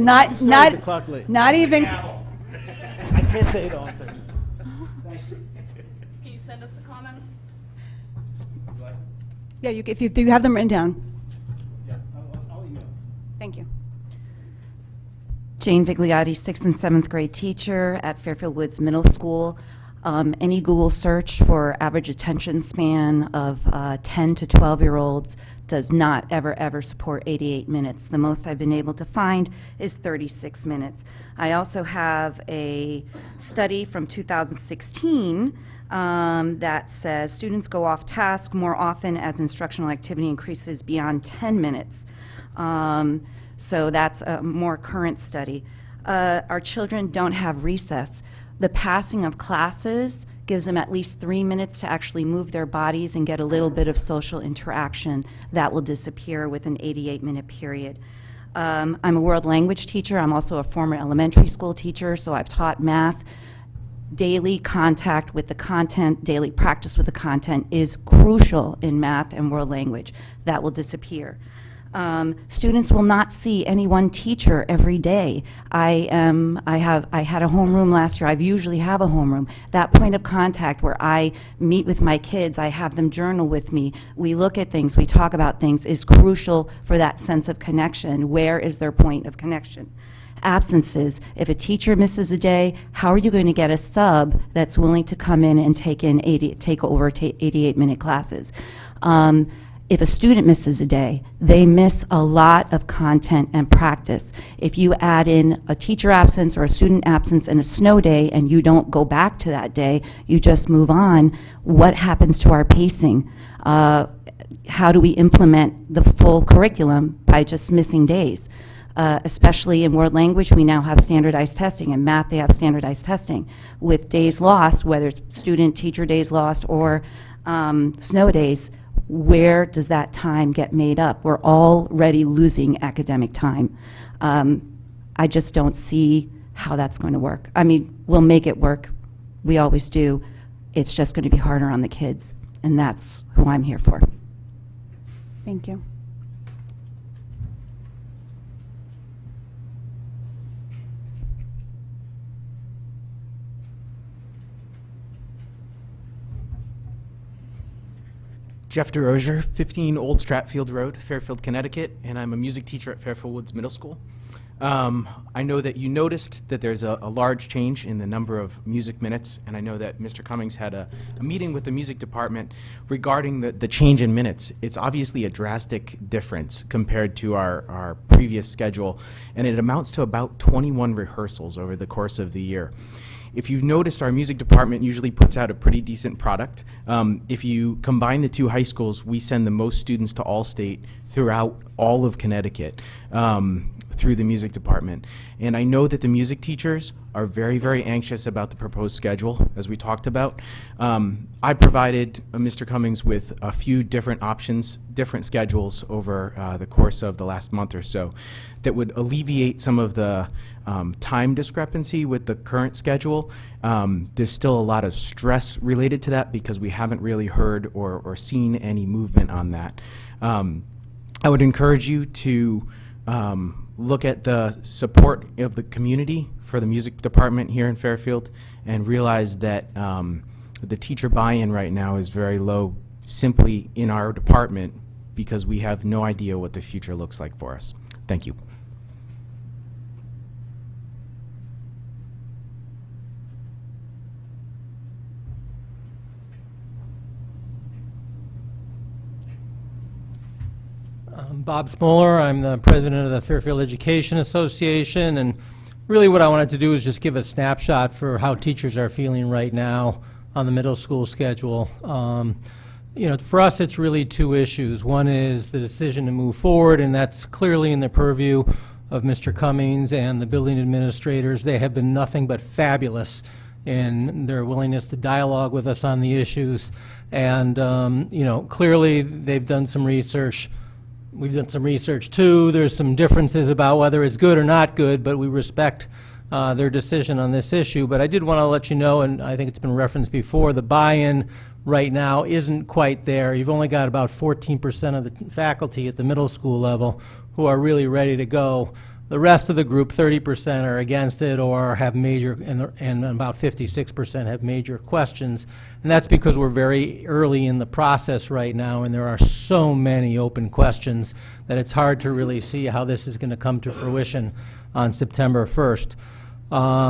Not even. I can't say it all. Can you send us the comments? Yeah, if you have them written down. Yeah, I'll email. Thank you. Jane Vigliotti, 6th and 7th grade teacher at Fairfield Woods Middle School. Any Google search for average attention span of 10 to 12-year-olds does not ever support 88 minutes. The most I've been able to find is 36 minutes. I also have a study from 2016 that says students go off task more often as instructional activity increases beyond 10 minutes. So that's a more current study. Our children don't have recess. The passing of classes gives them at least 3 minutes to actually move their bodies and get a little bit of social interaction. That will disappear with an 88-minute period. I'm a world language teacher. I'm also a former elementary school teacher, so I've taught math. Daily contact with the content, daily practice with the content is crucial in math and world language. That will disappear. Students will not see any one teacher every day. I had a homeroom last year. I usually have a homeroom. That point of contact where I meet with my kids, I have them journal with me, we look at things, we talk about things, is crucial for that sense of connection. Where is their point of connection? Absences. If a teacher misses a day, how are you going to get a sub that's willing to come in and take over 88-minute classes? If a student misses a day, they miss a lot of content and practice. If you add in a teacher absence or a student absence and a snow day and you don't go back to that day, you just move on, what happens to our pacing? How do we implement the full curriculum by just missing days? Especially in world language, we now have standardized testing. In math, they have standardized testing. With days lost, whether it's student-teacher days lost or snow days, where does that time get made up? We're already losing academic time. I just don't see how that's going to work. I mean, we'll make it work. We always do. It's just going to be harder on the kids, and that's who I'm here for. Thank you. Jeff DeRozier, 15 Old Stratfield Road, Fairfield, Connecticut, and I'm a music teacher at Fairfield Woods Middle School. I know that you noticed that there's a large change in the number of music minutes, and I know that Mr. Cummings had a meeting with the music department regarding the change in minutes. It's obviously a drastic difference compared to our previous schedule, and it amounts to about 21 rehearsals over the course of the year. If you've noticed, our music department usually puts out a pretty decent product. If you combine the two high schools, we send the most students to All-State throughout all of Connecticut through the music department. And I know that the music teachers are very, very anxious about the proposed schedule, as we talked about. I provided Mr. Cummings with a few different options, different schedules over the course of the last month or so that would alleviate some of the time discrepancy with the current schedule. There's still a lot of stress related to that because we haven't really heard or seen any movement on that. I would encourage you to look at the support of the community for the music department here in Fairfield and realize that the teacher buy-in right now is very low simply in our department because we have no idea what the future looks like for us. Thank you. Bob Smoller. I'm the president of the Fairfield Education Association, and really what I wanted to do is just give a snapshot for how teachers are feeling right now on the middle school schedule. You know, for us it's really two issues. One is the decision to move forward, and that's clearly in the purview of Mr. Cummings and the building administrators. They have been nothing but fabulous in their willingness to dialogue with us on the issues, and you know, clearly they've done some research. We've done some research too. There's some differences about whether it's good or not good, but we respect their decision on this issue. But I did want to let you know, and I think it's been referenced before, the buy-in right now isn't quite there. You've only got about 14% of the faculty at the middle school level who are really ready to go. The rest of the group, 30%, are against it or have major, and about 56% have major questions. And that's because we're very early in the process right now, and there are so many open questions that it's hard to really see how this is going to come to fruition on September 1st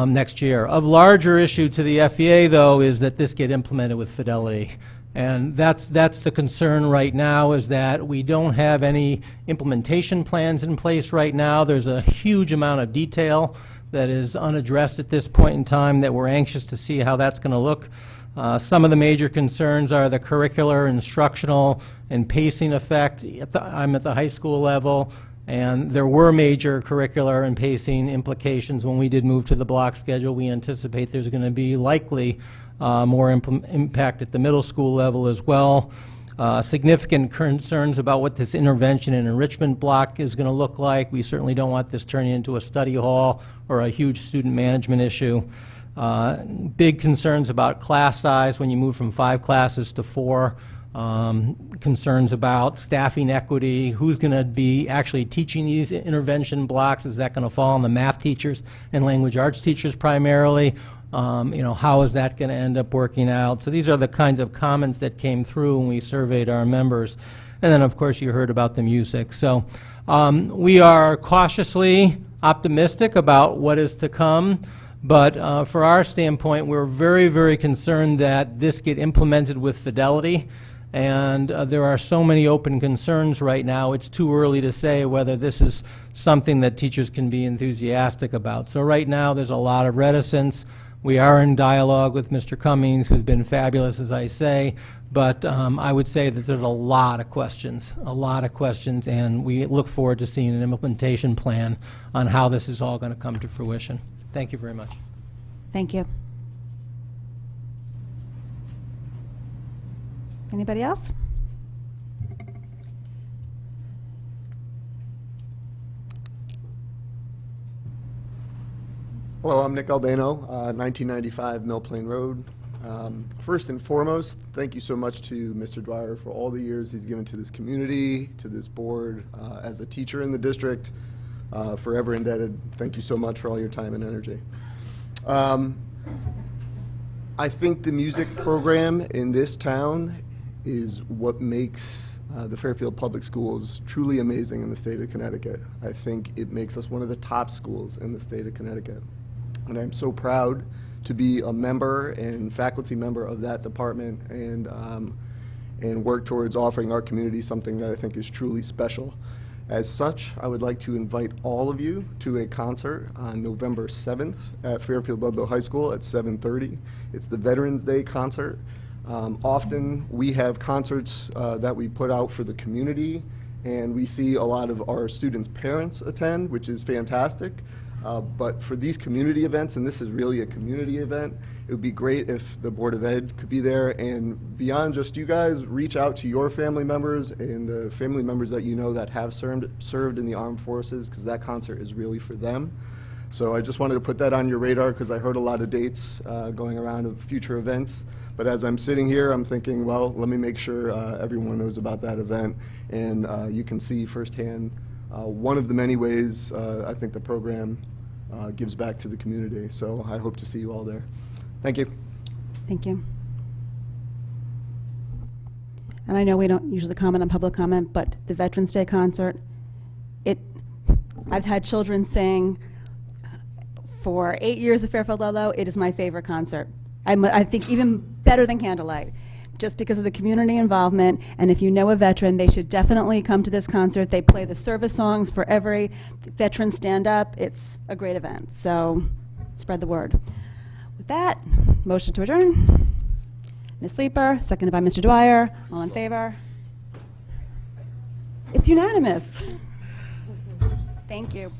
next year. Of larger issue to the FEA, though, is that this get implemented with fidelity. And that's the concern right now, is that we don't have any implementation plans in place right now. There's a huge amount of detail that is unaddressed at this point in time that we're anxious to see how that's going to look. Some of the major concerns are the curricular, instructional, and pacing effect. I'm at the high school level, and there were major curricular and pacing implications when we did move to the block schedule. We anticipate there's going to be likely more impact at the middle school level as well. Significant concerns about what this intervention and enrichment block is going to look like. We certainly don't want this turning into a study hall or a huge student management issue. Big concerns about class size when you move from 5 classes to 4. Concerns about staffing equity, who's going to be actually teaching these intervention blocks. Is that going to fall on the math teachers and language arts teachers primarily? You know, how is that going to end up working out? So these are the kinds of comments that came through when we surveyed our members. And then, of course, you heard about the music. So we are cautiously optimistic about what is to come. But for our standpoint, we're very, very concerned that this get implemented with fidelity. And there are so many open concerns right now, it's too early to say whether this is something that teachers can be enthusiastic about. So right now, there's a lot of reticence. We are in dialogue with Mr. Cummings, who's been fabulous, as I say. But I would say that there's a lot of questions, and we look forward to seeing an implementation plan on how this is all going to come to fruition. Thank you very much. Thank you. Anybody else? Hello, I'm Nick Albano, 1995 Mill Plain Road. First and foremost, thank you so much to Mr. Dwyer for all the years he's given to this community, to this board, as a teacher in the district. Forever indebted. Thank you so much for all your time and energy. I think the music program in this town is what makes the Fairfield Public Schools truly amazing in the state of Connecticut. I think it makes us one of the top schools in the state of Connecticut. And I'm so proud to be a member and faculty member of that department and work towards offering our community something that I think is truly special. As such, I would like to invite all of you to a concert on November 7th at Fairfield Ludlow High School at 7:30. It's the Veterans Day concert. Often we have concerts that we put out for the community, and we see a lot of our students' parents attend, which is fantastic. But for these community events, and this is really a community event, it would be great if the Board of Ed could be there, and beyond just you guys, reach out to your family members and the family members that you know that have served in the armed forces, because that concert is really for them. So I just wanted to put that on your radar, because I heard a lot of dates going around of future events. But as I'm sitting here, I'm thinking, well, let me make sure everyone knows about that event, and you can see firsthand one of the many ways I think the program gives back to the community. So I hope to see you all there. Thank you. Thank you. And I know we don't usually comment on public comment, but the Veterans Day concert, I've had children sing for 8 years at Fairfield Ludlow. It is my favorite concert. I think even better than Candlelight, just because of the community involvement. And if you know a veteran, they should definitely come to this concert. They play the service songs for every veteran stand up. It's a great event. So spread the word. With that, motion to adjourn. Ms. Leeper, seconded by Mr. Dwyer. All in favor? It's unanimous. Thank you.